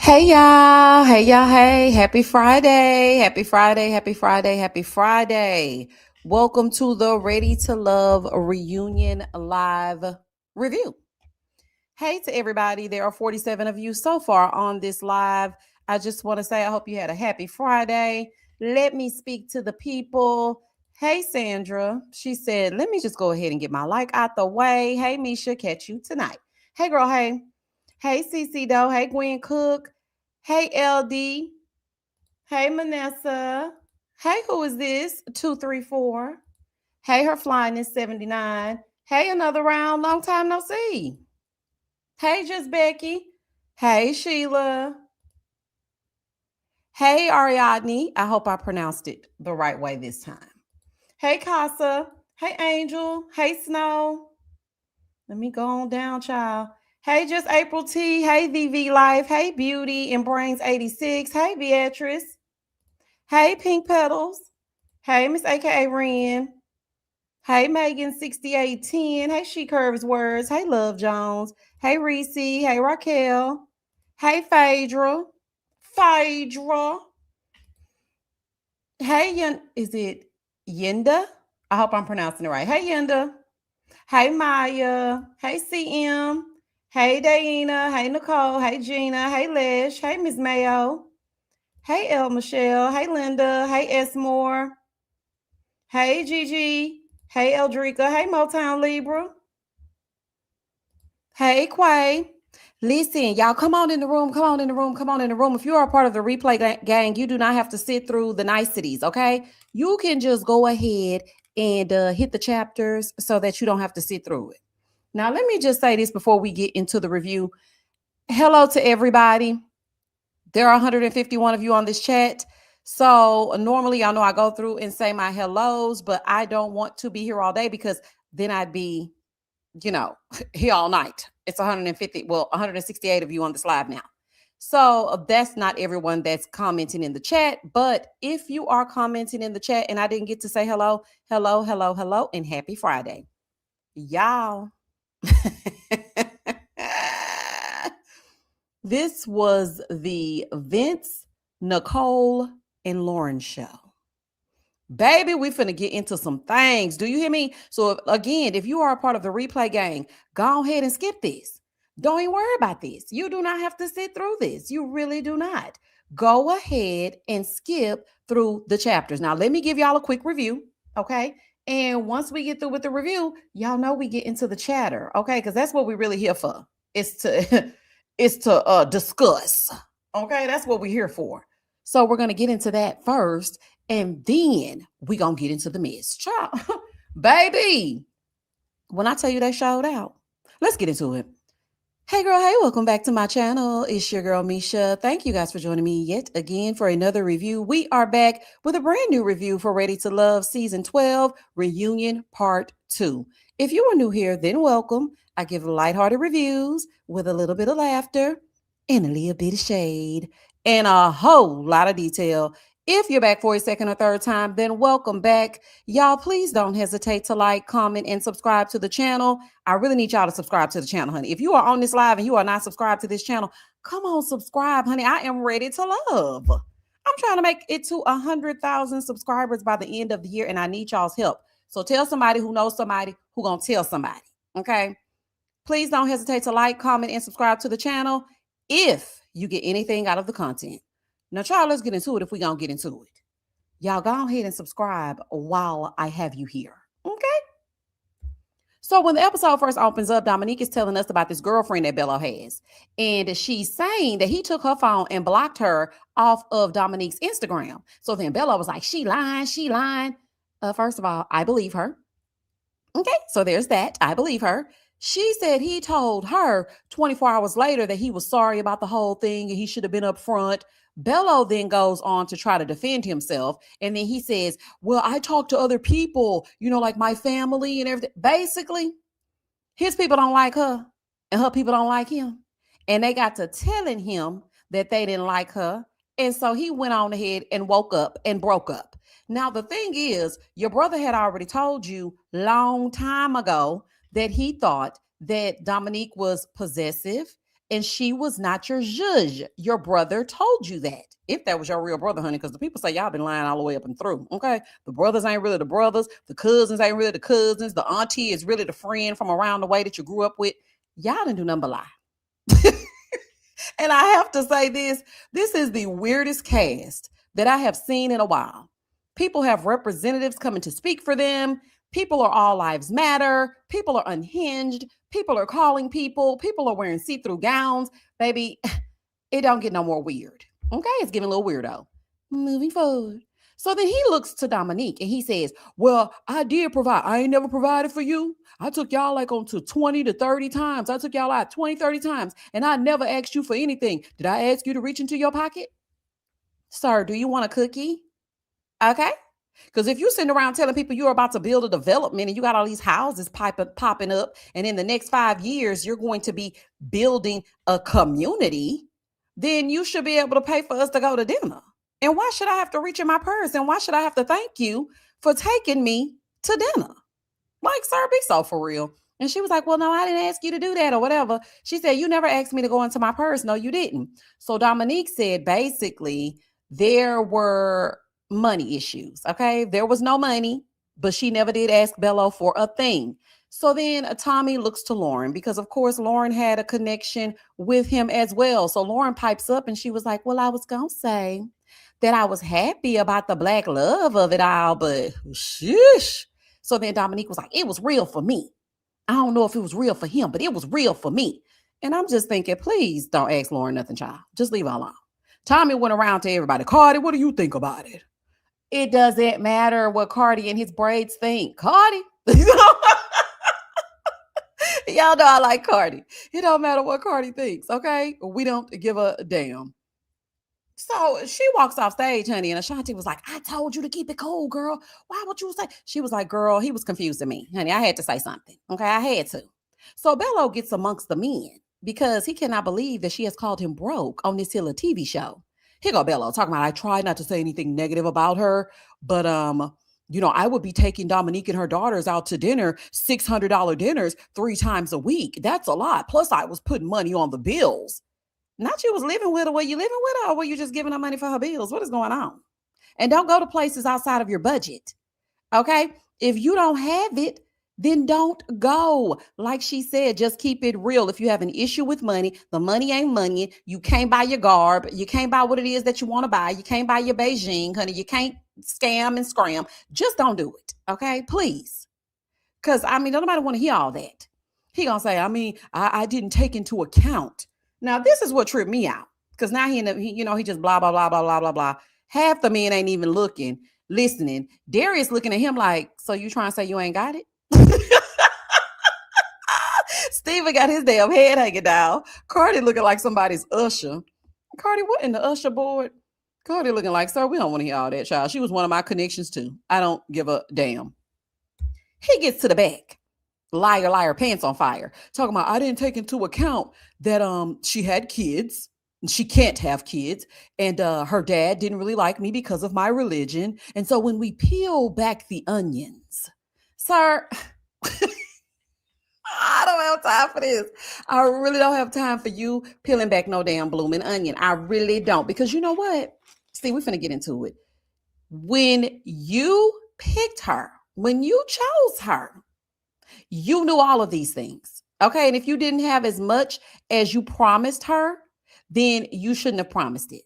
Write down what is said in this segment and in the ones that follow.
Hey y'all, hey y'all, hey, happy Friday, happy Friday, happy Friday, happy Friday. Welcome to the Ready to Love Reunion Live Review. Hey to everybody, there are 47 of you so far on this live. I just want to say I hope you had a happy Friday. Let me speak to the people. Hey Sandra, she said, let me just go ahead and get my like out the way. Hey Misha, catch you tonight. Hey girl, hey. Hey CC Doe, hey Gwen Cook. Hey, LD. Hey, Manessa. Hey, who is this? 234. Hey, her flying is 79. Hey, another round. Long time no see. Hey, just Becky. Hey, Sheila. Hey, Ariadne. I hope I pronounced it the right way this time. Hey, Casa. Hey, Angel. Hey, Snow. Let me go on down, child. Hey, just April T. Hey, VV Life. Hey, Beauty and Brains 86. Hey, Beatrice. Hey, Pink Petals. Hey, Miss AKA Ren. Hey, Megan 6810. Hey, She Curves Words. Hey, Love Jones. Hey, Reese. Hey, Raquel. Hey, Phaedra. Phaedra. Hey, is it Yenda? I hope I'm pronouncing it right. Hey, Yenda. Hey, Maya. Hey, CM. Hey, Diana. Hey, Nicole. Hey, Gina. Hey, Lish. Hey, Miss Mayo. Hey, El Michelle. Hey, Linda. Hey, S. Moore. Hey, Gigi. Hey, Eldrika. Hey, Motown Libra. Hey, Quay. Listen, y'all, come on in the room. Come on in the room. Come on in the room. If you are a part of the replay gang, you do not have to sit through the niceties, okay? You can just go ahead and hit the chapters so that you don't have to sit through it. Now, let me just say this before we get into the review. Hello to everybody. There are 151 of you on this chat. So normally, y'all know I go through and say my hellos, but I don't want to be here all day because then I'd be, here all night. It's 168 of you on this live now. So that's not everyone that's commenting in the chat. But if you are commenting in the chat and I didn't get to say hello, hello, hello, hello, and happy Friday. Y'all. This was the Vince, Nicole, and Lauren show. Baby, we finna get into some things. Do you hear me? So again, if you are a part of the replay gang, go ahead and skip this. Don't even worry about this. You do not have to sit through this. You really do not. Go ahead and skip through the chapters. Now, let me give y'all a quick review, okay? And once we get through with the review, y'all know we get into the chatter, okay? Because that's what we're really here for. It's to it's to discuss. Okay, that's what we're here for. So we're gonna get into that first, and then we gonna get into the mess. Child, baby. When I tell you they showed out, let's get into it. Hey girl, hey, welcome back to my channel. It's your girl Misha. Thank you guys for joining me yet again for another review. We are back with a brand new review for Ready to Love Season 12 Reunion Part 2. If you are new here, then welcome. I give lighthearted reviews with a little bit of laughter and a little bit of shade and a whole lot of detail. If you're back for a second or third time, then welcome back. Y'all, please don't hesitate to like, comment, and subscribe to the channel. I really need y'all to subscribe to the channel, honey. If you are on this live and you are not subscribed to this channel, come on, subscribe, honey. I am ready to love. I'm trying to make it to 100,000 subscribers by the end of the year, and I need y'all's help. So tell somebody who knows somebody who gonna tell somebody, okay? Please don't hesitate to like, comment, and subscribe to the channel if you get anything out of the content. Now, child, let's get into it if we gonna get into it. Y'all go ahead and subscribe while I have you here, okay? So when the episode first opens up, Dominique is telling us about this girlfriend that Bello has. And she's saying that he took her phone and blocked her off of Dominique's Instagram. So then Bello was like, she lying, she lying. First of all, I believe her. Okay, so there's that. I believe her. She said he told her 24 hours later that he was sorry about the whole thing and he should have been up front. Bello then goes on to try to defend himself. And then he says, well, I talked to other people, like my family and everything. Basically, his people don't like her and her people don't like him. And they got to telling him that they didn't like her. And so he went on ahead and woke up and broke up. Now, the thing is, your brother had already told you long time ago that he thought that Dominique was possessive and she was not your zhuzh. Your brother told you that. If that was your real brother, honey, because the people say y'all been lying all the way up and through. Okay. The brothers ain't really the brothers. The cousins ain't really the cousins. The auntie is really the friend from around the way that you grew up with. Y'all didn't do nothing but lie. And I have to say this is the weirdest cast that I have seen in a while. People have representatives coming to speak for them. People are all lives matter. People are unhinged. People are calling people. People are wearing see-through gowns. Baby, it don't get no more weird. Okay, it's getting a little weirdo. Moving forward. So then he looks to Dominique and he says, well, I did provide. I ain't never provided for you. I took y'all like on to 20 to 30 times. I took y'all out 20, 30 times. And I never asked you for anything. Did I ask you to reach into your pocket? Sir, do you want a cookie? Okay. Because if you're sitting around telling people you're about to build a development and you got all these houses popping up, and in the next 5 years, you're going to be building a community, then you should be able to pay for us to go to dinner. And why should I have to reach in my purse? And why should I have to thank you for taking me to dinner? Like, sir, be so for real. And she was like, well, no, I didn't ask you to do that or whatever. She said, you never asked me to go into my purse. No, you didn't. So Dominique said, basically, there were money issues. Okay. There was no money, but she never did ask Bello for a thing. So then Tommy looks to Lauren because, of course, Lauren had a connection with him as well. So Lauren pipes up and she was like, well, I was going to say that I was happy about the black love of it all, but shush. So then Dominique was like, it was real for me. I don't know if it was real for him, but it was real for me. And I'm just thinking, please don't ask Lauren nothing, child. Just leave her alone. Tommy went around to everybody. Cardi, what do you think about it? It doesn't matter what Cardi and his braids think. Cardi. Y'all know I like Cardi. It don't matter what Cardi thinks, okay? We don't give a damn. So she walks off stage, honey, and Ashanti was like, I told you to keep it cool, girl. Why would you say? She was like, girl, he was confusing me. Honey, I had to say something. Okay, I had to. So Bello gets amongst the men because he cannot believe that she has called him broke on this Hilla TV show. Here go Bello talking about, I tried not to say anything negative about her, but I would be taking Dominique and her daughters out to dinner, $600 dinners 3 times a week. That's a lot. Plus, I was putting money on the bills. Not you was living with her. Were you living with her or were you just giving her money for her bills? What is going on? And don't go to places outside of your budget. Okay? If you don't have it, then don't go. Like she said, just keep it real. If you have an issue with money, the money ain't money. You can't buy your garb. You can't buy what it is that you want to buy. You can't buy your Beijing, honey. You can't scam and scram. Just don't do it. Okay? Please. Because, don't nobody want to hear all that. He going to say, I didn't take into account. Now, this is what tripped me out. Because now he just blah, blah, blah, blah, blah, blah, blah. Half the men ain't even listening. Darius looking at him like, so you trying to say you ain't got it? Steven got his damn head hanging down. Cardi looking like somebody's usher. Cardi, what in the usher board? Cardi looking like, sir, we don't want to hear all that, child. She was one of my connections too. I don't give a damn. He gets to the back. Liar, liar, pants on fire. Talking about, I didn't take into account that she had kids. She can't have kids. And her dad didn't really like me because of my religion. And so when we peel back the onions, sir, I don't have time for this. I really don't have time for you peeling back no damn blooming onion. I really don't. Because you know what? See, we're finna get into it. When you picked her, when you chose her, you knew all of these things. Okay. And if you didn't have as much as you promised her, then you shouldn't have promised it.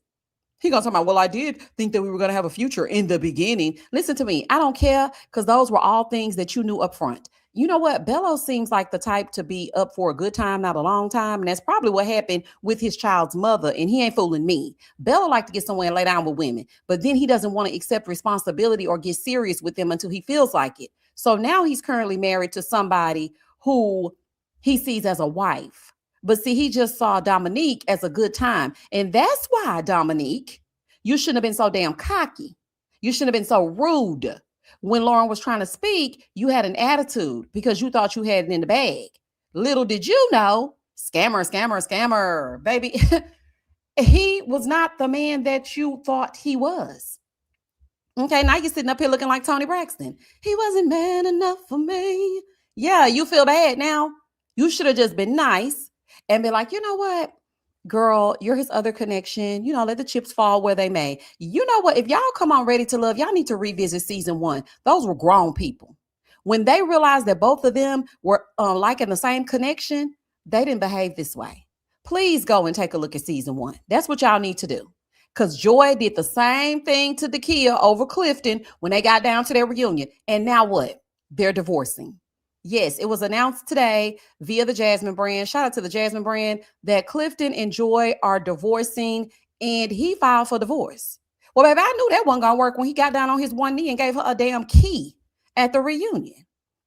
He gonna talk about, well, I did think that we were gonna have a future in the beginning. Listen to me. I don't care, because those were all things that you knew up front. You know what? Bello seems like the type to be up for a good time, not a long time. And that's probably what happened with his child's mother. And he ain't fooling me. Bello like to get somewhere and lay down with women, but then he doesn't want to accept responsibility or get serious with them until he feels like it. So now he's currently married to somebody who he sees as a wife. But see, he just saw Dominique as a good time. And that's why, Dominique, you shouldn't have been so damn cocky. You shouldn't have been so rude. When Lauren was trying to speak, you had an attitude because you thought you had it in the bag. Little did you know, scammer, scammer, scammer, baby. He was not the man that you thought he was. Okay, now you're sitting up here looking like Toni Braxton. He wasn't man enough for me. Yeah, you feel bad now. You should have just been nice and be like, you know what? Girl, you're his other connection. Let the chips fall where they may. You know what? If y'all come on Ready to Love, y'all need to revisit season one. Those were grown people. When they realized that both of them were liking the same connection, they didn't behave this way. Please go and take a look at season one. That's what y'all need to do. Because Joy did the same thing to Dakia over Clifton when they got down to their reunion. And now what? They're divorcing. Yes, it was announced today via the Jasmine brand. Shout out to the Jasmine brand that Clifton and Joy are divorcing, and he filed for divorce. Well, baby, I knew that wasn't gonna work when he got down on his one knee and gave her a damn key at the reunion.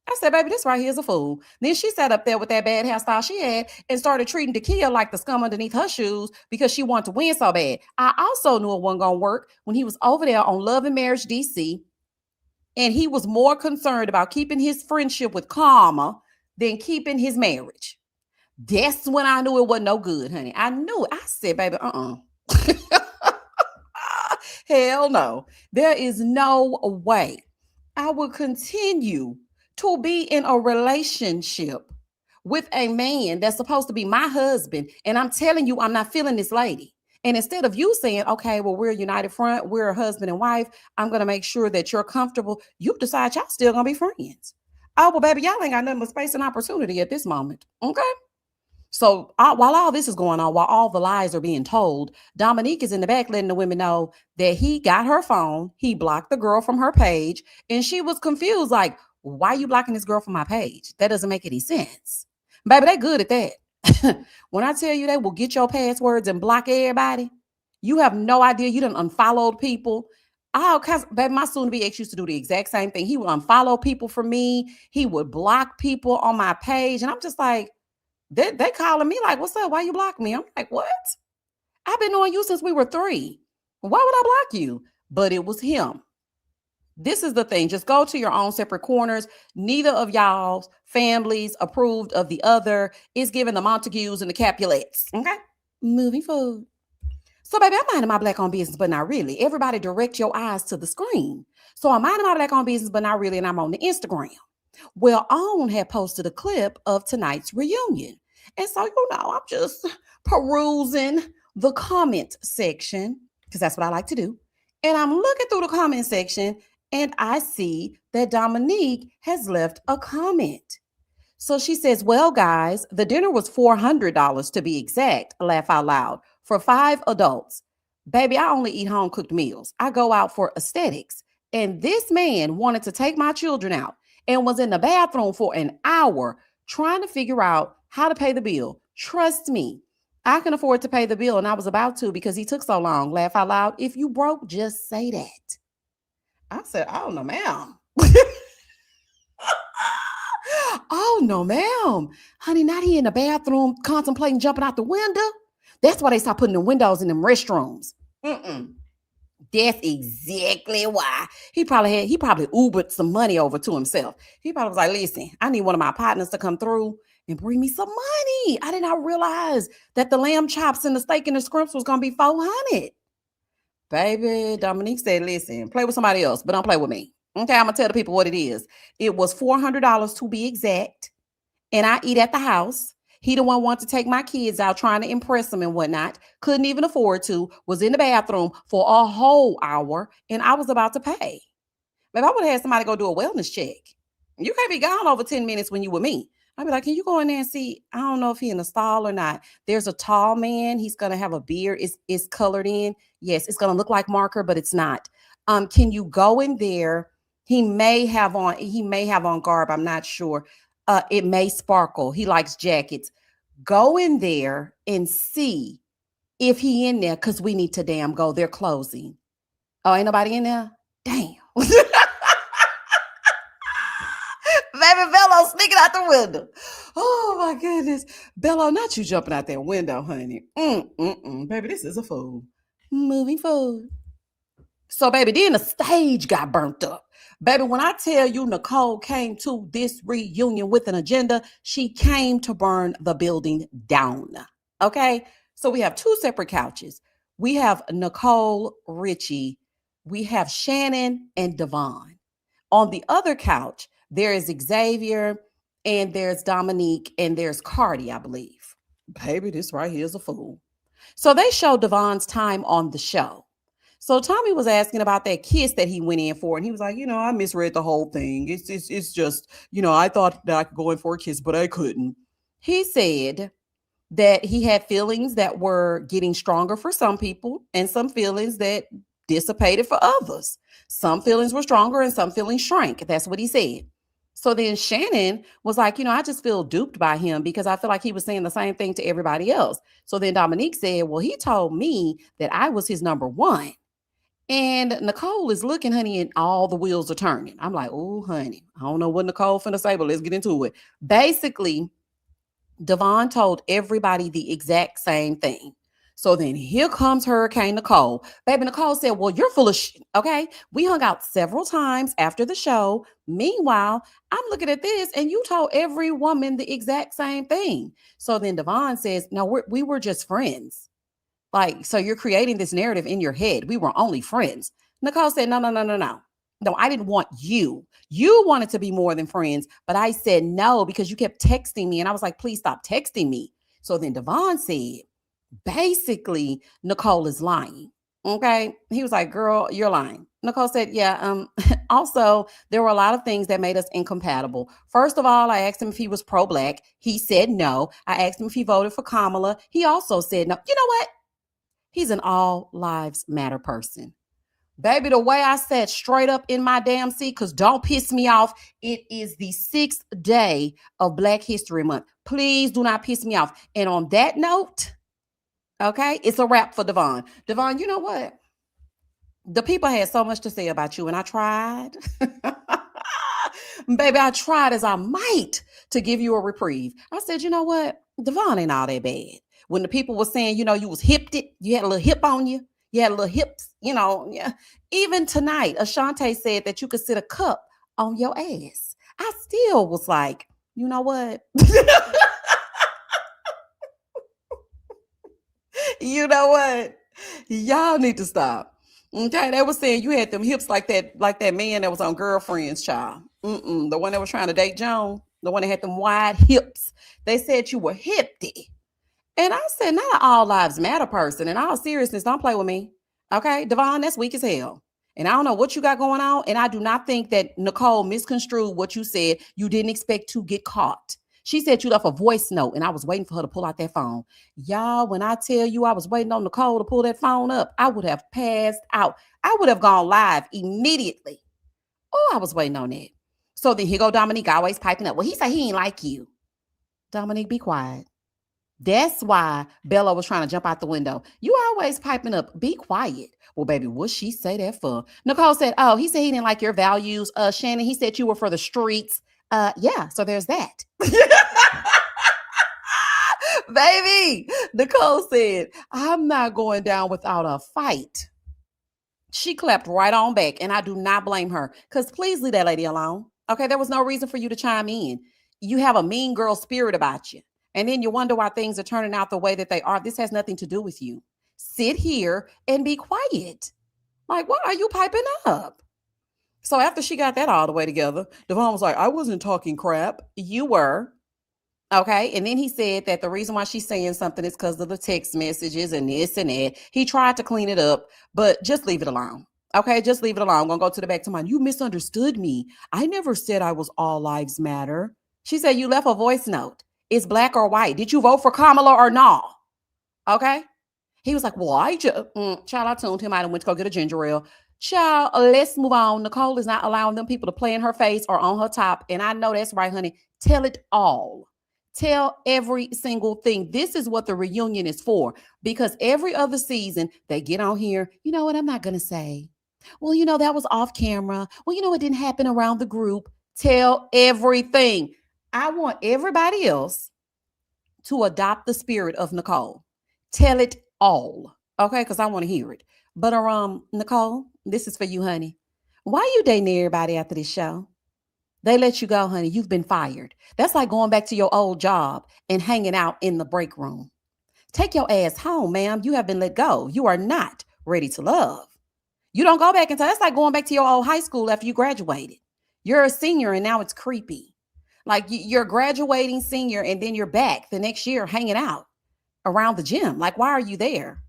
I said, baby, this right here is a fool. Then she sat up there with that bad hairstyle she had and started treating Dakia like the scum underneath her shoes because she wanted to win so bad. I also knew it wasn't gonna work when he was over there on Love and Marriage DC, and he was more concerned about keeping his friendship with Karma than keeping his marriage. That's when I knew it wasn't no good, honey. I knew it. I said, baby, hell no. There is no way I will continue to be in a relationship with a man that's supposed to be my husband. And I'm telling you, I'm not feeling this lady. And instead of you saying, okay, well, we're a united front, we're a husband and wife, I'm going to make sure that you're comfortable, you decide y'all still going to be friends. Oh, well, baby, y'all ain't got nothing but space and opportunity at this moment. Okay. So while all this is going on, while all the lies are being told, Dominique is in the back letting the women know that he got her phone, he blocked the girl from her page, and she was confused, like, why are you blocking this girl from my page? That doesn't make any sense. Baby, they good at that. When I tell you they will get your passwords and block everybody, you have no idea. You done unfollowed people. Oh, cause baby, my soon-to-be ex used to do the exact same thing. He would unfollow people for me. He would block people on my page, and I'm just like, they calling me like, what's up? Why you block me? I'm like, what? I've been knowing you since we were 3. Why would I block you? But it was him. This is the thing. Just go to your own separate corners. Neither of y'all's families approved of the other. It's giving the Montagues and the Capulets. Okay? Moving forward. So, baby, I'm minding my black-owned business, but not really. Everybody direct your eyes to the screen. So I'm minding my black-owned business, but not really, and I'm on the Instagram. Well, OWN had posted a clip of tonight's reunion. And so, I'm just perusing the comment section, because that's what I like to do. And I'm looking through the comment section, and I see that Dominique has left a comment. So she says, well, guys, the dinner was $400 to be exact, laugh out loud, for 5 adults. Baby, I only eat home cooked meals. I go out for aesthetics. And this man wanted to take my children out and was in the bathroom for an hour trying to figure out how to pay the bill. Trust me, I can afford to pay the bill, and I was about to because he took so long. Laugh out loud. If you broke, just say that. I said, oh, no, ma'am. Oh, no, ma'am. Honey, not he in the bathroom contemplating jumping out the window. That's why they start putting the windows in them restrooms. That's exactly why. He probably Ubered some money over to himself. He probably was like, listen, I need one of my partners to come through and bring me some money. I did not realize that the lamb chops and the steak and the scrimps was going to be $400. Baby, Dominique said, listen, play with somebody else, but don't play with me. Okay, I'm going to tell the people what it is. It was $400 to be exact, and I eat at the house. He the one wanted to take my kids out trying to impress them and whatnot. Couldn't even afford to. Was in the bathroom for a whole hour, and I was about to pay. But I would have had somebody go do a wellness check. You can't be gone over 10 minutes when you with me. I'd be like, can you go in there and see? I don't know if he in the stall or not. There's a tall man. He's going to have a beard. It's colored in. Yes, it's going to look like marker, but it's not. Can you go in there? He may have on garb. I'm not sure. It may sparkle. He likes jackets. Go in there and see if he in there, because we need to damn go. They're closing. Oh, ain't nobody in there? Damn. Baby Bello sneaking out the window. Oh my goodness. Bello, not you jumping out that window, honey. Baby, this is a fool. Moving forward. So, baby, then the stage got burnt up. Baby, when I tell you Nicole came to this reunion with an agenda, she came to burn the building down. Okay? So we have 2 separate couches. We have Nicole, Richie. We have Channon and Devon. On the other couch, there is Xavier, and there's Dominique, and there's Cardi, I believe. Baby, this right here is a fool. So they showed Devon's time on the show. So Tommy was asking about that kiss that he went in for, and he was like, I misread the whole thing. It's just, I thought that I could go in for a kiss, but I couldn't. He said that he had feelings that were getting stronger for some people and some feelings that dissipated for others. Some feelings were stronger and some feelings shrank. That's what he said. So then Channon was like, I just feel duped by him because I feel like he was saying the same thing to everybody else. So then Dominique said, well, he told me that I was his number one. And Nicole is looking, honey, and all the wheels are turning. I'm like, oh, honey, I don't know what Nicole finna say, but let's get into it. Basically, Devon told everybody the exact same thing. So then here comes Hurricane Nicole. Baby Nicole said, well, you're full of shit, okay? We hung out several times after the show. Meanwhile, I'm looking at this and you told every woman the exact same thing. So then Devon says, no, we were just friends. Like, so you're creating this narrative in your head. We were only friends. Nicole said, no, no, no, no, no. No, I didn't want you. You wanted to be more than friends, but I said no because you kept texting me. And I was like, please stop texting me. So then Devon said, basically, Nicole is lying. Okay. He was like, girl, you're lying. Nicole said, yeah. Also, there were a lot of things that made us incompatible. First of all, I asked him if he was pro-black. He said no. I asked him if he voted for Kamala. He also said no. You know what? He's an all lives matter person. Baby, the way I sat straight up in my damn seat, because don't piss me off, it is the 6th day of Black History Month. Please do not piss me off. And on that note, okay, it's a wrap for Devon. Devon, you know what? The people had so much to say about you, and I tried. Baby, I tried as I might to give you a reprieve. I said, you know what? Devon ain't all that bad. When the people were saying, you was hipped it, you had a little hip on you, you had a little hips, yeah. Even tonight, Ashante said that you could sit a cup on your ass. I still was like, you know what? You know what? Y'all need to stop. Okay, they were saying you had them hips like that man that was on Girlfriend's Child. The one that was trying to date Joan, the one that had them wide hips. They said you were hippy. And I said, not an all lives matter person. In all seriousness, don't play with me. Okay, Devon, that's weak as hell. And I don't know what you got going on. And I do not think that Nicole misconstrued what you said. You didn't expect to get caught. She said you left a voice note, and I was waiting for her to pull out that phone. Y'all, when I tell you I was waiting on Nicole to pull that phone up, I would have passed out. I would have gone live immediately. Oh, I was waiting on that. So then here go Dominique always piping up. Well, he said he ain't like you. Dominique, be quiet. That's why Bella was trying to jump out the window. You always piping up. Be quiet. Well, baby, what she say that for? Nicole said, oh, he said he didn't like your values. Channon, he said you were for the streets. Yeah, so there's that. Baby, Nicole said, I'm not going down without a fight. She clapped right on back, and I do not blame her, because please leave that lady alone. Okay, there was no reason for you to chime in. You have a mean girl spirit about you. And then you wonder why things are turning out the way that they are. This has nothing to do with you. Sit here and be quiet. Like, why are you piping up? So after she got that all the way together, Devon was like, I wasn't talking crap. You were. Okay. And then he said that the reason why she's saying something is because of the text messages and this and that. He tried to clean it up, but just leave it alone. Okay, just leave it alone. I'm going to go to the back to mine. You misunderstood me. I never said I was all lives matter. She said you left a voice note. It's black or white. Did you vote for Kamala or no? Okay. He was like, well, I just, child, I tuned him out and went to go get a ginger ale. Child, let's move on. Nicole is not allowing them people to play in her face or on her top. And I know that's right, honey. Tell it all. Tell every single thing. This is what the reunion is for. Because every other season, they get on here. You know what? I'm not going to say. Well, that was off camera. Well, it didn't happen around the group. Tell everything. I want everybody else to adopt the spirit of Nicole. Tell it all. Okay, because I want to hear it. But Nicole, this is for you, honey. Why you dating everybody after this show? They let you go, honey. You've been fired. That's like going back to your old job and hanging out in the break room. Take your ass home, ma'am. You have been let go. You are not ready to love. You don't go back into that's like going back to your old high school after you graduated. You're a senior and now it's creepy. Like you're graduating senior and then you're back the next year hanging out. around the gym. Like, why are you there?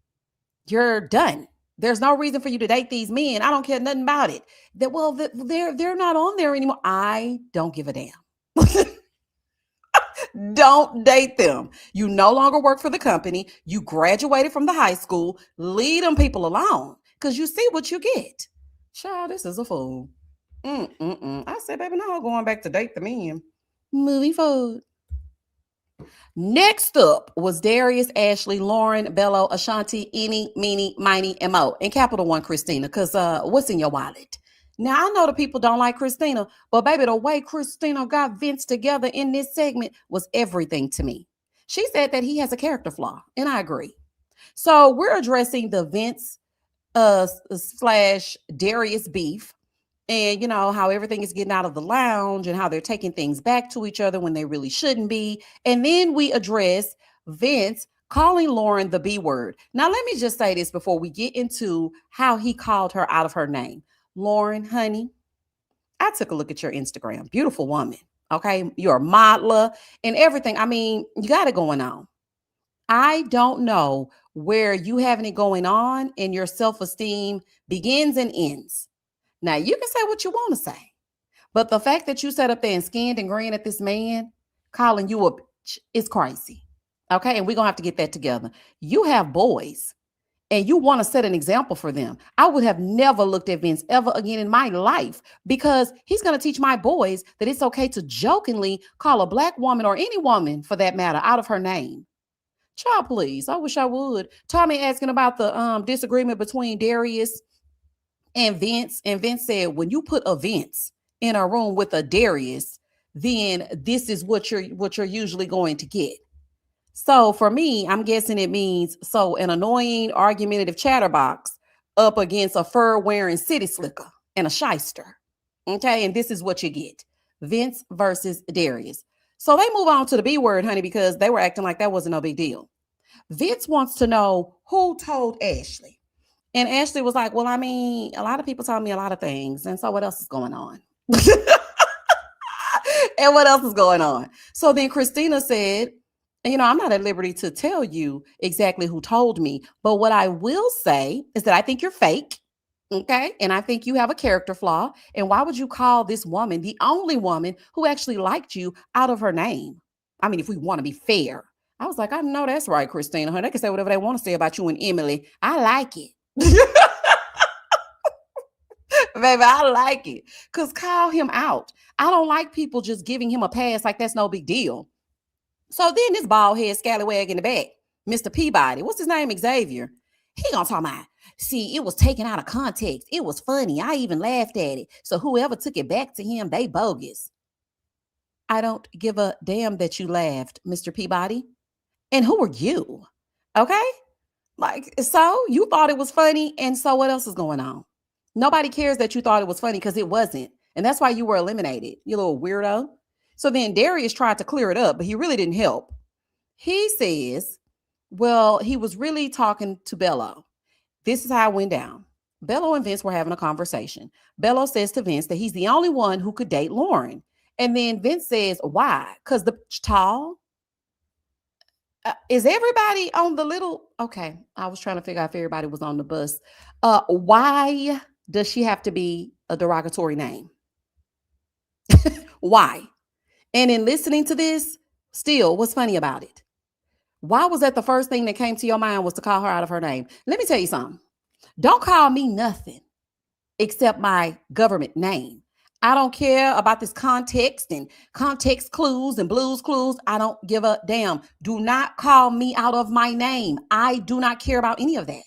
You're done. There's no reason for you to date these men. I don't care nothing about it. That well, they're not on there anymore. I don't give a damn. Don't date them. You no longer work for the company. You graduated from the high school. Leave them people alone because you see what you get. Child, this is a fool. I said, baby, no, going back to date the men. Moving forward. Next up was Darius, Ashley, Lauren, Bello, Ashanti, Eenie, Meenie, Miney, and Mo. And Capital One Christina, because what's in your wallet? Now, I know the people don't like Christina, but baby, the way Christina got Vince together in this segment was everything to me. She said that he has a character flaw, and I agree. So we're addressing the Vince slash Darius beef, and you know how everything is getting out of the lounge and how they're taking things back to each other when they really shouldn't be. And then we address Vince calling Lauren the B word. Now, let me just say this before we get into how he called her out of her name. Lauren, honey, I took a look at your Instagram. Beautiful woman. Okay. You're a modeler and everything. I mean, you got it going on. I don't know where you having it going on and your self-esteem begins and ends. Now, you can say what you want to say, but the fact that you sat up there and skinned and grinned at this man calling you a bitch is crazy. Okay. And we're going to have to get that together. You have boys and you want to set an example for them. I would have never looked at Vince ever again in my life because he's going to teach my boys that it's okay to jokingly call a black woman or any woman for that matter out of her name. Child, please. I wish I would. Tommy asking about the disagreement between Darius and Vince said, when you put a Vince in a room with a Darius, then this is what you're usually going to get. So for me, I'm guessing it means so an annoying, argumentative chatterbox up against a fur-wearing city slicker and a shyster. Okay, and this is what you get. Vince versus Darius. So they move on to the B word, honey, because they were acting like that wasn't no big deal. Vince wants to know who told Ashley. And Ashley was like, well, I mean, a lot of people told me a lot of things. And so what else is going on? And what else is going on? So then Christina said, you know, I'm not at liberty to tell you exactly who told me. But what I will say is that I think you're fake. Okay. And I think you have a character flaw. And why would you call this woman, the only woman who actually liked you, out of her name? I mean, if we want to be fair. I was like, I know that's right, Christina. They can say whatever they want to say about you and Emily. I like it. Baby, I like it. Because call him out. I don't like people just giving him a pass like that's no big deal. So then this bald head scallywag in the back, Mr. Peabody, what's his name? Xavier. He gonna talk about, see, it was taken out of context. It was funny. I even laughed at it. So whoever took it back to him, they bogus. I don't give a damn that you laughed, Mr. Peabody. And who are you? Okay? Like, so you thought it was funny, and so what else is going on? Nobody cares that you thought it was funny because it wasn't. And that's why you were eliminated, you little weirdo. So then Darius tried to clear it up, but he really didn't help. He says, well, he was really talking to Bello. This is how it went down. Bello and Vince were having a conversation. Bello says to Vince that he's the only one who could date Lauren. And then Vince says, why? Because the tall. Is everybody on the little? Okay, I was trying to figure out if everybody was on the bus. Why does she have to be a derogatory name? Why? And in listening to this, still, what's funny about it? Why was that the first thing that came to your mind was to call her out of her name? Let me tell you something. Don't call me nothing except my government name. I don't care about this context and context clues and blues clues. I don't give a damn. Do not call me out of my name. I do not care about any of that.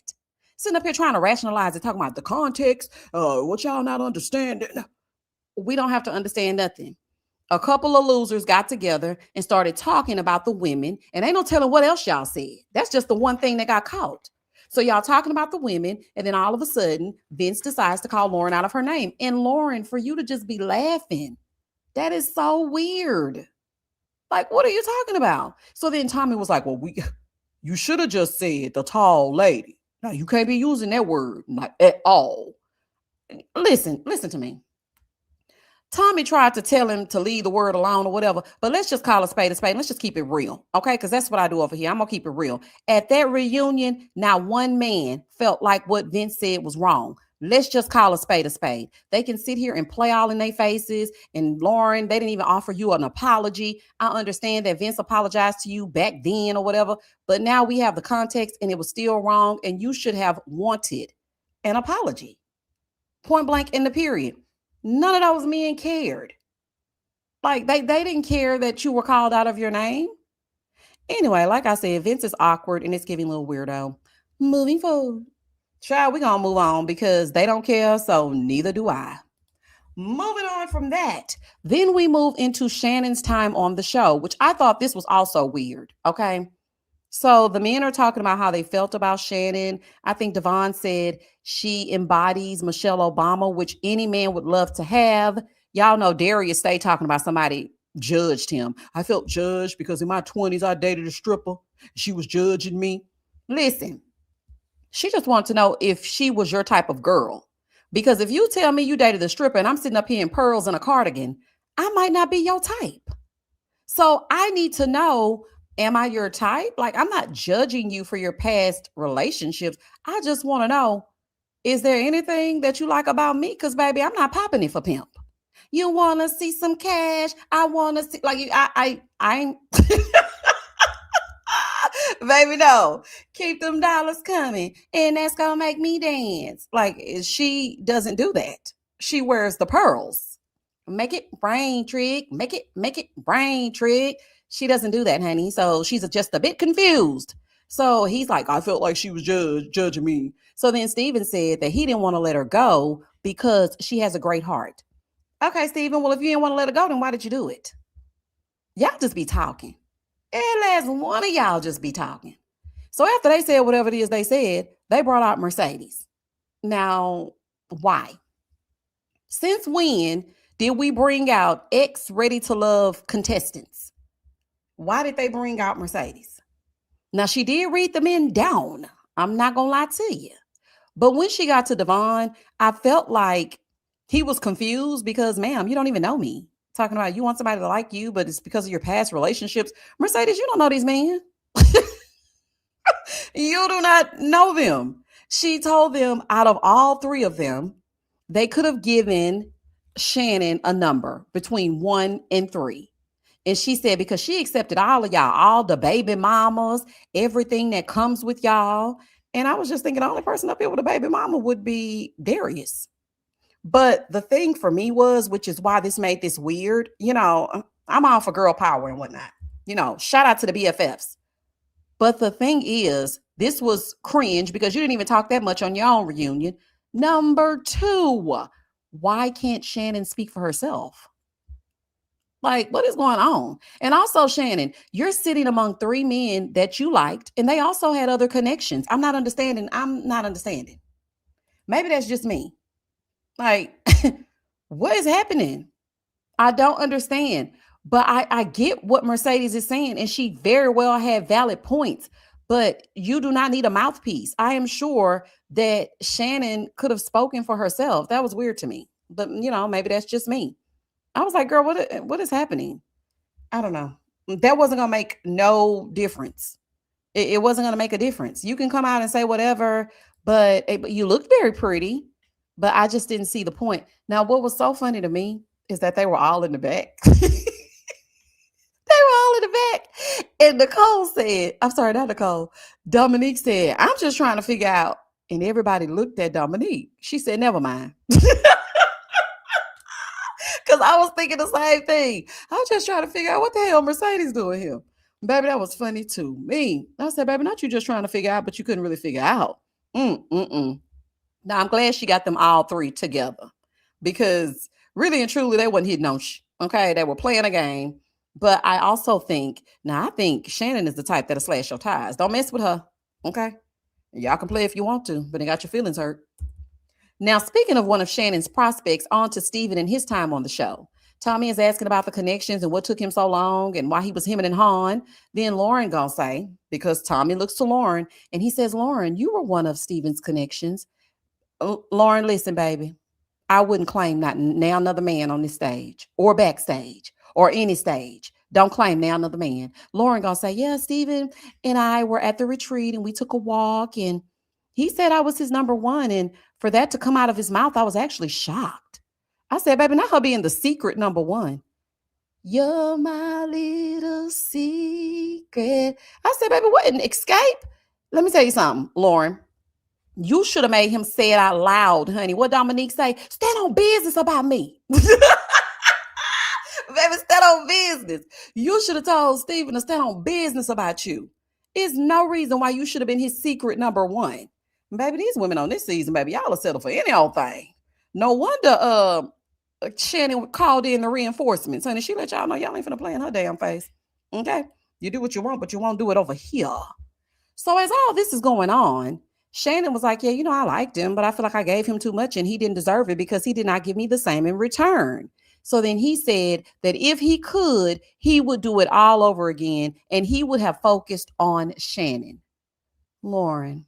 Sitting up here trying to rationalize it, talking about the context, what y'all not understanding. We don't have to understand nothing. A couple of losers got together and started talking about the women, and ain't no telling what else y'all said. That's just the one thing that got caught. So y'all talking about the women, and then all of a sudden, Vince decides to call Lauren out of her name. And Lauren, for you to just be laughing, that is so weird. Like, what are you talking about? So then Tommy was like, well, you should have just said the tall lady. No, you can't be using that word like at all. Listen to me. Tommy tried to tell him to leave the word alone or whatever, but let's just call a spade a spade. Let's just keep it real, okay? Because that's what I do over here. I'm going to keep it real. At that reunion, not one man felt like what Vince said was wrong. Let's just call a spade a spade. They can sit here and play all in their faces. And Lauren, they didn't even offer you an apology. I understand that Vince apologized to you back then or whatever, but now we have the context and it was still wrong. And you should have wanted an apology. Point blank in the period. None of those men cared. Like they didn't care that you were called out of your name. Anyway, like I said, Vince is awkward and it's giving a little weirdo. Moving forward. Child, we're going to move on because they don't care, so neither do I. Moving on from that, then we move into Shannon's time on the show, which I thought this was also weird, okay? So the men are talking about how they felt about Channon. I think Devon said she embodies Michelle Obama, which any man would love to have. Y'all know Darius stay talking about somebody judged him. I felt judged because in my 20s, I dated a stripper. She was judging me. Listen, she just wanted to know if she was your type of girl. Because if you tell me you dated a stripper and I'm sitting up here in pearls and a cardigan, I might not be your type. So I need to know, am I your type? Like, I'm not judging you for your past relationships. I just want to know, is there anything that you like about me? Because, baby, I'm not popping it for pimp. You want to see some cash? I want to see, like, I'm... Baby, no. Keep them dollars coming. And that's going to make me dance. Like, she doesn't do that. She wears the pearls. Make it brain trick. Make it brain trick. She doesn't do that, honey. So she's just a bit confused. So he's like, I felt like she was judging me. So then Steven said that he didn't want to let her go because she has a great heart. Okay, Steven, well, if you didn't want to let her go, then why did you do it? Y'all just be talking. Every last one of y'all just be talking. So after they said whatever it is they said, they brought out Mercedes. Now, why? Since when did we bring out ex ready to love contestants? Why did they bring out Mercedes? Now, she did read the men down. I'm not going to lie to you. But when she got to Devon, I felt like he was confused because, ma'am, you don't even know me. Talking about you want somebody to like you, but it's because of your past relationships. Mercedes, you don't know these men. You do not know them. She told them out of all three of them, they could have given Channon a number between 1 and 3. And she said, because she accepted all of y'all, all the baby mamas, everything that comes with y'all. And I was just thinking the only person up here with a baby mama would be Darius. But the thing for me was, which is why this made this weird, I'm all for girl power and whatnot. Shout out to the BFFs. But the thing is, this was cringe because you didn't even talk that much on your own reunion. Number 2, why can't Channon speak for herself? Like, what is going on? And also, Channon, you're sitting among 3 men that you liked, and they also had other connections. I'm not understanding. Maybe that's just me. Like, what is happening? I don't understand. But I get what Mercedes is saying, and she very well had valid points. But you do not need a mouthpiece. I am sure that Channon could have spoken for herself. That was weird to me. But, maybe that's just me. I was like, girl, what is happening? I don't know. That wasn't going to make no difference. It wasn't going to make a difference. You can come out and say whatever, but you looked very pretty. But I just didn't see the point. Now, what was so funny to me is that they were all in the back. They were all in the back. And Nicole said, I'm sorry, not Nicole. Dominique said, I'm just trying to figure out. And everybody looked at Dominique. She said, never mind. Because I was thinking the same thing. I was just trying to figure out what the hell Mercedes doing here. Baby, that was funny to me. I said, baby, not you just trying to figure out, but you couldn't really figure out. Now, I'm glad she got them all 3 together. Because really and truly, they wasn't hitting on okay? They were playing a game. But I also think, I think Channon is the type that'll slash your ties. Don't mess with her, okay? Y'all can play if you want to, but it got your feelings hurt. Now, speaking of one of Shannon's prospects, on to Steven and his time on the show. Tommy is asking about the connections and what took him so long and why he was hemming and hawing. Then Lauren gonna say, because Tommy looks to Lauren, and he says, Lauren, you were one of Steven's connections. Lauren, listen, baby. I wouldn't claim not now another man on this stage or backstage or any stage. Don't claim now another man. Lauren gonna say, yeah, Stephen and I were at the retreat and we took a walk and he said I was his number one. And for that to come out of his mouth, I was actually shocked. I said, baby, not her being the secret number one. You're my little secret. I said, baby, what, an escape? Let me tell you something, Lauren. You should have made him say it out loud, honey. What Dominique say? Stand on business about me. Baby, stand on business. You should have told Stephen to stand on business about you. There's no reason why you should have been his secret number one. Baby, these women on this season, baby, y'all will settle for any old thing. No wonder Channon called in the reinforcements, honey. She let y'all know y'all ain't finna play in her damn face. Okay? You do what you want, but you won't do it over here. So as all this is going on, Channon was like, yeah, you know, I liked him, but I feel like I gave him too much and he didn't deserve it because he did not give me the same in return. So then he said that if he could, he would do it all over again and he would have focused on Channon. Lauren,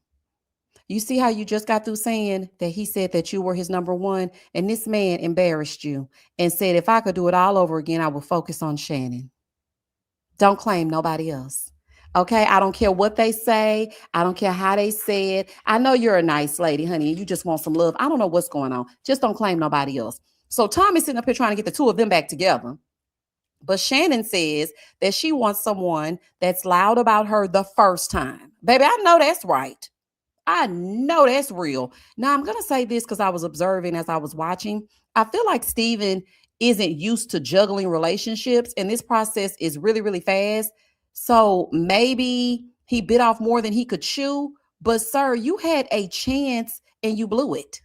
you see how you just got through saying that he said that you were his number one, and this man embarrassed you and said, if I could do it all over again, I would focus on Channon. Don't claim nobody else. Okay, I don't care what they say. I don't care how they say it. I know you're a nice lady, honey, and you just want some love. I don't know what's going on. Just don't claim nobody else. So Tommy's sitting up here trying to get the two of them back together. But Channon says that she wants someone that's loud about her the first time. Baby, I know that's right. I know that's real. Now, I'm going to say this because I was observing as I was watching. I feel like Stephen isn't used to juggling relationships, and this process is really, really fast. So maybe he bit off more than he could chew. But, sir, you had a chance and you blew it.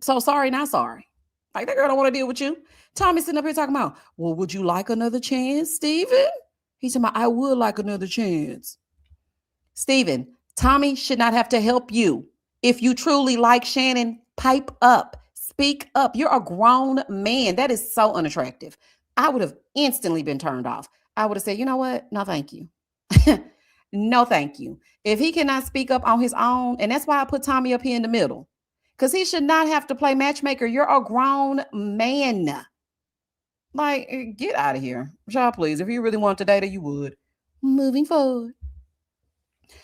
So sorry, not sorry. Like, that girl don't want to deal with you. Tommy's sitting up here talking about, well, would you like another chance, Stephen? He said, I would like another chance. Stephen, Tommy should not have to help you. If you truly like Channon, pipe up, speak up. You're a grown man. That is so unattractive. I would have instantly been turned off. I would have said, you know what? No, thank you. No, thank you. If he cannot speak up on his own, and that's why I put Tommy up here in the middle, because he should not have to play matchmaker. You're a grown man. Like, get out of here. Y'all, please. If you really want to date her, you would. Moving forward.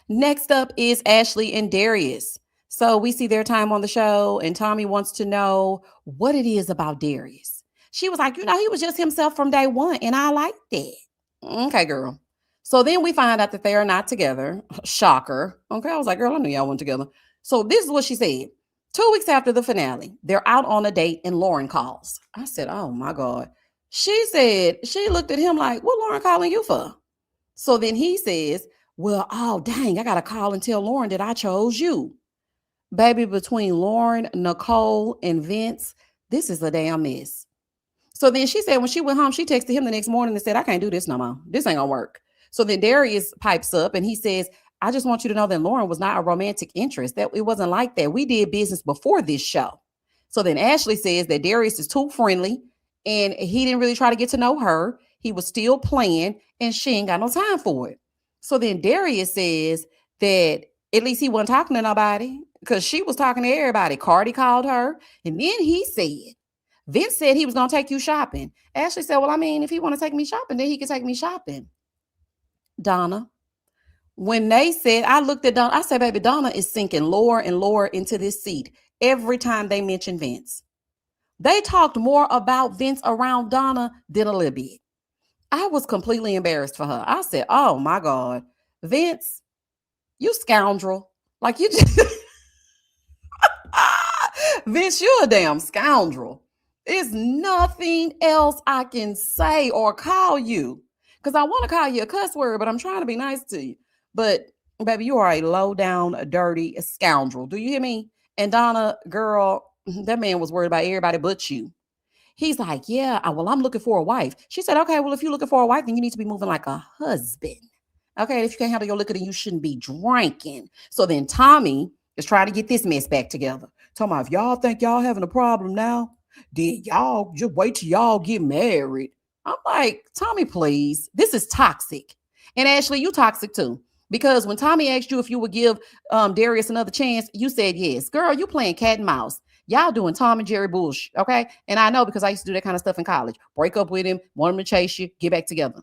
Next up is Ashley and Darius. So we see their time on the show, and Tommy wants to know what it is about Darius. She was like, you know, he was just himself from day one, and I like that. Okay, girl. So then we find out that they are not together. Shocker. Okay, I was like, girl, I knew y'all weren't together. So this is what she said. 2 weeks after the finale, they're out on a date, and Lauren calls. I said, oh, my God. She said, she looked at him like, what Lauren calling you for? So then he says, well, oh, dang, I got to call and tell Lauren that I chose you. Baby, between Lauren, Nicole, and Vince, this is a damn mess. So then she said when she went home, she texted him the next morning and said, I can't do this no more. This ain't going to work. So then Darius pipes up and he says, I just want you to know that Lauren was not a romantic interest. That it wasn't like that. We did business before this show. So then Ashley says that Darius is too friendly and he didn't really try to get to know her. He was still playing and she ain't got no time for it. So then Darius says that at least he wasn't talking to nobody because she was talking to everybody. Cardi called her. And then he said, Vince said he was going to take you shopping. Ashley said, well, I mean, if he want to take me shopping, then he can take me shopping. Donna, when they said, I looked at Donna, I said, baby, Donna is sinking lower and lower into this seat every time they mention Vince. They talked more about Vince around Donna than a little bit. I was completely embarrassed for her. I said, oh my God, Vince, you scoundrel. Like you just, Vince, you're a damn scoundrel. There's nothing else I can say or call you. Because I want to call you a cuss word, but I'm trying to be nice to you. But baby, you are a low down, dirty scoundrel. Do you hear me? And Donna, girl, that man was worried about everybody but you. He's like, yeah, well, I'm looking for a wife. She said, okay, well, if you're looking for a wife, then you need to be moving like a husband. Okay, if you can't handle your liquor, then you shouldn't be drinking. So then Tommy is trying to get this mess back together. Talking about, if y'all think y'all having a problem now, then y'all just wait till y'all get married. I'm like, Tommy, please. This is toxic. And Ashley, you toxic too. Because when Tommy asked you if you would give Darius another chance, you said yes. Girl, you playing cat and mouse. Y'all doing Tom and Jerry bullshit, okay? And I know because I used to do that kind of stuff in college. Break up with him, want him to chase you, get back together.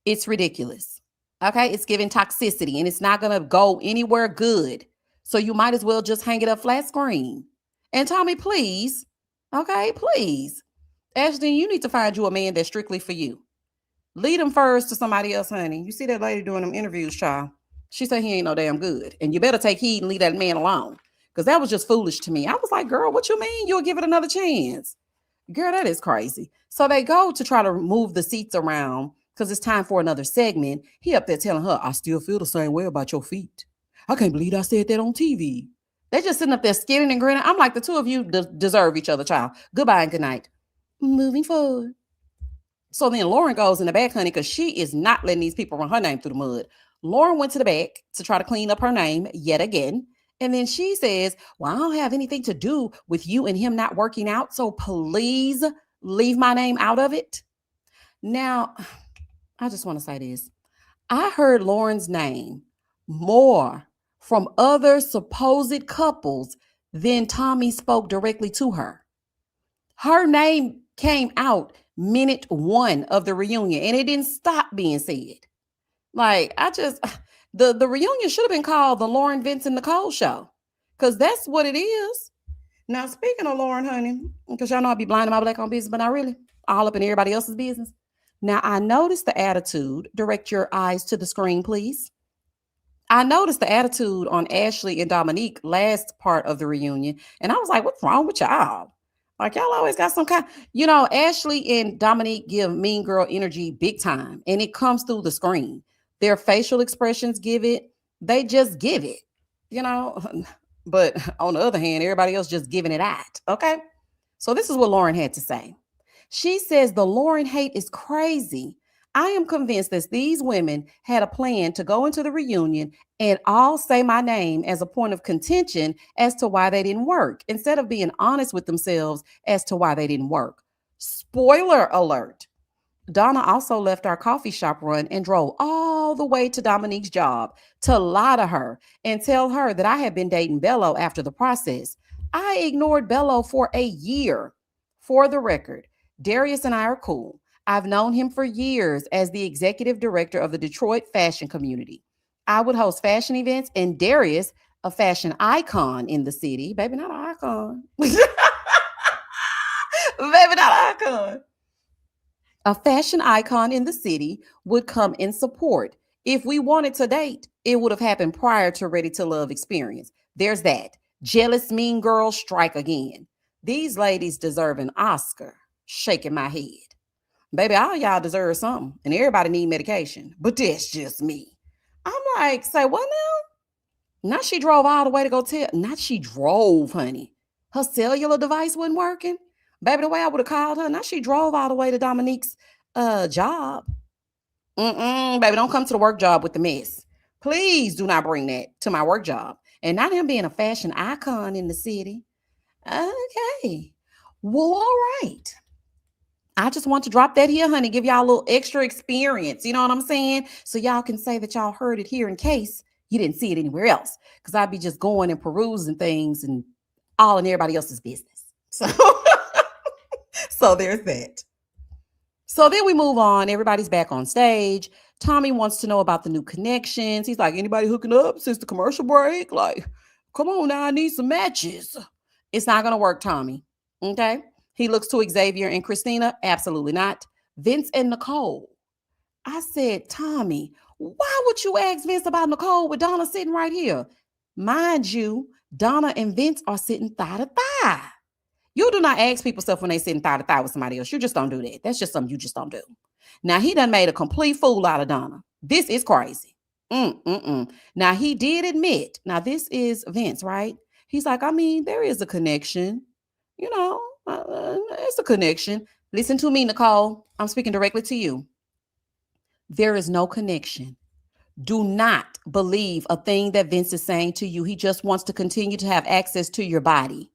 It's ridiculous. Okay, it's giving toxicity and it's not gonna go anywhere good. So you might as well just hang it up flat screen. And Tommy, please, okay, please. Ashley, you need to find you a man that's strictly for you. Lead him first to somebody else, honey. You see that lady doing them interviews, child. She said he ain't no damn good. And you better take heed and leave that man alone. Because that was just foolish to me. I was like, girl, what you mean? You'll give it another chance. Girl, that is crazy. So they go to try to move the seats around because it's time for another segment. He up there telling her, I still feel the same way about your feet. I can't believe I said that on TV. They just sitting up there skinning and grinning. I'm like, the two of you deserve each other, child. Goodbye and good night. Moving forward. So then Lauren goes in the back, honey, because she is not letting these people run her name through the mud. Lauren went to the back to try to clean up her name yet again. And then she says, well, I don't have anything to do with you and him not working out. So please leave my name out of it. Now, I just want to say this. I heard Lauren's name more from other supposed couples than Tommy spoke directly to her. Her name came out minute one of the reunion and it didn't stop being said. Like, the reunion should have been called the Lauren, Vince, and Nicole show because that's what it is. Now, speaking of Lauren, honey, because y'all know I be blind in my black on business, but not really. All up in everybody else's business. Now, I noticed the attitude. Direct your eyes to the screen, please. I noticed the attitude on Ashley and Dominique last part of the reunion, and I was like, what's wrong with y'all? Like, y'all always got some kind, Ashley and Dominique give mean girl energy big time, and it comes through the screen. Their facial expressions give it. They just give it, But on the other hand, everybody else just giving it out, okay? So this is what Lauren had to say. She says the Lauren hate is crazy. I am convinced that these women had a plan to go into the reunion and all say my name as a point of contention as to why they didn't work, instead of being honest with themselves as to why they didn't work. Spoiler alert. Donna also left our coffee shop run and drove all the way to Dominique's job to lie to her and tell her that I had been dating Bello after the process. I ignored Bello for a year. For the record, Darius and I are cool. I've known him for years as the executive director of the Detroit fashion community. I would host fashion events, and Darius, a fashion icon in the city, baby, not an icon. Baby, not an icon. A fashion icon in the city would come in support. If we wanted to date, it would have happened prior to Ready to Love experience. There's that. Jealous mean girl strike again. These ladies deserve an Oscar. Shaking my head. Baby, all y'all deserve something, and everybody need medication. But that's just me. I'm like, say what now? Not she drove all the way to go tell. Not she drove, honey. Her cellular device wasn't working. Baby, the way I would have called her, not she drove all the way to Dominique's job. Baby, don't come to the work job with the mess. Please do not bring that to my work job. And not him being a fashion icon in the city. Okay. Well, all right. I just want to drop that here, honey, give y'all a little extra experience. You know what I'm saying? So y'all can say that y'all heard it here in case you didn't see it anywhere else. Because I'd be just going and perusing things and all in everybody else's business. So there's that. So then we move on. Everybody's back on stage. Tommy wants to know about the new connections. He's like, anybody hooking up since the commercial break? Like, come on now, I need some matches. It's not going to work, Tommy. Okay? He looks to Xavier and Christina. Absolutely not. Vince and Nicole. I said, Tommy, why would you ask Vince about Nicole with Donna sitting right here? Mind you, Donna and Vince are sitting thigh to thigh. You do not ask people stuff when they sitting thigh to thigh with somebody else. You just don't do that. That's just something you just don't do. Now, he done made a complete fool out of Donna. This is crazy. Now, he did admit, now this is Vince, right? He's like, I mean, there is a connection. It's a connection. Listen to me, Nicole. I'm speaking directly to you. There is no connection. Do not believe a thing that Vince is saying to you. He just wants to continue to have access to your body.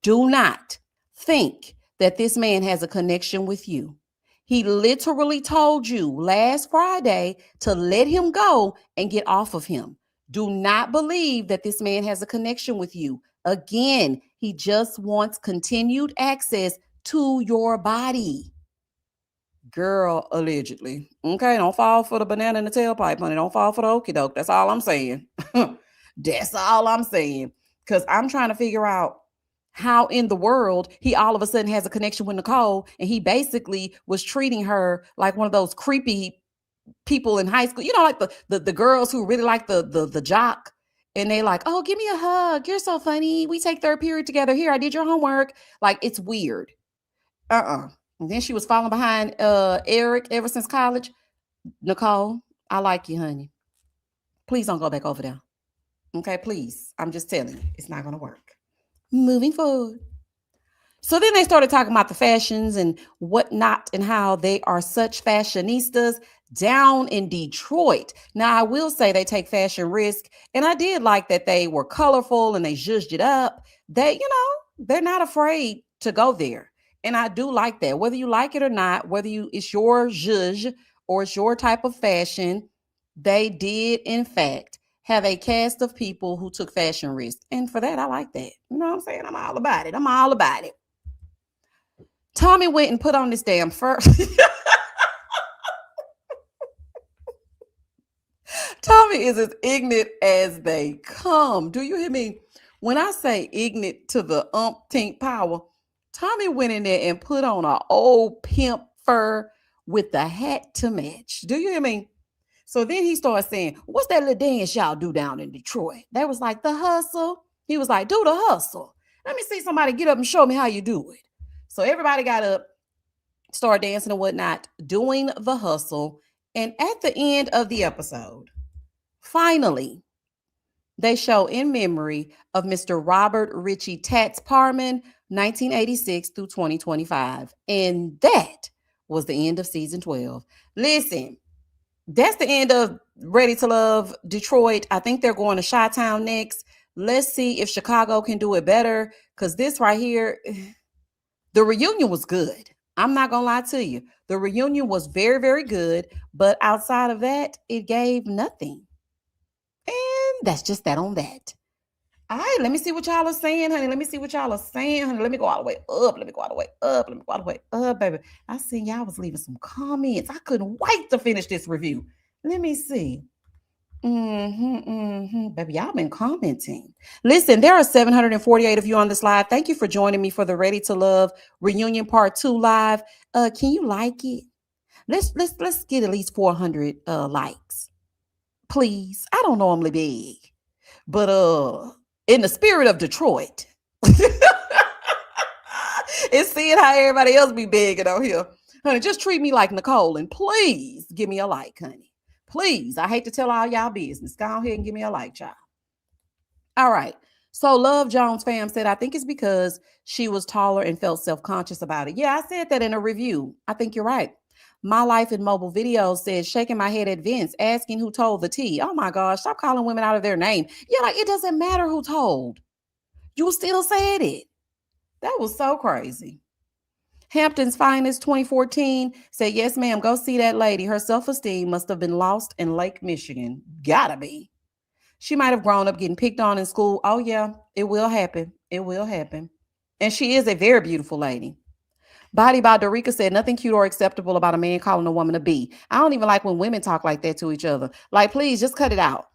Do not think that this man has a connection with you. He literally told you last Friday to let him go and get off of him. Do not believe that this man has a connection with you. Again, He just wants continued access to your body. Girl, allegedly. Okay, don't fall for the banana in the tailpipe, honey. Don't fall for the okie doke. That's all I'm saying. That's all I'm saying. Because I'm trying to figure out how in the world he all of a sudden has a connection with Nicole, and he basically was treating her like one of those creepy people in high school. You know, like the girls who really like the jock, and they like, oh, give me a hug. You're so funny. We take third period together. Here, I did your homework. Like, it's weird. And then she was falling behind Eric ever since college. Nicole, I like you, honey. Please don't go back over there. Okay, please. I'm just telling you, it's not going to work. Moving forward. So then they started talking about the fashions and whatnot and how they are such fashionistas down in Detroit. Now, I will say they take fashion risk, and I did like that they were colorful and they zhuzhed it up. They, they're not afraid to go there. And I do like that. Whether you like it or not, whether it's your zhuzh or it's your type of fashion, they did, in fact, have a cast of people who took fashion risk. And for that, I like that. You know what I'm saying? I'm all about it. I'm all about it. Tommy went and put on this damn fur. Tommy is as ignorant as they come. Do you hear me? When I say ignorant to the umpteenth power, Tommy went in there and put on an old pimp fur with the hat to match. Do you hear me? So then he started saying, what's that little dance y'all do down in Detroit? That was like the hustle. He was like, do the hustle. Let me see somebody get up and show me how you do it. So everybody got up, started dancing and whatnot, doing the hustle. And at the end of the episode, finally, they show in memory of Mr. Robert Ritchie Tats Parman, 1986 through 2025. And that was the end of season 12. Listen, that's the end of Ready to Love Detroit. I think they're going to Chi-Town next. Let's see if Chicago can do it better, because this right here, the reunion was good. I'm not going to lie to you. The reunion was very, very good. But outside of that, it gave nothing. And that's just that on that. All right, let me see what y'all are saying, honey. Let me see what y'all are saying, honey. Let me go all the way up. Let me go all the way up. Let me go all the way up, baby. I seen y'all was leaving some comments. I couldn't wait to finish this review. Let me see. Baby, y'all been commenting. Listen, there are 748 of you on this live. Thank you for joining me for the Ready to Love Reunion Part 2 live. Can you like it? Let's get at least 400 likes. Please. I don't normally beg. But in the spirit of Detroit, and seeing how everybody else be begging out here, honey, just treat me like Nicole and please give me a like, honey. Please. I hate to tell all y'all business. Go ahead and give me a like, child. All right. So Love Jones fam said, I think it's because she was taller and felt self-conscious about it. Yeah, I said that in a review. I think you're right. My Life in Mobile Videos says, shaking my head at Vince, asking who told the tea. Oh my gosh, stop calling women out of their name. Yeah, like it doesn't matter who told. You still said it. That was so crazy. Hampton's Finest 2014 said, yes, ma'am, go see that lady. Her self-esteem must have been lost in Lake Michigan. Gotta be. She might have grown up getting picked on in school. Oh yeah, it will happen. It will happen. And she is a very beautiful lady. Body by Dorica said, nothing cute or acceptable about a man calling a woman a B. I don't even like when women talk like that to each other. Like, please just cut it out.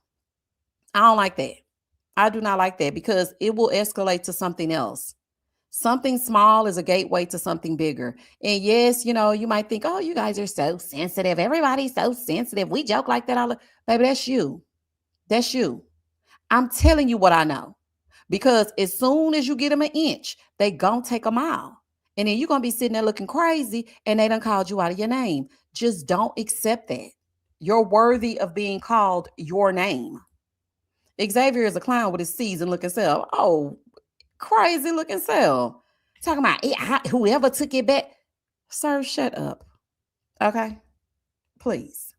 I don't like that. I do not like that because it will escalate to something else. Something small is a gateway to something bigger. And yes, you might think, oh, you guys are so sensitive. Everybody's so sensitive. We joke like that all the baby, that's you. That's you. I'm telling you what I know. Because as soon as you get them an inch, they gonna take a mile. And then you're going to be sitting there looking crazy and they done called you out of your name. Just don't accept that. You're worthy of being called your name. Xavier is a clown with his seasoned looking self. Oh, crazy looking self. Talking about whoever took it back. Sir, shut up. Okay? Please.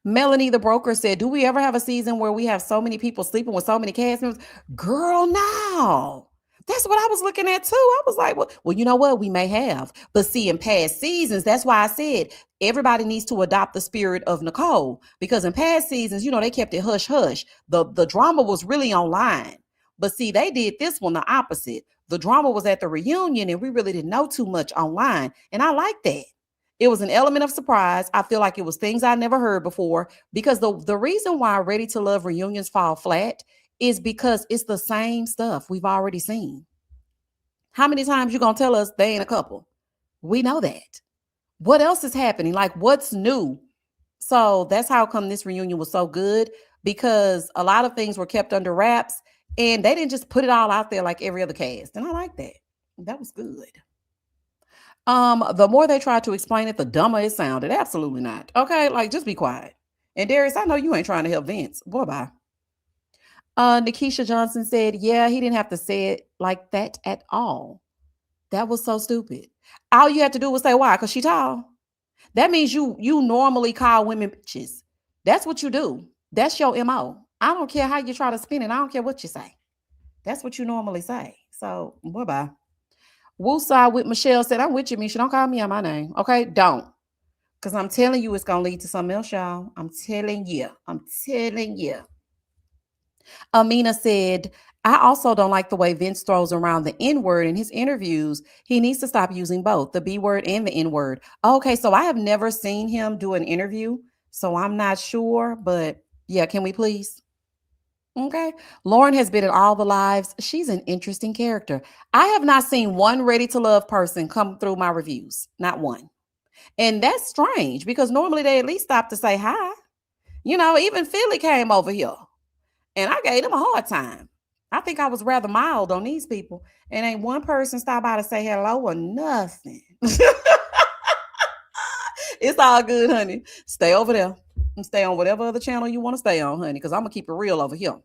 Melanie the broker said, do we ever have a season where we have so many people sleeping with so many cast members? Girl, no. That's what I was looking at too. I was like, well, you know what? We may have. But see, in past seasons, that's why I said everybody needs to adopt the spirit of Nicole. Because in past seasons, they kept it hush-hush. The drama was really online. But see, they did this one the opposite. The drama was at the reunion, and we really didn't know too much online. And I like that. It was an element of surprise. I feel like it was things I never heard before because the reason why Ready to Love reunions fall flat is because it's the same stuff we've already seen. How many times you gonna tell us they ain't a couple? We know that. What else is happening? Like, what's new? So that's how come this reunion was so good because a lot of things were kept under wraps and they didn't just put it all out there like every other cast. And I like that. That was good. The more they tried to explain it, the dumber it sounded. Absolutely not. Okay, like just be quiet. And Darius, I know you ain't trying to help Vince. Boy, bye. Nikisha Johnson said, yeah, he didn't have to say it like that at all. That was so stupid. All you had to do was say why, because she tall. That means you normally call women bitches. That's what you do. That's your MO. I don't care how you try to spin it. I don't care what you say. That's what you normally say. So, bye-bye. Wooside with Michelle said, I'm with you, Misha. Don't call me on my name. Okay? Don't. Because I'm telling you it's going to lead to something else, y'all. I'm telling you. I'm telling you. Amina said, I also don't like the way Vince throws around the N word in his interviews. He needs to stop using both the B word and the N word. Okay, so I have never seen him do an interview, so I'm not sure, but yeah, can we please? Okay. Lauren has been in all the lives. She's an interesting character. I have not seen one Ready to Love person come through my reviews, not one. And that's strange because normally they at least stop to say hi. Even Philly came over here. And I gave them a hard time. I think I was rather mild on these people. And ain't one person stop by to say hello or nothing. It's all good, honey. Stay over there and stay on whatever other channel you want to stay on, honey, because I'm going to keep it real over here.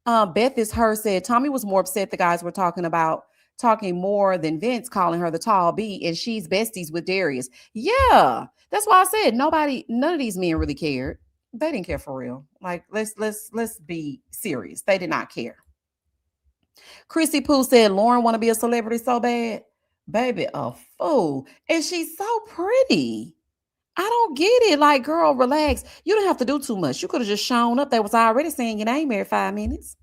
Beth is her said, Tommy was more upset the guys were talking more than Vince calling her the tall B, and she's besties with Darius. Yeah, that's why I said none of these men really cared. They didn't care for real. Like, let's be serious. They did not care. Chrissy Pooh said Lauren want to be a celebrity so bad. Baby, a fool. And she's so pretty. I don't get it. Like, girl, relax. You don't have to do too much. You could have just shown up. They was already saying your name every 5 minutes.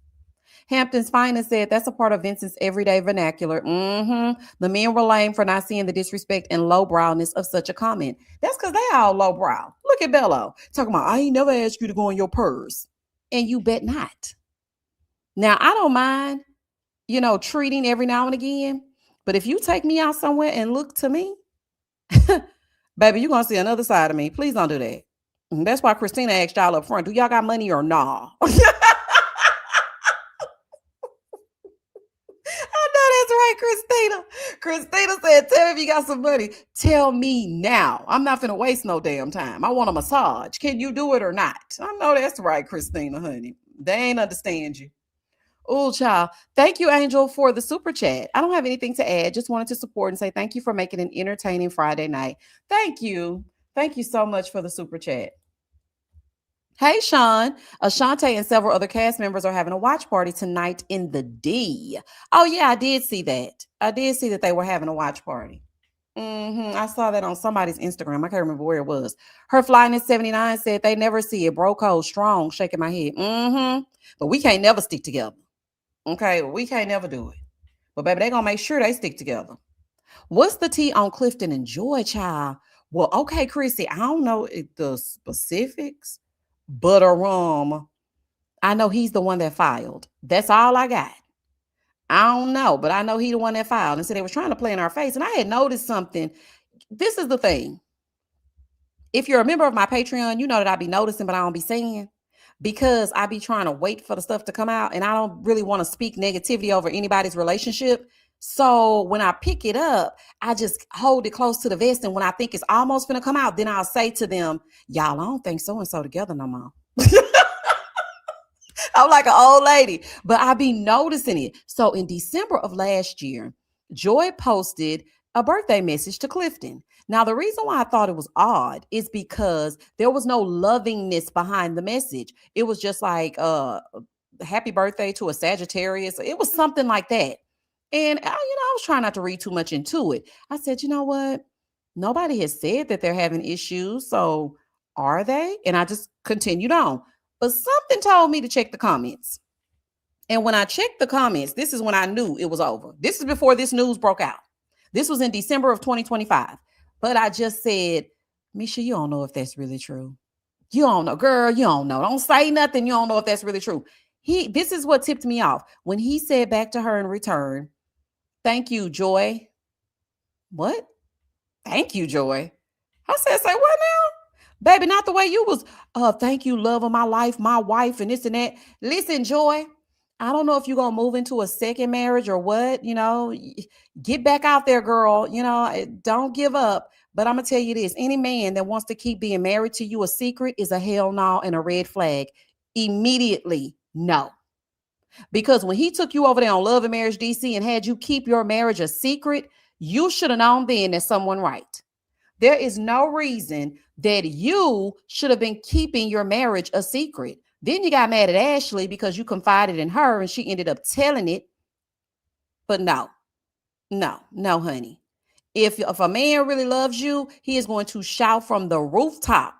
Hampton's Finest said that's a part of Vincent's everyday vernacular. The men were lame for not seeing the disrespect and lowbrowness of such a comment. That's because they all lowbrow. Look at Bello talking about, I ain't never asked you to go in your purse. And you bet not. Now, I don't mind, treating every now and again. But if you take me out somewhere and look to me, baby, you're going to see another side of me. Please don't do that. And that's why Christina asked y'all up front, do y'all got money or nah? That's right, Christina. Christina said, tell me if you got some money. Tell me now. I'm not finna waste no damn time. I want a massage. Can you do it or not? I know that's right, Christina, honey. They ain't understand you. Oh, child. Thank you, Angel, for the super chat. I don't have anything to add. Just wanted to support and say thank you for making an entertaining Friday night. Thank you. Thank you so much for the super chat. Hey, Sean. Ashante and several other cast members are having a watch party tonight in the D. Oh, yeah, I did see that. I did see that they were having a watch party. I saw that on somebody's Instagram. I can't remember where it was. Her Flyness 79 said they never see it. Bro code strong, shaking my head. But we can't never stick together. Okay, we can't never do it. But baby, they gonna make sure they stick together. What's the tea on Clifton and Joy, child? Well, okay, Chrissy, I don't know the specifics, but I know he's the one that filed. That's all I got. I don't know, but I know he the one that filed. And so they were trying to play in our face. And I had noticed something. This is the thing. If you're a member of my Patreon, you know that I be noticing, but I don't be saying. Because I be trying to wait for the stuff to come out. And I don't really want to speak negativity over anybody's relationship. So when I pick it up, I just hold it close to the vest. And when I think it's almost going to come out, then I'll say to them, y'all, I don't think so-and-so together no more. I'm like an old lady, but I be noticing it. So in December of last year, Joy posted a birthday message to Clifton. Now, the reason why I thought it was odd is because there was no lovingness behind the message. It was just like, happy birthday to a Sagittarius. It was something like that. And, I was trying not to read too much into it. I said, you know what? Nobody has said that they're having issues. So are they? And I just continued on. But something told me to check the comments. And when I checked the comments, this is when I knew it was over. This is before this news broke out. This was in December of 2025. But I just said, Misha, you don't know if that's really true. You don't know, girl, you don't know. Don't say nothing. You don't know if that's really true. This is what tipped me off. When he said back to her in return, thank you, Joy. What? Thank you, Joy. I said, say what now? Baby, not the way you was, thank you, love of my life, my wife, and this and that. Listen, Joy, I don't know if you're going to move into a second marriage or what, get back out there, girl. Don't give up. But I'm going to tell you this, any man that wants to keep being married to you a secret is a hell no and a red flag. Immediately, no. Because when he took you over there on Love and Marriage DC and had you keep your marriage a secret, you should have known then that someone right. There is no reason that you should have been keeping your marriage a secret. Then you got mad at Ashley because you confided in her and she ended up telling it. But no, honey. If a man really loves you, he is going to shout from the rooftop,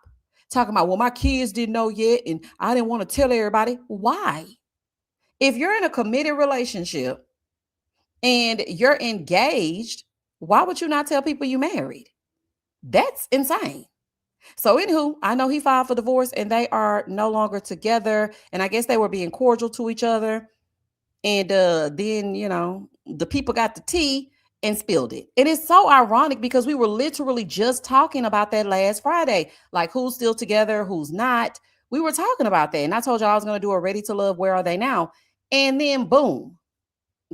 talking about, well, my kids didn't know yet and I didn't want to tell everybody. Why? If you're in a committed relationship and you're engaged, why would you not tell people you married? That's insane. So anywho, I know he filed for divorce and they are no longer together. And I guess they were being cordial to each other. And then, the people got the tea and spilled it. And it's so ironic because we were literally just talking about that last Friday. Like who's still together, who's not. We were talking about that. And I told you I was going to do a Ready to Love, Where Are They Now? And then boom,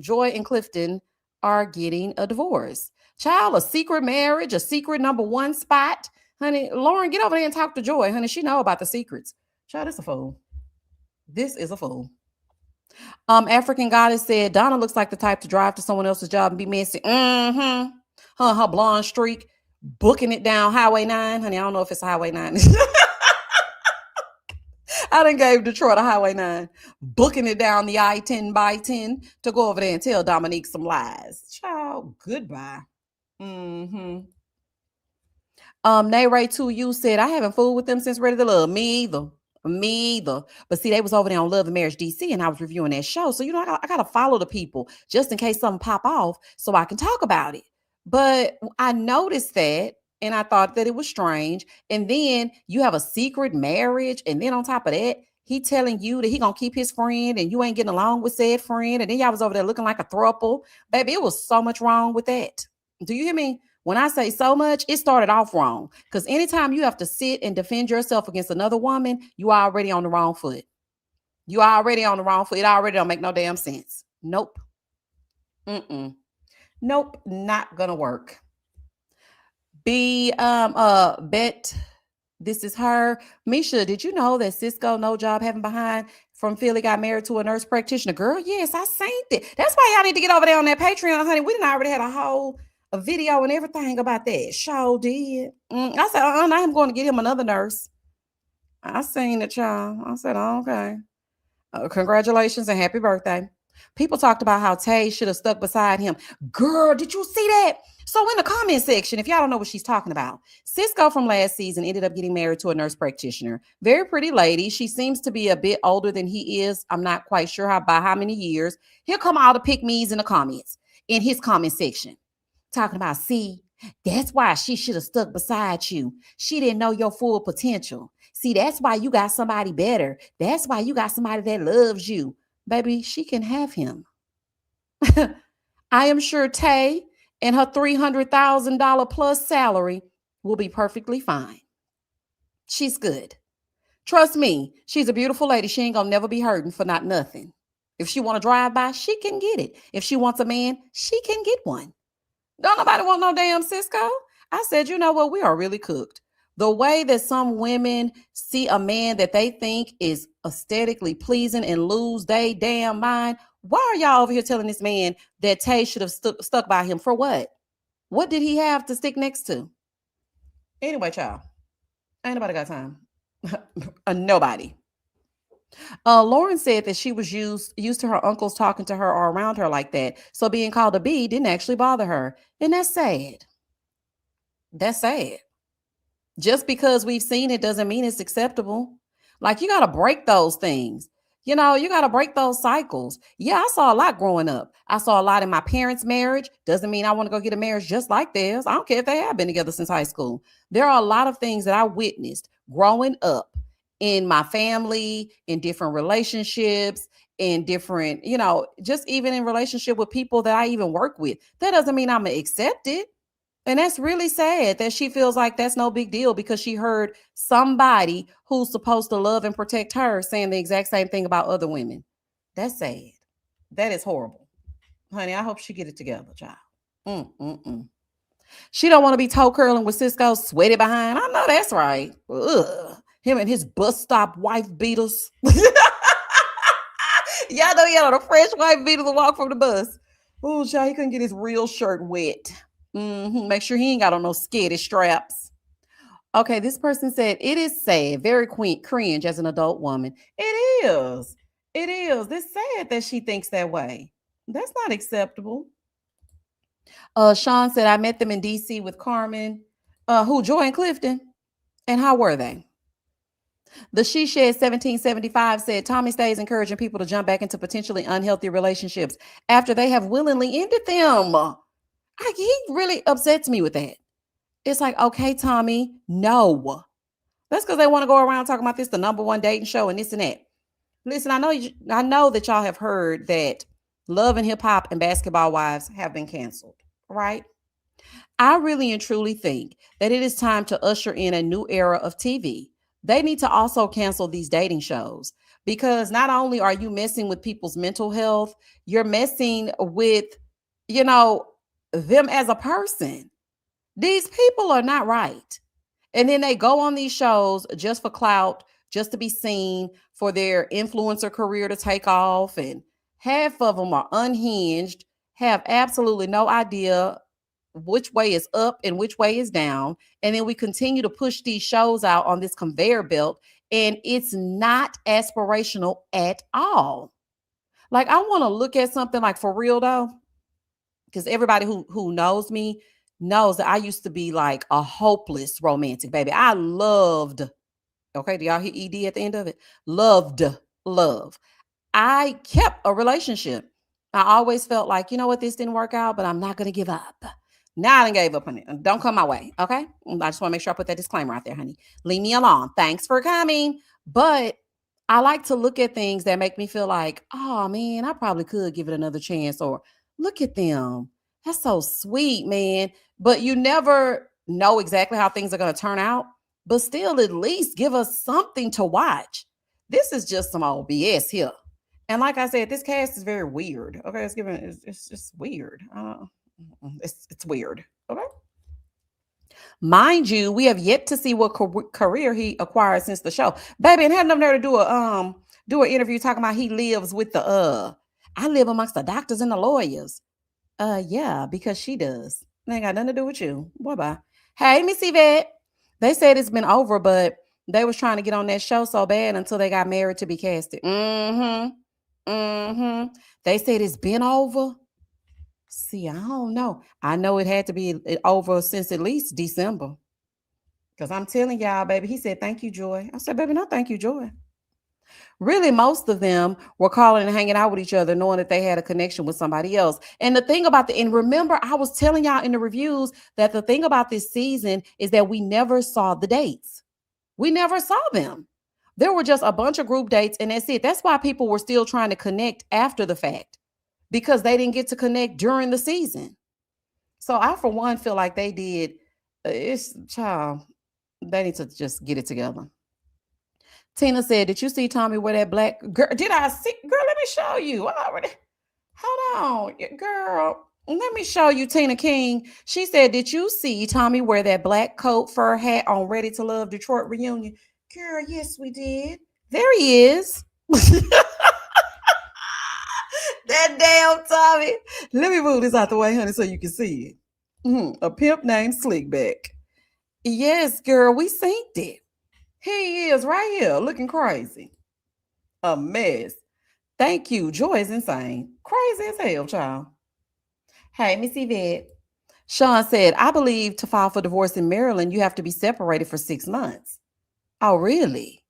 Joy and Clifton are getting a divorce. Child, a secret marriage, a secret number one spot. Honey, Lauren, get over there and talk to Joy. Honey, she know about the secrets. Child, this is a fool. This is a fool. African Goddess said, Donna looks like the type to drive to someone else's job and be messy. Mm-hmm. Her blonde streak, booking it down Highway 9. Honey, I don't know if it's Highway 9. I done gave Detroit a Highway 9, booking it down the I-10 by 10 to go over there and tell Dominique some lies. Child, goodbye. Mm-hmm. Nay Ray 2U said, I haven't fooled with them since Ready to Love. Me either. But see, they was over there on Love and Marriage DC and I was reviewing that show. So, I got to follow the people just in case something pop off so I can talk about it. But I noticed that and I thought that it was strange. And then you have a secret marriage. And then on top of that, he telling you that he going to keep his friend and you ain't getting along with said friend. And then y'all was over there looking like a throuple. Baby, it was so much wrong with that. Do you hear me? When I say so much, it started off wrong. Because anytime you have to sit and defend yourself against another woman, you are already on the wrong foot. You are already on the wrong foot. It already don't make no damn sense. Nope. Nope, not gonna work. Bet this is her. Misha, did you know that Cisco No Job Having Behind from Philly got married to a nurse practitioner? Girl, yes, I seen it. That's why y'all need to get over there on that Patreon, honey. We done already had a video and everything about that. Sure did. I said, I'm going to get him another nurse. I seen it, y'all. I said, okay. Congratulations and happy birthday. People talked about how Tay should have stuck beside him. Girl, did you see that? So in the comment section, if y'all don't know what she's talking about, Cisco from last season ended up getting married to a nurse practitioner. Very pretty lady. She seems to be a bit older than he is. I'm not quite sure by how many years. He'll come all the pick-me's in the comments, in his comment section. Talking about, see, that's why she should have stuck beside you. She didn't know your full potential. See, that's why you got somebody better. That's why you got somebody that loves you. Baby, she can have him. I am sure Tay and her $300,000 plus salary will be perfectly fine. She's good. Trust me, she's a beautiful lady. She ain't gonna never be hurting for not nothing. If she want to drive by, she can get it. If she wants a man, she can get one. Don't nobody want no damn Cisco. I said, you know what? We are really cooked. The way that some women see a man that they think is aesthetically pleasing and lose their damn mind. Why are y'all over here telling this man that Tay should have stuck by him for what? What did he have to stick next to? Anyway, child, ain't nobody got time. Nobody. Lauren said that she was used to her uncles talking to her or around her like that. So being called a B didn't actually bother her. And that's sad. That's sad. Just because we've seen it doesn't mean it's acceptable. Like, you got to break those things. You got to break those cycles. Yeah, I saw a lot growing up. I saw a lot in my parents' marriage. Doesn't mean I want to go get a marriage just like theirs. I don't care if they have been together since high school. There are a lot of things that I witnessed growing up in my family, in different relationships, in different, just even in relationship with people that I even work with. That doesn't mean I'm going to accept it. And that's really sad that she feels like that's no big deal because she heard somebody who's supposed to love and protect her saying the exact same thing about other women. That's sad. That is horrible. Honey, I hope she get it together, child. Mm-mm-mm. She don't want to be toe curling with Cisco's sweaty behind. I know that's right. Ugh. Him and his bus stop wife beaters. Y'all know he had on a fresh white beater to walk from the bus. Oh, child, he couldn't get his real shirt wet. Make sure he ain't got on no skitty straps. Okay, this person said, it is sad, very cringe as an adult woman. It is. It is. It's sad that she thinks that way. That's not acceptable. Sean said, I met them in D.C. with Carmen. Who, Joy and Clifton? And how were they? The She Shed 1775 said, Tommy stays encouraging people to jump back into potentially unhealthy relationships after they have willingly ended them. He really upsets me with that. It's like, okay, Tommy, no. That's because they want to go around talking about this, the number one dating show and this and that. Listen, I know that y'all have heard that Love and Hip Hop and Basketball Wives have been canceled, right? I really and truly think that it is time to usher in a new era of TV. They need to also cancel these dating shows because not only are you messing with people's mental health, you're messing with, you know, them as a person. These people are not right. And then they go on these shows just for clout, just to be seen, for their influencer career to take off. And half of them are unhinged, have absolutely no idea which way is up and which way is down. And then we continue to push these shows out on this conveyor belt, and it's not aspirational at all. Like, I want to look at something like, for real though, because everybody who knows me knows that I used to be like a hopeless romantic, baby. I loved, okay, do y'all hear ED at the end of it? Loved love. I kept a relationship. I always felt like, you know what, this didn't work out, but I'm not going to give up. Now I done gave up on it. Don't come my way, okay? I just want to make sure I put that disclaimer out there, honey. Leave me alone. Thanks for coming. But I like to look at things that make me feel like, oh man, I probably could give it another chance. Or look at them. That's so sweet, man. But you never know exactly how things are going to turn out. But still, at least give us something to watch. This is just some old BS here. And like I said, this cast is very weird. Okay, it's just weird. It's weird. Okay. Mind you, we have yet to see what career he acquired since the show. Baby, and had enough there to do an interview talking about he lives with I live amongst the doctors and the lawyers. Yeah, because she does. It ain't got nothing to do with you. Bye bye. Hey, Miss Yvette. They said it's been over, but they was trying to get on that show so bad until they got married to be casted. They said it's been over. See, I don't know. I know it had to be over since at least December. Because I'm telling y'all, baby, he said, thank you, Joy. I said, baby, no, thank you, Joy. Really, most of them were calling and hanging out with each other, knowing that they had a connection with somebody else. And the thing about and remember, I was telling y'all in the reviews that the thing about this season is that we never saw the dates. We never saw them. There were just a bunch of group dates, and that's it. That's why people were still trying to connect after the fact, because they didn't get to connect during the season. So I, for one, feel like they did. They need to just get it together. Tina said, did you see Tommy wear that black? Girl, did I see? Girl, let me show you. I already. Hold on, girl. Let me show you Tina King. She said, did you see Tommy wear that black coat, fur hat on Ready to Love Detroit reunion? Girl, yes, we did. There he is. That damn Tommy. Let me move this out the way, honey, so you can see it. A pimp named Slickback. Yes, girl, we synced it. He is right here looking crazy. A mess. Thank you. Joy is insane. Crazy as hell, child. Hey, Miss Yvette. Sean said, I believe to file for divorce in Maryland, you have to be separated for 6 months. Oh, really?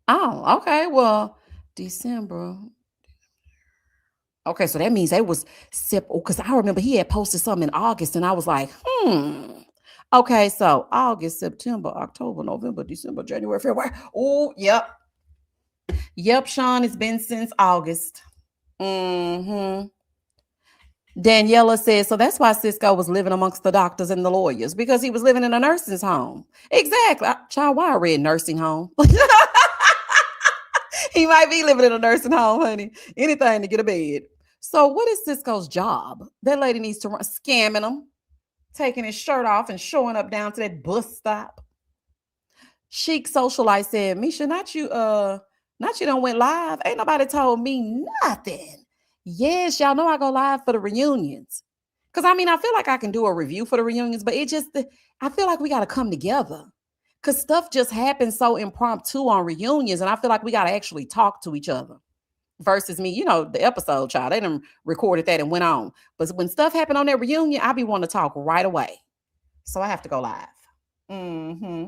Oh, okay. Well, December. Okay, so that means they was because I remember he had posted something in August, and I was like, hmm. Okay, so August, September, October, November, December, January, February. Oh, yep. Yep, Sean, it's been since August. Mm-hmm. Daniela says, so that's why Cisco was living amongst the doctors and the lawyers, because he was living in a nursing home. Exactly. Child, why I read nursing home? He might be living in a nursing home, honey. Anything to get a bed. So what is Cisco's job? That lady needs to run scamming him, taking his shirt off and showing up down to that bus stop. Chic socialite said, Misha, not you don't went live. Ain't nobody told me nothing. Yes, y'all know I go live for the reunions. Cause I mean, I feel like I can do a review for the reunions, but I feel like we gotta come together. Cause stuff just happens so impromptu on reunions, and I feel like we gotta actually talk to each other. Versus me, the episode, child, they done recorded that and went on. But when stuff happened on that reunion, I be wanting to talk right away. So I have to go live. Mm-hmm.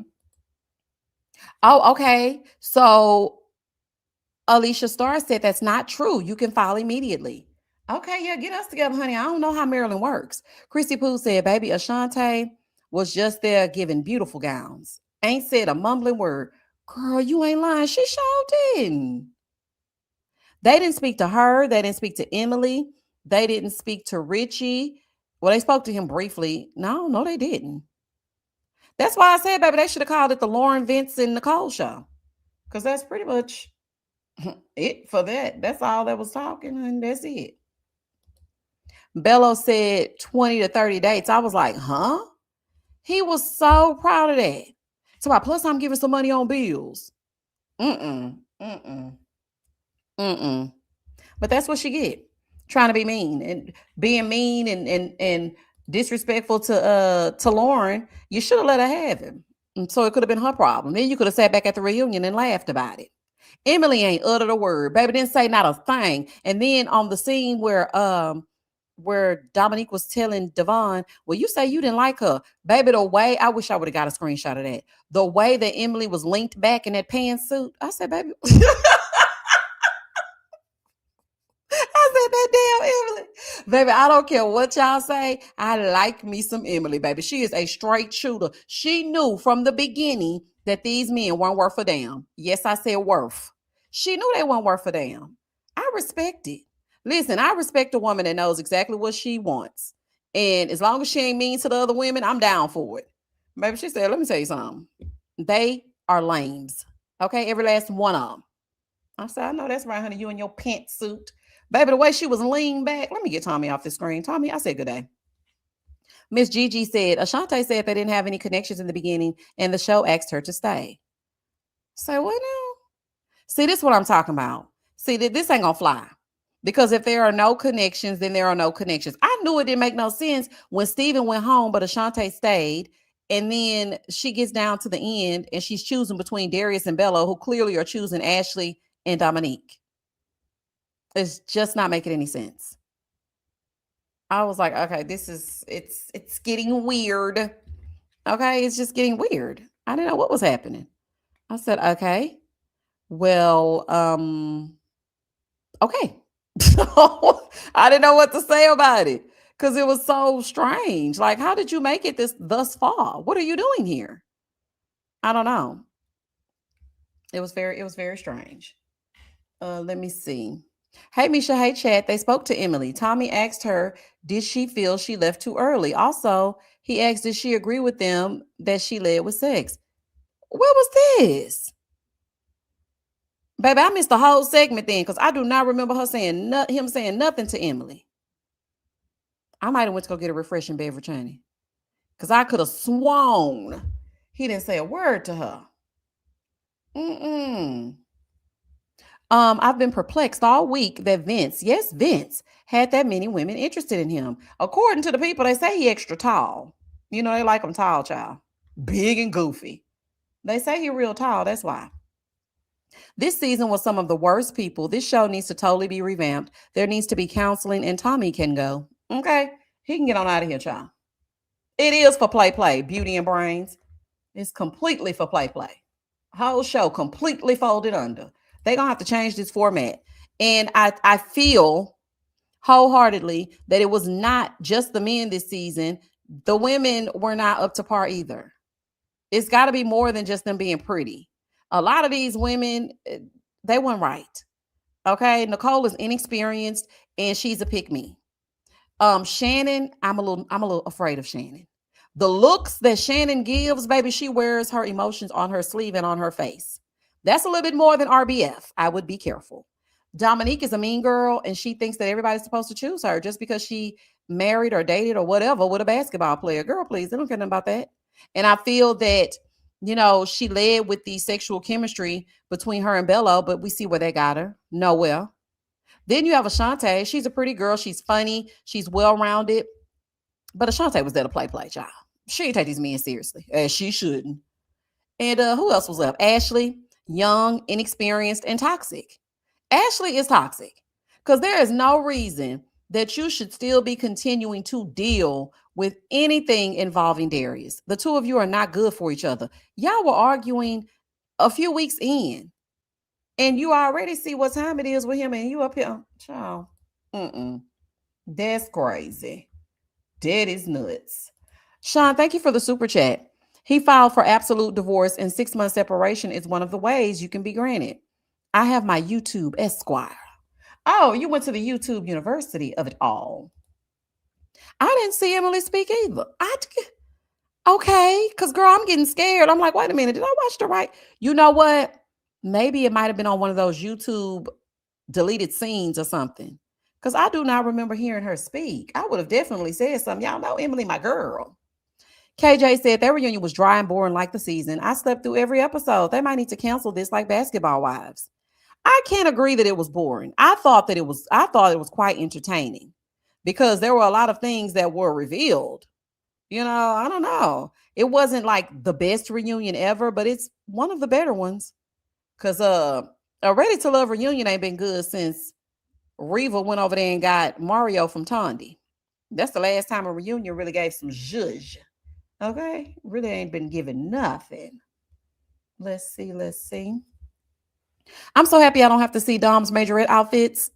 Oh, okay. So Alicia Starr said that's not true. You can file immediately. Okay, yeah, get us together, honey. I don't know how Maryland works. Chrissy Pooh said, baby, Ashante was just there giving beautiful gowns. Ain't said a mumbling word. Girl, you ain't lying. She sure didn't. They didn't speak to her. They didn't speak to Emily. They didn't speak to Richie. Well, they spoke to him briefly. No, they didn't. That's why I said, baby, they should have called it the Lauren, Vince, and Nicole show. Because that's pretty much it for that. That's all that was talking, and that's it. Bello said 20 to 30 dates. I was like, huh? He was so proud of that. So plus I'm giving some money on bills. Mm-mm. Mm-mm. Mm-mm. But that's what she get. Trying to be mean and being mean and disrespectful to Lauren. You should have let her have him. And so it could have been her problem. Then you could have sat back at the reunion and laughed about it. Emily ain't uttered a word. Baby didn't say not a thing. And then on the scene where Dominique was telling Devon, well, you say you didn't like her. Baby, the way I wish I would have got a screenshot of that. The way that Emily was linked back in that pantsuit. I said, baby. I said that damn Emily. Baby, I don't care what y'all say. I like me some Emily, baby. She is a straight shooter. She knew from the beginning that these men weren't worth a damn. Yes, I said worth. She knew they weren't worth a damn. I respect it. Listen, I respect a woman that knows exactly what she wants. And as long as she ain't mean to the other women, I'm down for it. Baby, she said, let me tell you something. They are lames. Okay, every last one of them. I said, I know that's right, honey. You in your pantsuit. Baby, the way she was leaning back. Let me get Tommy off the screen. Tommy, I said good day. Miss Gigi said, Ashante said they didn't have any connections in the beginning, and the show asked her to stay. Say, what now? See, this is what I'm talking about. See, this ain't gonna fly. Because if there are no connections, then there are no connections. I knew it didn't make no sense when Steven went home, but Ashante stayed. And then she gets down to the end and she's choosing between Darius and Bella, who clearly are choosing Ashley and Dominique. It's just not making any sense. I was like, okay, it's getting weird. Okay, it's just getting weird. I didn't know what was happening. I said, okay, well, okay. I didn't know what to say about it because it was so strange. Like, how did you make it this thus far? What are you doing here? I don't know. It was very strange. Let me see. Hey, Misha. Hey, Chad. They spoke to Emily. Tommy asked her, did she feel she left too early? Also, he asked, did she agree with them that she led with sex? What was this? Baby, I missed the whole segment then because I do not remember him saying nothing to Emily. I might have went to go get a refreshing beverage, honey. Because I could have sworn he didn't say a word to her. Mm-mm. I've been perplexed all week that Vince, had that many women interested in him. According to the people, they say he extra tall. You know, they like him tall, child. Big and goofy. They say he real tall, that's why. This season was some of the worst people. This show needs to totally be revamped. There needs to be counseling, and Tommy can go. Okay? He can get on out of here, child. It is for play, beauty and brains. It's completely for play. Whole show completely folded under. They're gonna have to change this format. And I feel wholeheartedly that it was not just the men this season. The women were not up to par either. It's got to be more than just them being pretty. A lot of these women, they weren't right. Okay, Nicole is inexperienced and she's a pick me. Channon, I'm a little afraid of Channon. The looks that Channon gives, baby, she wears her emotions on her sleeve and on her face. That's a little bit more than RBF. I would be careful. Dominique is a mean girl, and she thinks that everybody's supposed to choose her just because she married or dated or whatever with a basketball player. Girl, please, they don't care nothing about that. And I feel that, she led with the sexual chemistry between her and Bello, but we see where they got her. Nowhere. Then you have Ashante. She's a pretty girl. She's funny. She's well rounded. But Ashante was there to play, child. She didn't take these men seriously, as she shouldn't. And who else was left? Ashley, young, inexperienced, and toxic. Ashley is toxic because there is no reason that you should still be continuing to deal with anything involving Darius. The two of you are not good for each other. Y'all were arguing a few weeks in, and you already see what time it is with him, and you up here, child. That's crazy. That is nuts. Sean, thank you for the super chat. He filed for absolute divorce, and 6 month separation is one of the ways you can be granted. I have my YouTube Esquire. Oh, you went to the YouTube University of it all. I didn't see Emily speak either. Okay, because girl, I'm getting scared. I'm like, wait a minute, did I watch the right? You know what? Maybe it might have been on one of those YouTube deleted scenes or something. Because I do not remember hearing her speak. I would have definitely said something. Y'all know Emily, my girl. KJ said their reunion was dry and boring like the season. I slept through every episode. They might need to cancel this like Basketball Wives. I can't agree that it was boring. I thought it was quite entertaining because there were a lot of things that were revealed. I don't know. It wasn't like the best reunion ever, but it's one of the better ones. Cause a Ready to Love reunion ain't been good since Reva went over there and got Mario from Tondi. That's the last time a reunion really gave some zhuzh. Okay, really ain't been giving nothing. Let's see. I'm so happy I don't have to see Dom's majorette outfits.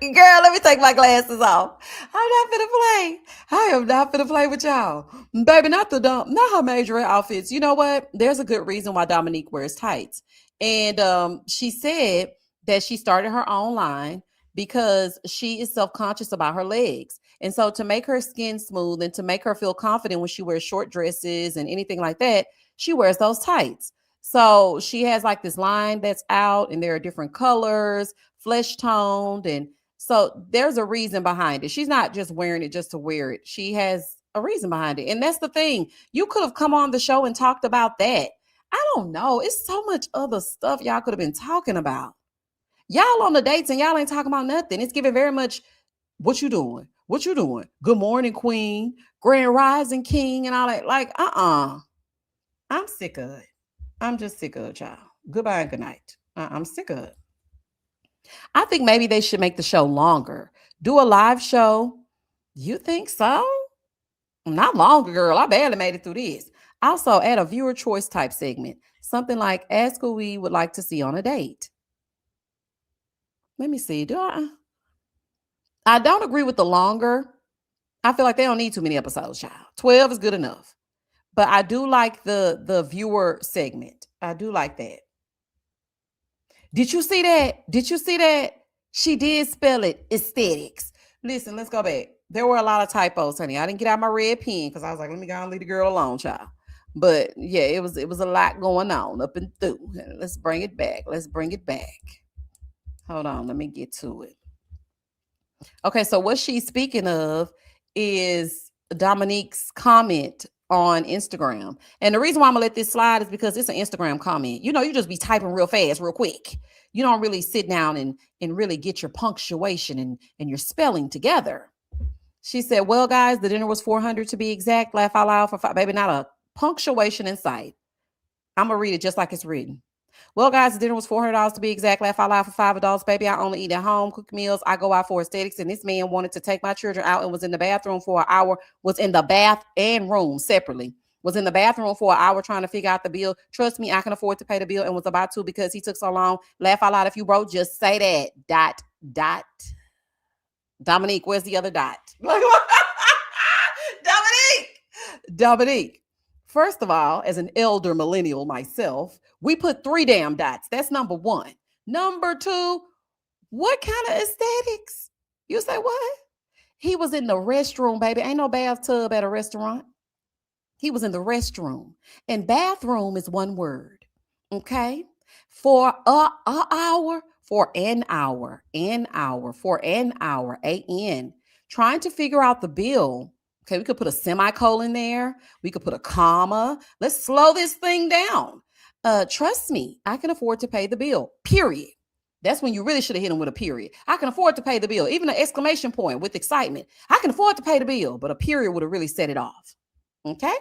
Girl, let me take my glasses off. I'm not finna play. I am not finna play with y'all. Baby, not her majorette outfits. You know what? There's a good reason why Dominique wears tights. And she said that she started her own line because she is self-conscious about her legs. And so to make her skin smooth and to make her feel confident when she wears short dresses and anything like that, she wears those tights. So she has like this line that's out and there are different colors, flesh toned. And so there's a reason behind it. She's not just wearing it just to wear it. She has a reason behind it. And that's the thing. You could have come on the show and talked about that. I don't know. It's so much other stuff y'all could have been talking about. Y'all on the dates and y'all ain't talking about nothing. It's giving very much, what you doing? What you doing? Good morning, queen. Grand rising king and all that. Like, I'm sick of it. I'm just sick of it, y'all. Goodbye and good night. I'm sick of it. I think maybe they should make the show longer. Do a live show. You think so? Not longer, girl. I barely made it through this. Also, add a viewer choice type segment. Something like ask who we would like to see on a date. Let me see. I don't agree with the longer. I feel like they don't need too many episodes, child. 12 is good enough. But I do like the viewer segment. I do like that. Did you see that? Did you see that? She did spell it aesthetics. Listen, let's go back. There were a lot of typos, honey. I didn't get out my red pen because I was like, let me go and leave the girl alone, child. But yeah, it was a lot going on up and through. Let's bring it back. Hold on, let me get to it. Okay, so what she's speaking of is Dominique's comment on Instagram. And the reason why I'm gonna let this slide is because it's an Instagram comment. You just be typing real fast, real quick. You don't really sit down and really get your punctuation and your spelling together. She said, well, guys, the dinner was 400 to be exact. Laugh out loud for 5. Baby, not a punctuation in sight. I'm gonna read it just like it's written. Well, guys, the dinner was $400 to be exact. Laugh out loud for 5 adults. Baby, I only eat at home, cooked meals. I go out for aesthetics. And this man wanted to take my children out and was in the bathroom for an hour, was in the bath and room separately. Was in the bathroom for an hour trying to figure out the bill. Trust me, I can afford to pay the bill and was about to because he took so long. Laugh out loud if you broke. Just say that. Dot. Dominique, where's the other dot? Dominique. First of all, as an elder millennial myself, we put 3 damn dots. That's number 1. Number 2, what kind of aesthetics? You say what? He was in the restroom, baby. Ain't no bathtub at a restaurant. He was in the restroom. And bathroom is one word. Okay? For an hour, A-N, trying to figure out the bill. Okay, we could put a semicolon there. We could put a comma. Let's slow this thing down. Trust me, I can afford to pay the bill, period. That's when you really should have hit him with a period. I can afford to pay the bill. Even an exclamation point with excitement. I can afford to pay the bill, but a period would have really set it off. Okay?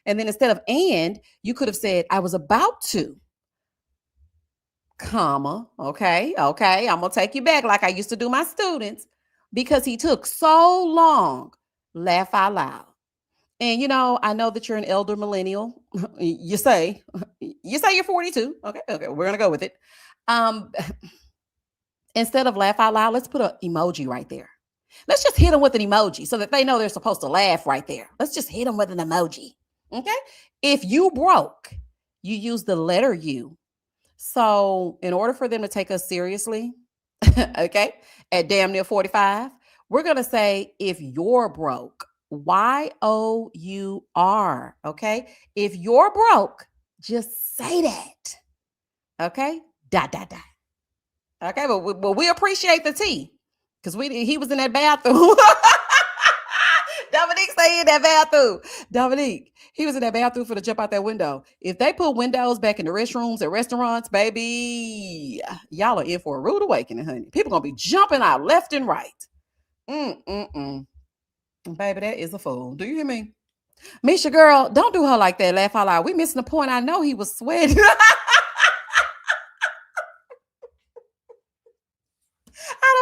And then instead of and, you could have said, I was about to, comma. Okay. I'm going to take you back like I used to do my students because he took so long. Laugh out loud. And I know that you're an elder millennial. You say you're 42. Okay, we're gonna go with it. Instead of laugh out loud, let's put an emoji right there. Let's just hit them with an emoji so that they know they're supposed to laugh right there. Let's just hit them with an emoji. Okay. If you broke, you use the letter U. So in order for them to take us seriously, okay, at damn near 45, we're going to say, if you're broke, Y-O-U-R, okay? If you're broke, just say that, okay? Dot. Okay, but we appreciate the T because he was in that bathroom. Dominique stay in that bathroom. Dominique, he was in that bathroom for to jump out that window. If they put windows back in the restrooms at restaurants, baby, y'all are in for a rude awakening, honey. People going to be jumping out left and right. Baby, that is a fool. Do you hear me? Misha, girl, don't do her like that. Laugh out loud. We missing the point. I know he was sweating. I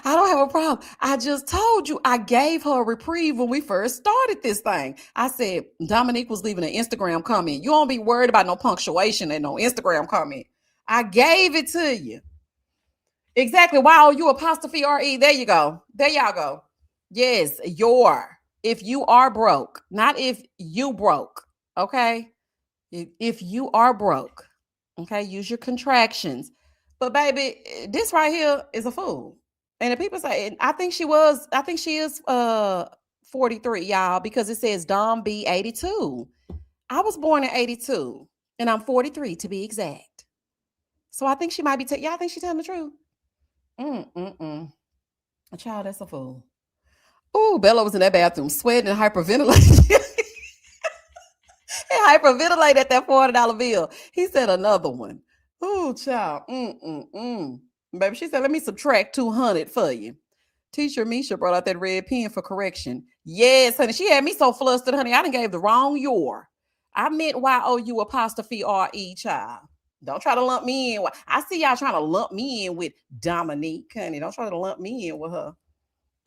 don't have a problem. I just told you I gave her a reprieve when we first started this thing. I said Dominique was leaving an Instagram comment. You don't be worried about no punctuation and no Instagram comment. I gave it to you. Exactly. Wow, you apostrophe R-E. There you go. There y'all go. Yes, if you are broke, not if you broke. Okay. If you are broke, okay, use your contractions. But baby, this right here is a fool. And the people say, I think she is 43, y'all, because it says Dom B 82. I was born in 82 and I'm 43 to be exact. So I think she might be y'all think she's telling the truth? A child, that's a fool. Ooh, Bella was in that bathroom sweating and hyperventilating. He hyperventilated at that $400 bill. He said another one. Ooh, child. Baby, she said, let me subtract 200 for you. Teacher Misha brought out that red pen for correction. Yes, honey. She had me so flustered, honey. I done gave the wrong your. I meant Y-O-U apostrophe R-E, child. Don't try to lump me in. I see y'all trying to lump me in with Dominique, honey. Don't try to lump me in with her.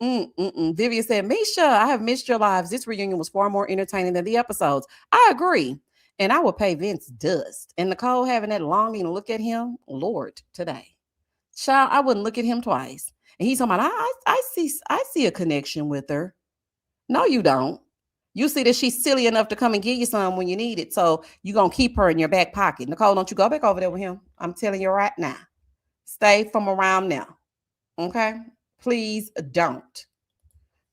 Vivian said, Misha, I have missed your lives. This reunion was far more entertaining than the episodes. I agree. And I will pay Vince dust. And Nicole having that longing to look at him, Lord, today. Child, I wouldn't look at him twice. And he's talking about, I see a connection with her. No, you don't. You see that she's silly enough to come and give you some when you need it. So you're going to keep her in your back pocket. Nicole, don't you go back over there with him. I'm telling you right now. Stay from around now. Okay? Please don't.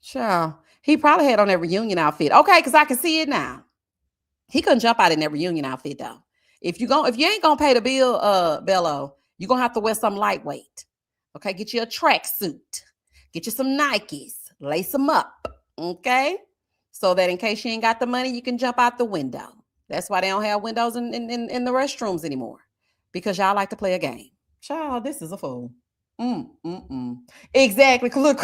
Child, he probably had on that reunion outfit. Okay, because I can see it now. He couldn't jump out in that reunion outfit, though. If you ain't going to pay the bill, Bello, you're going to have to wear some lightweight. Okay, get you a tracksuit. Get you some Nikes. Lace them up. Okay? So that in case you ain't got the money, you can jump out the window. That's why they don't have windows in the restrooms anymore. Because y'all like to play a game. Child, this is a fool. Exactly. Look,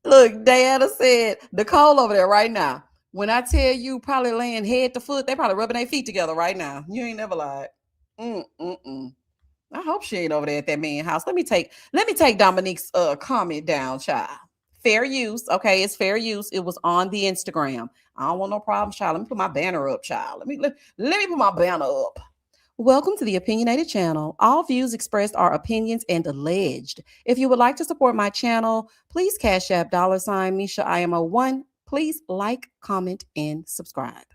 look, Diana said, Nicole over there right now. When I tell you probably laying head to foot, they probably rubbing their feet together right now. You ain't never lied. Mm-mm-mm. I hope she ain't over there at that man's house. Let me take Dominique's comment down, child. Fair use. Okay, it's fair use. It was on the Instagram. I don't want no problem, child. Let me put my banner up, child. Let me put my banner up. Welcome to the Opinionated Channel. All views expressed are opinions and alleged. If you would like to support my channel, please cash app $ Misha IMO1. Please like, comment, and subscribe.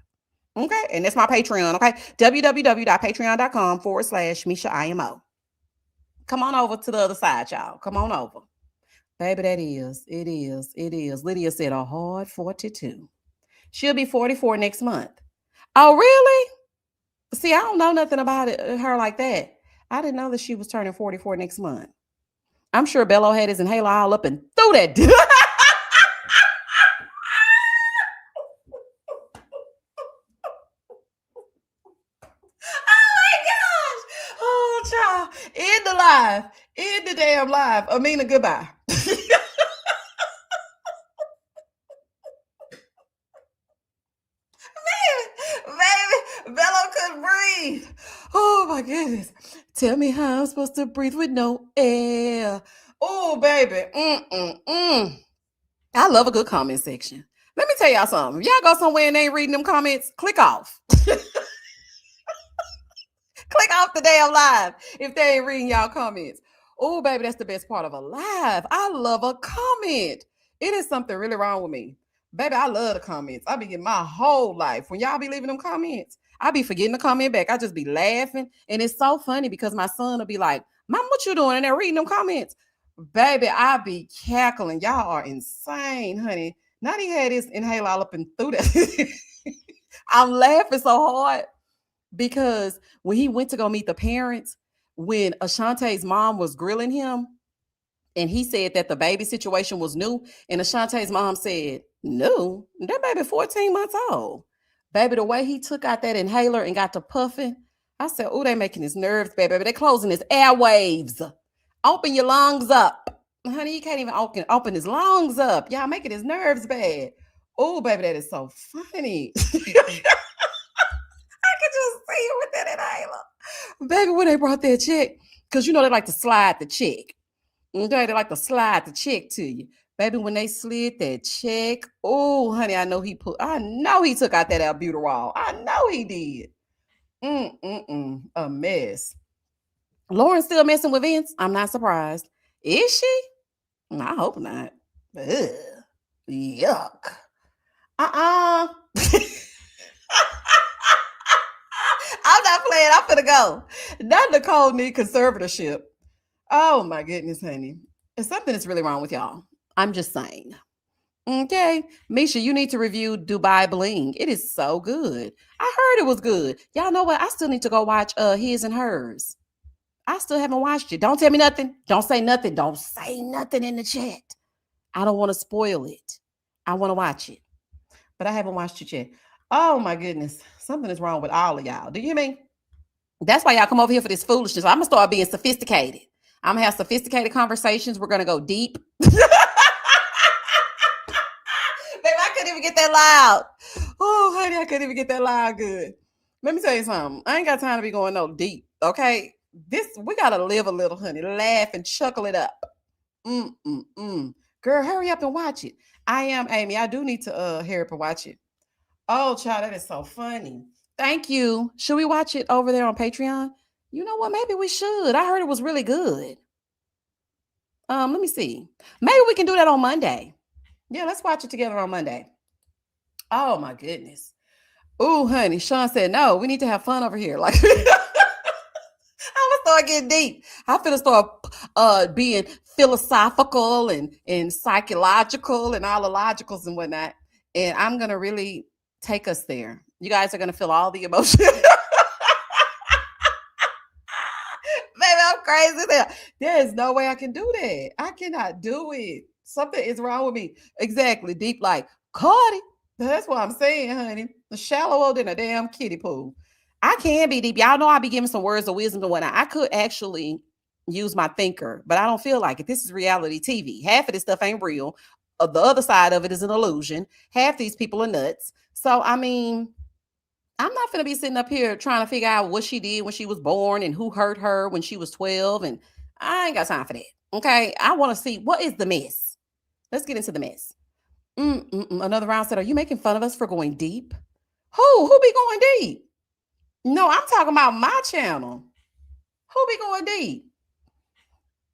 Okay, and that's my Patreon. Okay, www.patreon.com/Misha IMO. Come on over to the other side, y'all. Come on over. Baby, it is. Lydia said a hard 42. She'll be 44 next month. Oh, really? See, I don't know nothing about her like that. I didn't know that she was turning 44 next month. I'm sure Bello had his inhaler all up and threw that. Oh, child. End the live. End the damn live. Amina, goodbye. Baby, Bello couldn't breathe. Oh, my goodness. Tell me how I'm supposed to breathe with no air. Oh, baby. I love a good comment section. Let me tell y'all something. If y'all go somewhere and ain't reading them comments, click off. Click off the damn live if they ain't reading y'all comments. Oh, baby, that's the best part of a live. I love a comment. It is something really wrong with me. Baby, I love the comments. I be getting my whole life. When y'all be leaving them comments, I be forgetting to comment back. I just be laughing. And it's so funny because my son will be like, Mom, what you doing? And they're reading them comments. Baby, I be cackling. Y'all are insane, honey. Now he had his inhaler all up and through that. I'm laughing so hard because when he went to go meet the parents, when Ashante's mom was grilling him, and he said that the baby situation was new, and Ashante's mom said, "New? That baby 14 months old." Baby, the way he took out that inhaler and got to puffing, I said, "Oh, they making his nerves bad, baby. They closing his airwaves. Open your lungs up." Honey, you can't even open his lungs up. Y'all making his nerves bad. Oh, baby, that is so funny. I could just see it with that inhaler. Baby, when they brought that check, because you know they like to slide the check. Okay, they like to slide the check to you. Baby, when they slid that check, oh, honey, I know he took out that albuterol. I know he did. A mess. Lauren's still messing with Vince. I'm not surprised. Is she? I hope not. Ugh. Yuck. I'm not playing. I'm finna go. That Nicole need conservatorship. Oh my goodness, honey. Something is really wrong with y'all. I'm just saying. Okay. Misha, you need to review Dubai Bling. It is so good. I heard it was good. Y'all know what? I still need to go watch His and Hers. I still haven't watched it. Don't tell me nothing. Don't say nothing. Don't say nothing in the chat. I don't want to spoil it. I want to watch it. But I haven't watched it yet. Oh my goodness. Something is wrong with all of y'all. Do you hear me? That's why y'all come over here for this foolishness. I'm going to start being sophisticated. I'm going to have sophisticated conversations. We're going to go deep. Baby, I couldn't even get that loud. Oh, honey, I couldn't even get that loud good. Let me tell you something. I ain't got time to be going no deep, okay? We got to live a little, honey. Laugh and chuckle it up. Girl, hurry up and watch it. I am Amy. I do need to hurry up and watch it. Oh, child, that is so funny. Thank you. Should we watch it over there on Patreon? You know what? Maybe we should. I heard it was really good. Let me see. Maybe we can do that on Monday. Yeah, let's watch it together on Monday. Oh my goodness. Oh, honey. Sean said, no, we need to have fun over here. Like I'm gonna start getting deep. I'm gonna start being philosophical and psychological and all the logicals and whatnot. And I'm gonna really take us there. You guys are gonna feel all the emotion. Baby, I'm crazy there. There is no way I can do that. I cannot do it. Something is wrong with me. Exactly. Deep like Cardi. That's what I'm saying, honey. Shallower than a damn kiddie pool. I can be deep. Y'all know I be giving some words of wisdom to whatnot. I could actually use my thinker, but I don't feel like it. This is reality TV. Half of this stuff ain't real. the other side of it is an illusion. Half these people are nuts. So, I mean, I'm not going to be sitting up here trying to figure out what she did when she was born and who hurt her when she was 12. And I ain't got time for that. Okay. I want to see what is the mess. Let's get into the mess. Another round said, "Are you making fun of us for going deep?" Who be going deep? No, I'm talking about my channel. Who be going deep?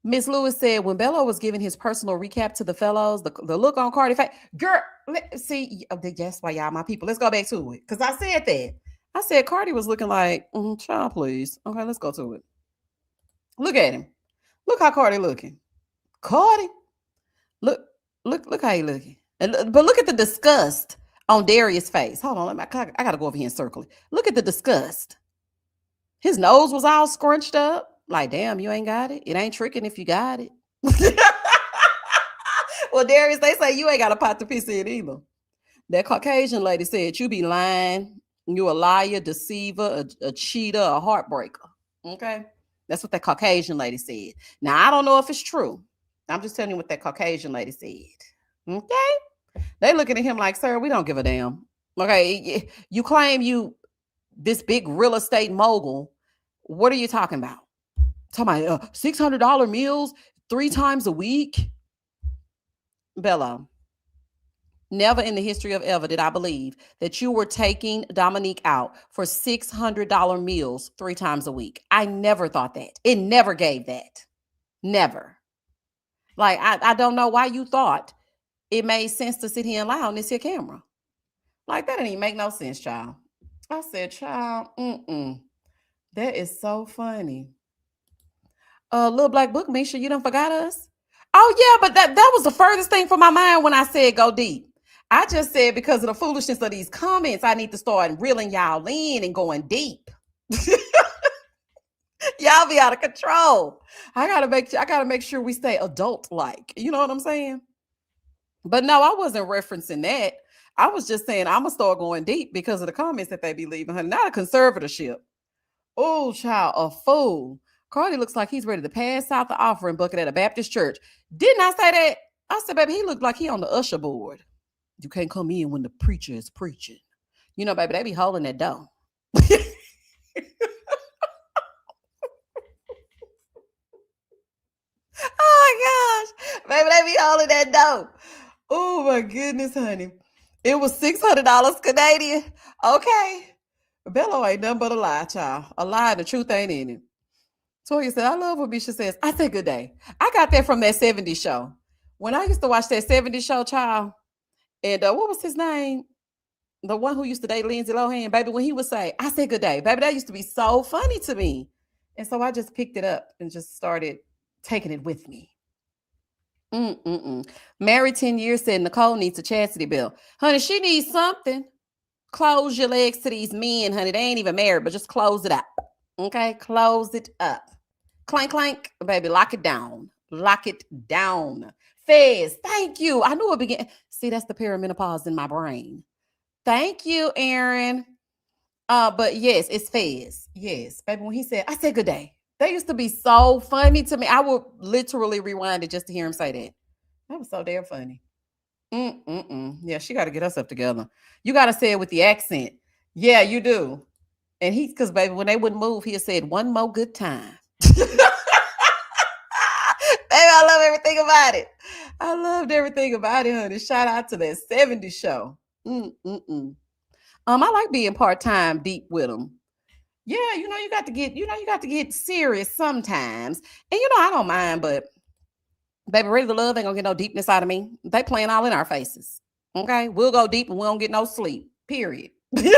Miss Lewis said, when Bello was giving his personal recap to the fellows, the look on Cardi face, girl, see, that's why y'all my people. Let's go back to it. Because I said that. I said Cardi was looking like, child, please. Okay, let's go to it. Look at him. Look how Cardi looking. Cardi. Look how he looking. But look at the disgust on Darius' face. Hold on, I gotta go over here and circle it. Look at the disgust. His nose was all scrunched up. Like, damn, you ain't got it. It ain't tricking if you got it. Well, Darius, they say you ain't got a pot to piss in either. That Caucasian lady said you be lying. You a liar, deceiver, a cheater, a heartbreaker. Okay? That's what that Caucasian lady said. Now, I don't know if it's true. I'm just telling you what that Caucasian lady said. Okay? They looking at him like, sir, we don't give a damn. Okay? You claim you this big real estate mogul. What are you talking about? Talking about $600 meals 3 times a week? Bello, never in the history of ever did I believe that you were taking Dominique out for $600 meals 3 times a week. I never thought that. It never gave that. Never. Like, I don't know why you thought it made sense to sit here and lie on this here camera. Like, that didn't even make no sense, child. I said, child, that is so funny. Little Black Book, make sure you don't forgot us. Oh, yeah, but that was the furthest thing from my mind when I said go deep. I just said because of the foolishness of these comments, I need to start reeling y'all in and going deep. Y'all be out of control. I gotta make sure we stay adult-like. You know what I'm saying? But no, I wasn't referencing that. I was just saying I'm gonna start going deep because of the comments that they be leaving her. Not a conservatorship. Oh, child, a fool. Cardi looks like he's ready to pass out the offering bucket at a Baptist church. Didn't I say that? I said, baby, he looked like he on the usher board. You can't come in when the preacher is preaching. You know, baby, they be holding that door. Oh my gosh. Baby, they be holding that door. Oh my goodness, honey. It was $600 Canadian. Okay. Bello ain't nothing but a lie, child. A lie, the truth ain't in it. Toya said, I love what Bisha says. I said, good day. I got that from that 70s show. When I used to watch that 70s show, child, and what was his name? The one who used to date Lindsay Lohan, baby, when he would say, I said, good day. Baby, that used to be so funny to me. And so I just picked it up and just started taking it with me. Married 10 years said Nicole needs a chastity belt. Honey, she needs something. Close your legs to these men, honey. They ain't even married, but just close it up. Okay? Close it up. Clank, clank. Baby, lock it down. Lock it down. Fez, thank you. I knew it began. See, that's the perimenopause in my brain. Thank you, Aaron. But yes, it's Fez. Yes, baby, when he said, I said good day. They used to be so funny to me. I would literally rewind it just to hear him say that. That was so damn funny. Yeah, she got to get us up together. You got to say it with the accent. Yeah, you do. And because baby, when they wouldn't move, he said, one more good time. Baby, I love everything about it. I loved everything about it, honey. Shout out to that 70s show. I like being part-time deep with them. Yeah, you got to get serious sometimes. And I don't mind, but baby, Ready to Love ain't gonna get no deepness out of me. They playing all in our faces. Okay? We'll go deep and we don't get no sleep. Period. Period.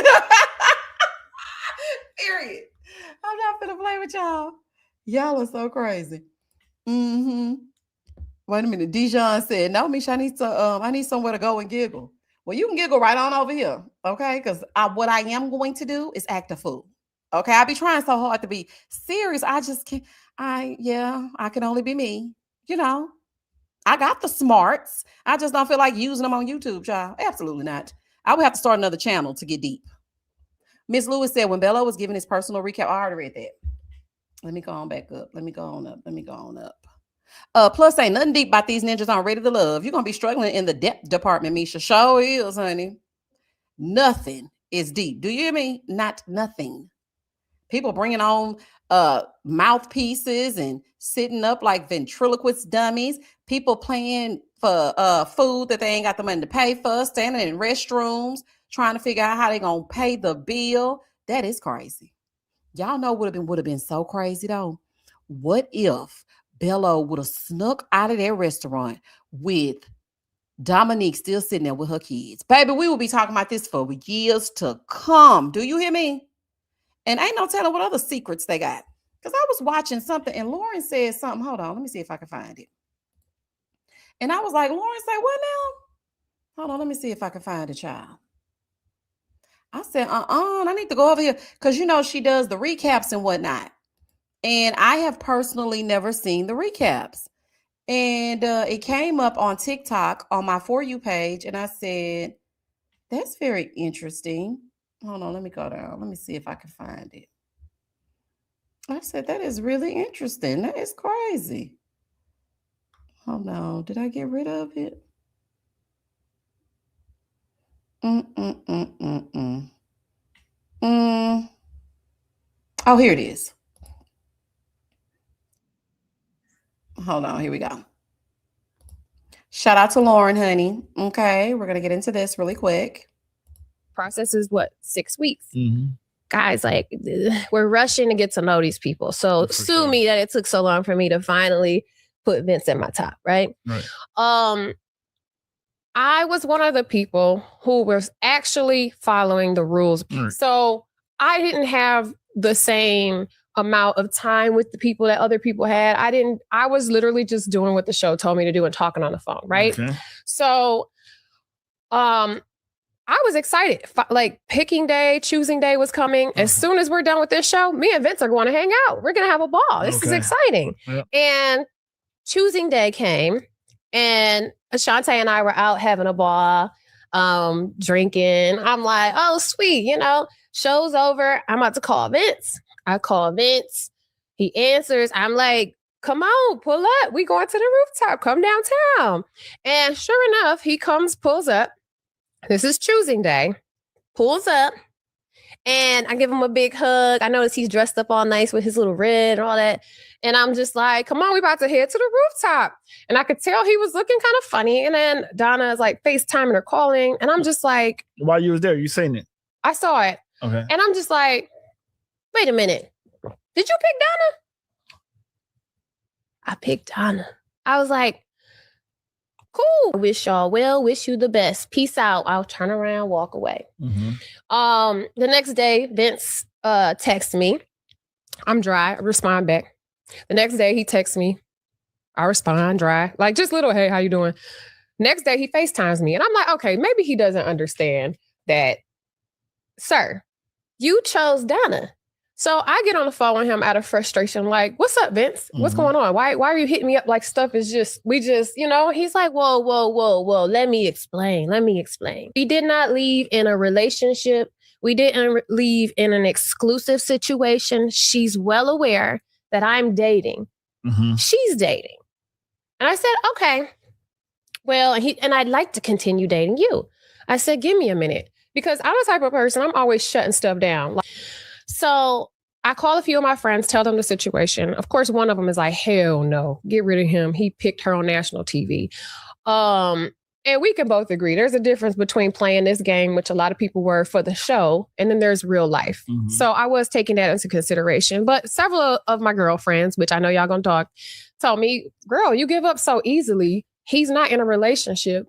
I'm not gonna play with y'all. Y'all are so crazy. Wait a minute. Dijon said, no, Misha, I need somewhere to go and giggle. Well, you can giggle right on over here. Okay? Because what I am going to do is act a fool. Okay, I be trying so hard to be serious. I just can't. I can only be me. I got the smarts. I just don't feel like using them on YouTube, child. Absolutely not. I would have to start another channel to get deep. Miss Lewis said when Bello was giving his personal recap, I already read that. Let me go on back up. Let me go on up. Plus, ain't nothing deep about these ninjas on Ready to Love. You're gonna be struggling in the depth department, Misha. Show is, honey. Nothing is deep. Do you hear me? Not nothing. People bringing on mouthpieces and sitting up like ventriloquist dummies. People playing for food that they ain't got the money to pay for. Standing in restrooms trying to figure out how they gonna pay the bill. That is crazy. Y'all know would have been so crazy though. What if Bello would have snuck out of their restaurant with Dominique still sitting there with her kids? Baby, we will be talking about this for years to come. Do you hear me? And ain't no telling what other secrets they got. Because I was watching something and Lauren said something. Hold on, let me see if I can find it. And I was like, Lauren said, what now? Hold on, let me see if I can find a child. I said, I need to go over here. Because you know she does the recaps and whatnot. And I have personally never seen the recaps. And it came up on TikTok on my For You page. And I said, that's very interesting. Hold on, let me go down. Let me see if I can find it. I said, that is really interesting. That is crazy. Hold on. Did I get rid of it? Oh, here it is. Hold on. Here we go. Shout out to Lauren, honey. Okay, we're going to get into this really quick. Process is what, 6 weeks? Mm-hmm. Guys, like, we're rushing to get to know these people. So sue me that it took so long for me to finally put Vince at my top, right? I was one of the people who was actually following the rules. Right. So I didn't have the same amount of time with the people that other people had. I was literally just doing what the show told me to do and talking on the phone, right? Okay. So, I was excited. Like picking day, choosing day was coming. As soon as we're done with this show, me and Vince are going to hang out. We're going to have a ball. This is exciting. Yep. And choosing day came and Ashante and I were out having a ball, drinking. I'm like, oh, sweet. You know, show's over. I'm about to call Vince. I call Vince. He answers. I'm like, come on, pull up. We going to the rooftop. Come downtown. And sure enough, he comes, pulls up. This is choosing day, pulls up, and I give him a big hug. I notice he's dressed up all nice with his little red and all that. And I'm just like, come on, we about to head to the rooftop. And I could tell he was looking kind of funny. And then Donna is like FaceTiming or calling. And I'm just like. While you was there, you seen it? I saw it. Okay. And I'm just like, wait a minute. Did you pick Donna? I picked Donna. I was like, cool. Wish y'all well. Wish you the best. Peace out. I'll turn around, walk away. Mm-hmm. The next day, Vince texts me. I'm dry. I respond back. The next day, he texts me. I respond dry. Like just little, hey, how you doing? Next day, he FaceTimes me. And I'm like, okay, maybe he doesn't understand that, sir, you chose Donna. So I get on the phone with him out of frustration, like, what's up, Vince? What's going on? Why are you hitting me up like stuff is just, you know? He's like, whoa, let me explain. We did not leave in a relationship. We didn't leave in an exclusive situation. She's well aware that I'm dating. Mm-hmm. She's dating. And I said, okay, well, and I'd like to continue dating you. I said, give me a minute, because I'm the type of person, I'm always shutting stuff down. So I call a few of my friends, tell them the situation. Of course, one of them is like, hell no, get rid of him. He picked her on national TV. And we can both agree there's a difference between playing this game, which a lot of people were for the show, and then there's real life. Mm-hmm. So I was taking that into consideration. But several of my girlfriends, which I know y'all gonna talk, told me, girl, you give up so easily. He's not in a relationship.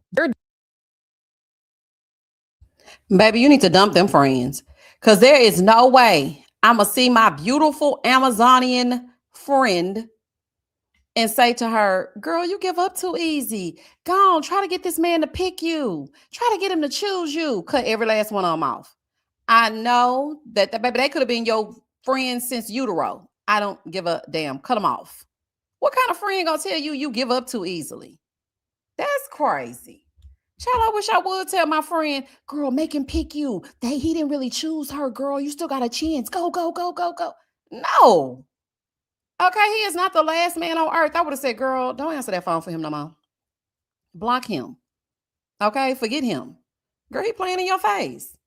Baby, you need to dump them friends. Because there is no way I'm going to see my beautiful Amazonian friend and say to her, girl, you give up too easy. Go on, try to get this man to pick you. Try to get him to choose you. Cut every last one of them off. I know that, baby, they could have been your friends since utero. I don't give a damn. Cut them off. What kind of friend going to tell you give up too easily? That's crazy. Child, I wish I would tell my friend, girl, make him pick you. He didn't really choose her, girl. You still got a chance. Go. No. Okay, he is not the last man on earth. I would have said, girl, don't answer that phone for him no more. Block him. Okay, forget him. Girl, he playing in your face.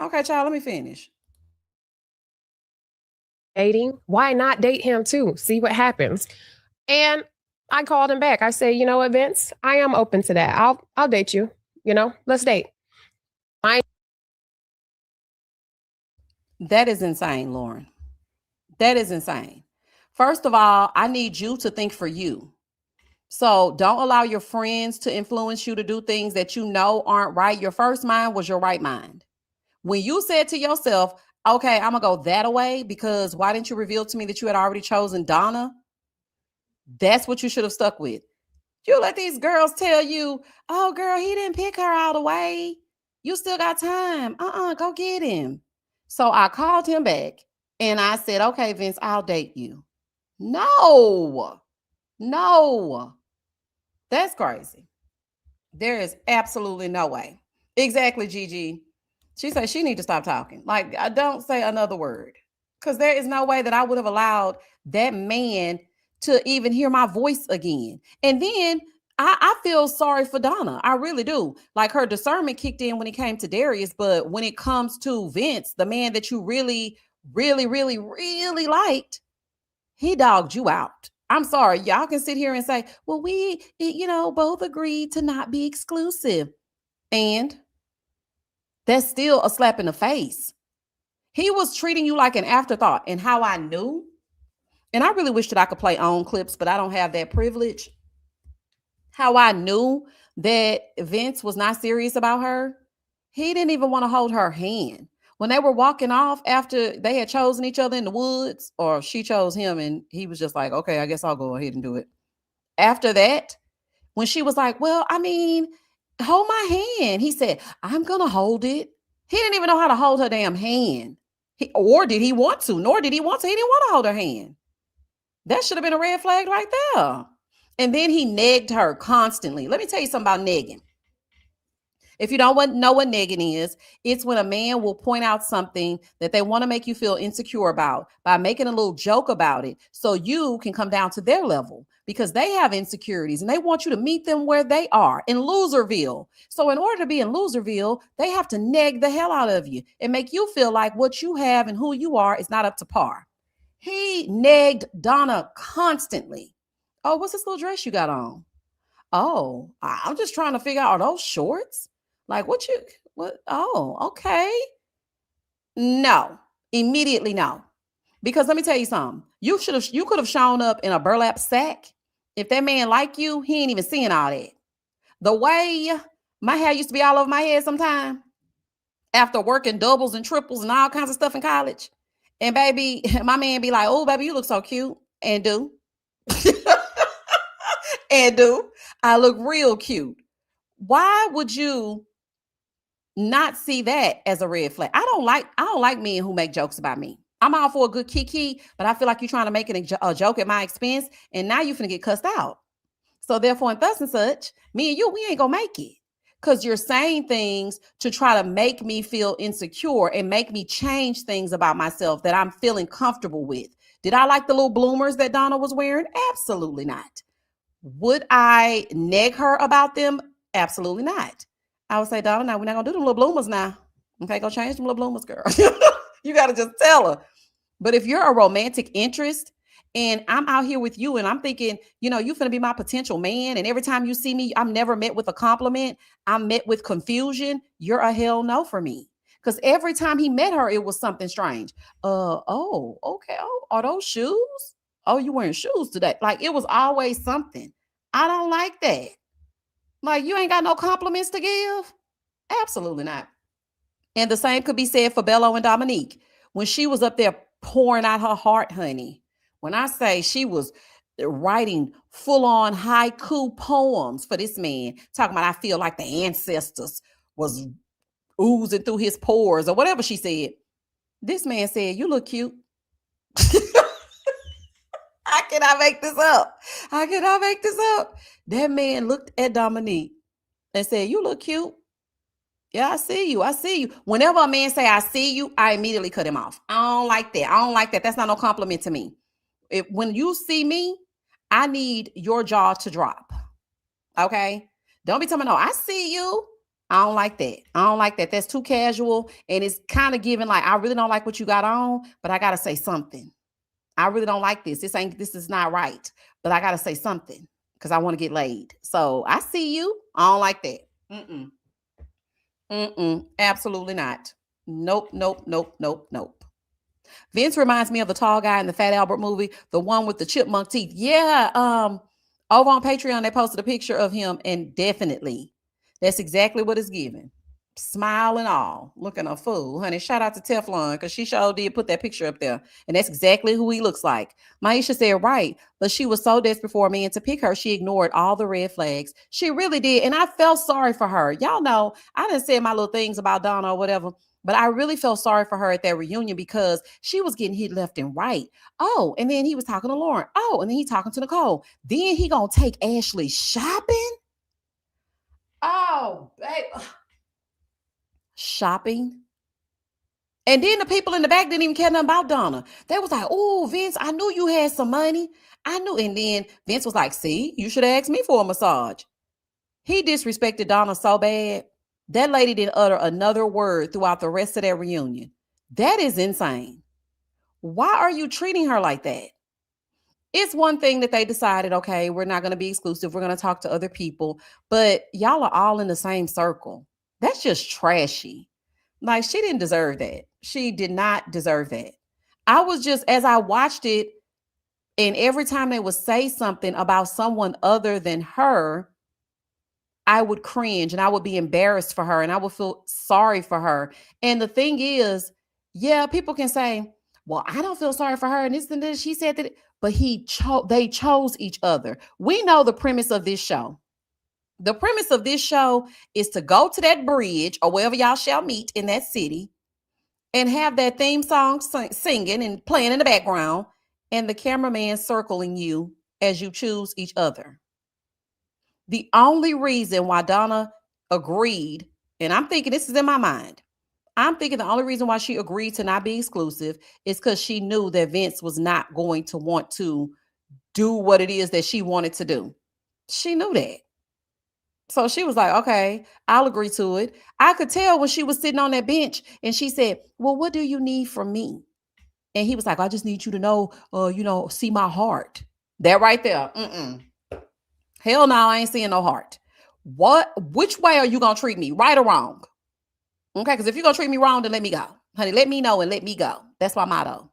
Okay, child, let me finish. Dating, why not date him too? See what happens. And I called him back. I said, you know what, Vince? I am open to that. I'll date you. Let's date. That is insane, Lauren. That is insane. First of all, I need you to think for you. So don't allow your friends to influence you to do things that you know aren't right. Your first mind was your right mind. When you said to yourself, okay, I'm going to go that way because why didn't you reveal to me that you had already chosen Donna? That's what you should have stuck with. You let these girls tell you, oh, girl, he didn't pick her all the way. You still got time. Go get him. So I called him back and I said, okay, Vince, I'll date you. No, that's crazy. There is absolutely no way. Exactly, Gigi. She said she need to stop talking. Like, I don't say another word because there is no way that I would have allowed that man to even hear my voice again. And then I feel sorry for Donna. I really do. Like her discernment kicked in when it came to Darius, but when it comes to Vince, the man that you really, really, really, really liked, he dogged you out. I'm sorry. Y'all can sit here and say, well, we, both agreed to not be exclusive. And that's still a slap in the face. He was treating you like an afterthought. And how I knew, and I really wish that I could play on clips, but I don't have that privilege. How I knew that Vince was not serious about her, he didn't even want to hold her hand. When they were walking off after they had chosen each other in the woods, or she chose him, and he was just like, okay, I guess I'll go ahead and do it. After that, when she was like, well, I mean, hold my hand, he said, I'm going to hold it. He didn't even know how to hold her damn hand. Or did he want to? Nor did he want to. He didn't want to hold her hand. That should have been a red flag right there. And then he negged her constantly. Let me tell you something about negging. If you don't know what negging is, it's when a man will point out something that they want to make you feel insecure about by making a little joke about it so you can come down to their level because they have insecurities and they want you to meet them where they are in Loserville. So in order to be in Loserville, they have to neg the hell out of you and make you feel like what you have and who you are is not up to par. He negged Donna constantly. Oh, what's this little dress you got on? Oh, I'm just trying to figure out, are those shorts? Like what? Oh, okay. No, immediately no. Because let me tell you something. You could have shown up in a burlap sack. If that man like you, he ain't even seeing all that. The way my hair used to be all over my head sometime after working doubles and triples and all kinds of stuff in college. And baby, my man be like, oh, baby, you look so cute. And do. And do. I look real cute. Why would you not see that as a red flag? I don't like men who make jokes about me. I'm all for a good kiki, but I feel like you're trying to make it a joke at my expense, and now you're finna get cussed out. So therefore, and thus and such, me and you, we ain't gonna make it. Because you're saying things to try to make me feel insecure and make me change things about myself that I'm feeling comfortable with. Did I like the little bloomers that Donna was wearing? Absolutely not. Would I neg her about them? Absolutely not. I would say, Donna, now we're not gonna do the little bloomers now. Okay, go change them little bloomers, girl. You gotta just tell her. But if you're a romantic interest and I'm out here with you and I'm thinking, you finna be my potential man, and every time you see me, I'm never met with a compliment, I'm met with confusion, you're a hell no for me. Because every time he met her, it was something strange. Oh, okay. Oh, are those shoes? Oh, you wearing shoes today? Like, it was always something. I don't like that. Like, you ain't got no compliments to give? Absolutely not. And the same could be said for Bello and Dominique. When she was up there pouring out her heart, honey, when I say she was writing full-on haiku poems for this man, talking about, I feel like the ancestors was oozing through his pores or whatever she said. This man said, you look cute. How can I make this up? How can I make this up? That man looked at Dominique and said, you look cute. Yeah, I see you. I see you. Whenever a man say, I see you, I immediately cut him off. I don't like that. I don't like that. That's not no compliment to me. when you see me, I need your jaw to drop. Okay. Don't be telling me, no, I see you. I don't like that. I don't like that. That's too casual. And it's kind of giving like, I really don't like what you got on, but I got to say something. I really don't like this. This is not right. But I got to say something because I want to get laid. So I see you. I don't like that. Absolutely not. Nope, nope, nope, nope, nope. Vince reminds me of the tall guy in the Fat Albert movie, the one with the chipmunk teeth. Yeah, over on Patreon, they posted a picture of him, and definitely, that's exactly what it's giving. Smile and all, looking a fool, honey. Shout out to Teflon because she sure did put that picture up there, and that's exactly who he looks like. Maisha said, right, but she was so desperate for a man to pick her, she ignored all the red flags. She really did, and I felt sorry for her. Y'all know, I didn't say my little things about Donna or whatever, but I really felt sorry for her at that reunion because she was getting hit left and right. Oh, and then he was talking to Lauren. Oh, and then he talking to Nicole. Then he gonna take Ashley shopping. Oh, babe. Shopping. And then the people in the back didn't even care nothing about Donna. They was like, oh, Vince, I knew you had some money. I knew. And then Vince was like, see, you should have asked me for a massage. He disrespected Donna so bad. That lady didn't utter another word throughout the rest of that reunion. That is insane. Why are you treating her like that? It's one thing that they decided, okay, we're not going to be exclusive. We're going to talk to other people, but y'all are all in the same circle. That's just trashy. Like, she didn't deserve that. She did not deserve that. I was just, as I watched it, and every time they would say something about someone other than her, I would cringe and I would be embarrassed for her and I would feel sorry for her. And the thing is, yeah, people can say, well, I don't feel sorry for her. And this and this, she said that, but they chose each other. We know the premise of this show. The premise of this show is to go to that bridge or wherever y'all shall meet in that city and have that theme song singing and playing in the background and the cameraman circling you as you choose each other. The only reason why Donna agreed, and I'm thinking this is in my mind, I'm thinking the only reason why she agreed to not be exclusive is because she knew that Vince was not going to want to do what it is that she wanted to do. She knew that. So she was like, okay, I'll agree to it. I could tell when she was sitting on that bench and she said, well, what do you need from me? And he was like, I just need you to know, see my heart. That right there. Hell no, I ain't seeing no heart. Which way are you going to treat me? Right or wrong? Okay, because if you're going to treat me wrong, then let me go. Honey, let me know and let me go. That's my motto.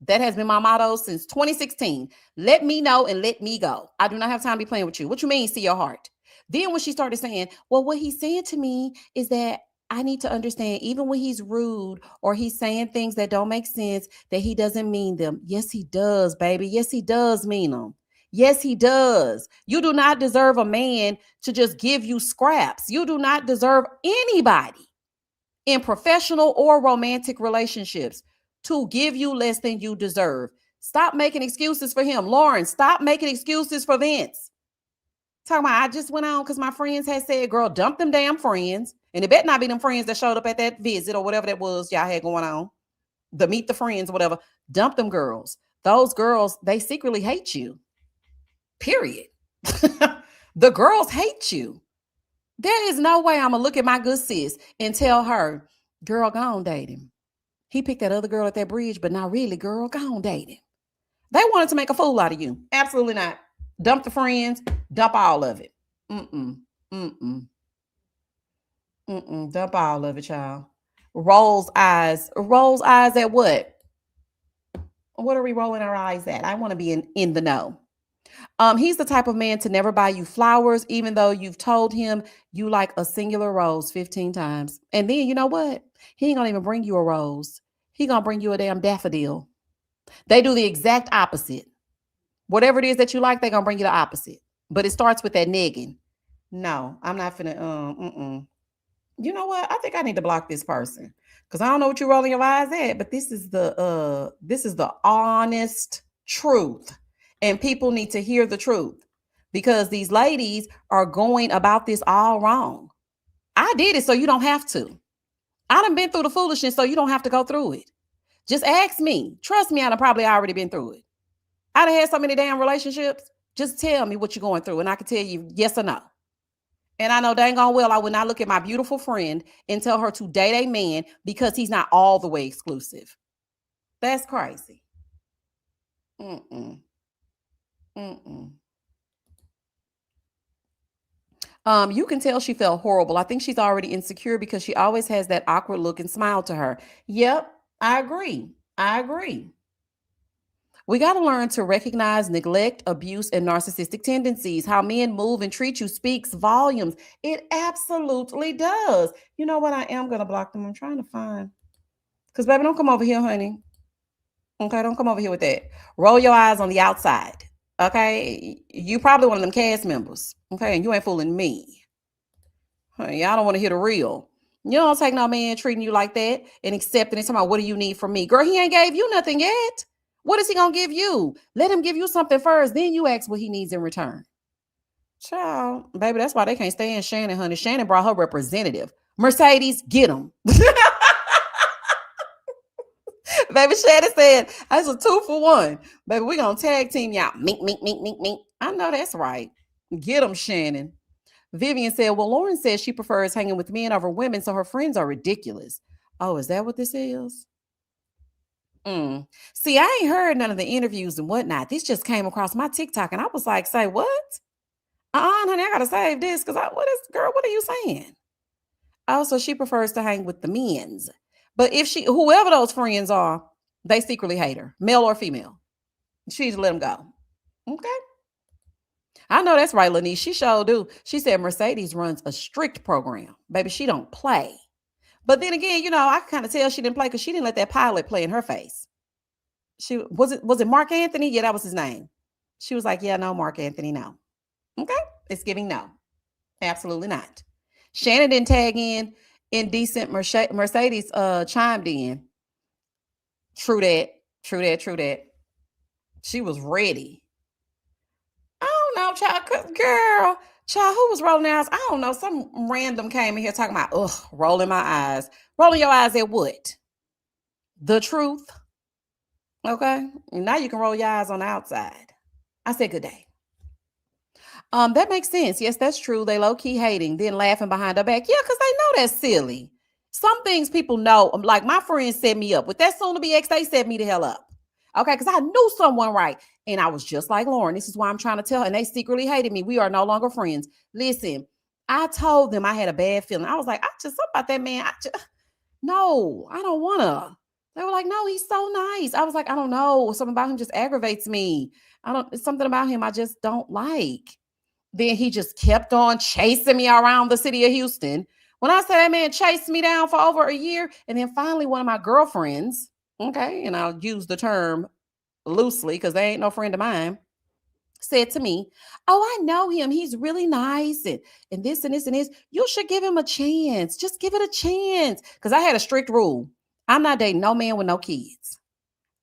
That has been my motto since 2016. Let me know and let me go. I do not have time to be playing with you. What you mean, see your heart? Then when she started saying, well, what he's saying to me is that I need to understand, even when he's rude or he's saying things that don't make sense, that he doesn't mean them. Yes, he does, baby. Yes, he does mean them. Yes, he does. You do not deserve a man to just give you scraps. You do not deserve anybody in professional or romantic relationships to give you less than you deserve. Stop making excuses for him. Lauren, stop making excuses for Vince. Talking about, I just went on because my friends had said, girl, dump them damn friends. And it better not be them friends that showed up at that visit or whatever that was y'all had going on. The meet the friends, whatever. Dump them girls. Those girls, they secretly hate you. Period. The girls hate you. There is no way I'm going to look at my good sis and tell her, girl, go on date him. He picked that other girl at that bridge, but not really, girl, go on date him. They wanted to make a fool out of you. Absolutely not. Dump the friends, dump all of it. Dump all of it, y'all. Rolls eyes at what? What are we rolling our eyes at? I want to be in the know. He's the type of man to never buy you flowers, even though you've told him you like a singular rose 15 times. And then you know what? He ain't gonna even bring you a rose. He gonna bring you a damn daffodil. They do the exact opposite. Whatever it is that you like, they're gonna bring you the opposite. But it starts with that negging. No, I'm not finna, You know what? I think I need to block this person. Because I don't know what you're rolling your eyes at, but this is the honest truth. And people need to hear the truth. Because these ladies are going about this all wrong. I did it so you don't have to. I done been through the foolishness so you don't have to go through it. Just ask me. Trust me, I done probably already been through it. I done had so many damn relationships. Just tell me what you're going through, and I can tell you yes or no. And I know dang on well I would not look at my beautiful friend and tell her to date a man because he's not all the way exclusive. That's crazy. Mm-mm. Mm-mm. You can tell she felt horrible. I think she's already insecure because she always has that awkward look and smile to her. Yep, I agree. I agree. We got to learn to recognize neglect, abuse, and narcissistic tendencies. How men move and treat you speaks volumes. It absolutely does. You know what? I am going to block them. I'm trying to find. Because, baby, don't come over here, honey. Okay, don't come over here with that. Roll your eyes on the outside. Okay? You probably one of them cast members. Okay? And you ain't fooling me. Honey, I don't want to hear the real. You don't take no man treating you like that and accepting it. Talking about, what do you need from me? Girl, he ain't gave you nothing yet. What is he going to give you? Let him give you something first. Then you ask what he needs in return. Child, baby, that's why they can't stand Channon, honey. Channon brought her representative. Mercedes, get him. Baby, Channon said, that's a 2-for-1. Baby, we going to tag team y'all. Mink, mink, mink, mink, mink. I know that's right. Get him, Channon. Vivian said, well, Lauren says she prefers hanging with men over women, so her friends are ridiculous. Oh, is that what this is? See, I ain't heard none of the interviews and whatnot. This just came across my TikTok, and I was like, say what? Honey, I gotta save this because what are you saying? Also, she prefers to hang with the men's. But if whoever those friends are, they secretly hate her, male or female. She needs to let them go. Okay. I know that's right, Lanice. She sure do. She said Mercedes runs a strict program. Baby, she don't play. But then again, I can kind of tell she didn't play because she didn't let that pilot play in her face. Was it Mark Anthony? Yeah, that was his name. She was like, yeah, no, Mark Anthony, no. Okay. It's giving no. Absolutely not. Channon didn't tag in. Indecent Mercedes chimed in. True that. True that. True that. She was ready. I don't know, child. Girl, child, who was rolling their eyes? I don't know. Some random came in here talking about, rolling my eyes. Rolling your eyes at what? The truth. Okay. And now you can roll your eyes on the outside. I said good day. That makes sense. Yes, that's true. They low-key hating, then laughing behind her back. Yeah, because they know that's silly. Some things people know, like my friends set me up. With that soon-to-be ex, they set me the hell up. Okay, because I knew someone right. And I was just like Lauren. This is why I'm trying to tell her. And they secretly hated me. We are no longer friends. Listen, I told them I had a bad feeling. I was like, something about that man. No, I don't want to. They were like, no, he's so nice. I was like, I don't know. Something about him just aggravates me. It's something about him I just don't like. Then he just kept on chasing me around the city of Houston. When I say that man chased me down for over a year, and then finally one of my girlfriends, okay, and I'll use the term loosely because they ain't no friend of mine, said to me, oh, I know him. He's really nice and this and this and this. You should give him a chance. Just give it a chance. Because I had a strict rule. I'm not dating no man with no kids.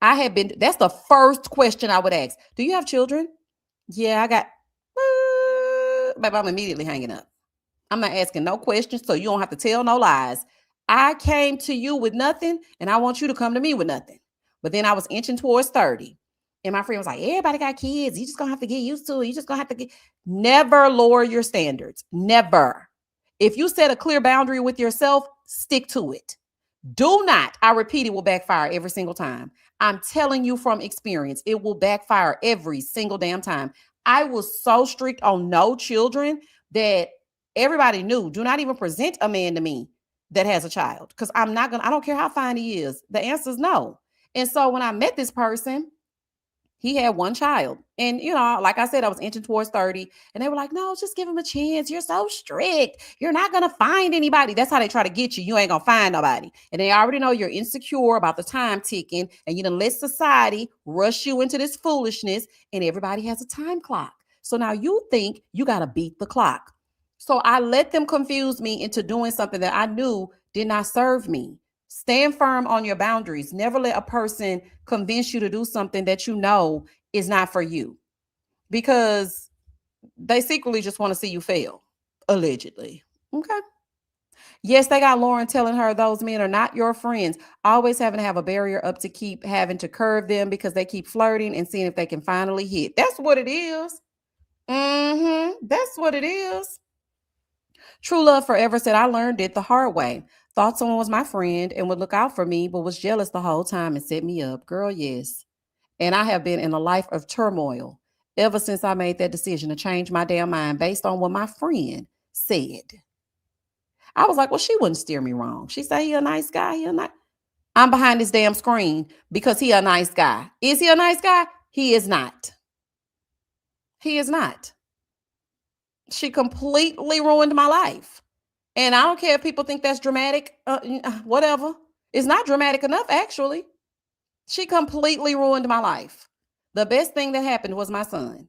That's the first question I would ask. Do you have children? Yeah, I got, baby, I'm immediately hanging up. I'm not asking no questions, so you don't have to tell no lies. I came to you with nothing, and I want you to come to me with nothing. But then I was inching towards 30. And my friend was like, everybody got kids. You just going to have to get used to it. You just going to have to never lower your standards. Never. If you set a clear boundary with yourself, stick to it. Do not, I repeat, it will backfire every single time. I'm telling you from experience, it will backfire every single damn time. I was so strict on no children that everybody knew, do not even present a man to me that has a child. Because I don't care how fine he is. The answer is no. And so when I met this person, he had one child. And, like I said, I was inching towards 30. And they were like, no, just give him a chance. You're so strict. You're not going to find anybody. That's how they try to get you. You ain't going to find nobody. And they already know you're insecure about the time ticking. And you done let society rush you into this foolishness. And everybody has a time clock. So now you think you got to beat the clock. So I let them confuse me into doing something that I knew did not serve me. Stand firm on your boundaries. Never let a person convince you to do something that you know is not for you, because they secretly just want to see you fail, allegedly. Okay. Yes, they got Lauren telling her those men are not your friends. Always having to have a barrier up to keep having to curve them because they keep flirting and seeing if they can finally hit. That's what it is. That's what it is. True Love Forever said, I learned it the hard way. Thought someone was my friend and would look out for me, but was jealous the whole time and set me up. Girl, yes. And I have been in a life of turmoil ever since I made that decision to change my damn mind based on what my friend said. I was like, well, she wouldn't steer me wrong. She said he a nice guy. I'm behind this damn screen because he a nice guy. Is he a nice guy? He is not. He is not. She completely ruined my life. And I don't care if people think that's dramatic, whatever. It's not dramatic enough, actually. She completely ruined my life. The best thing that happened was my son.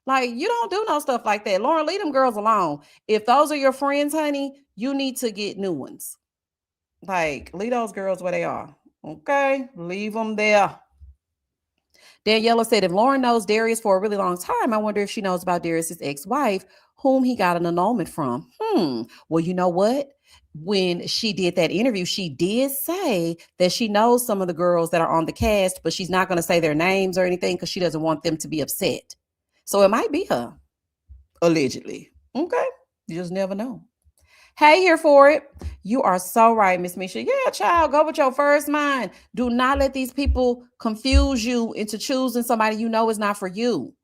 Like, you don't do no stuff like that. Lauren, leave them girls alone. If those are your friends, honey, you need to get new ones. Like, leave those girls where they are. Okay? Leave them there. Daniela said, if Lauren knows Darius for a really long time, I wonder if she knows about Darius's ex-wife, whom he got an annulment from. Well, you know what? When she did that interview, she did say that she knows some of the girls that are on the cast, but she's not going to say their names or anything because she doesn't want them to be upset. So it might be her, allegedly. Okay? You just never know. Hey, here for it. You are so right, Miss Misha. Yeah, child, go with your first mind. Do not let these people confuse you into choosing somebody you know is not for you.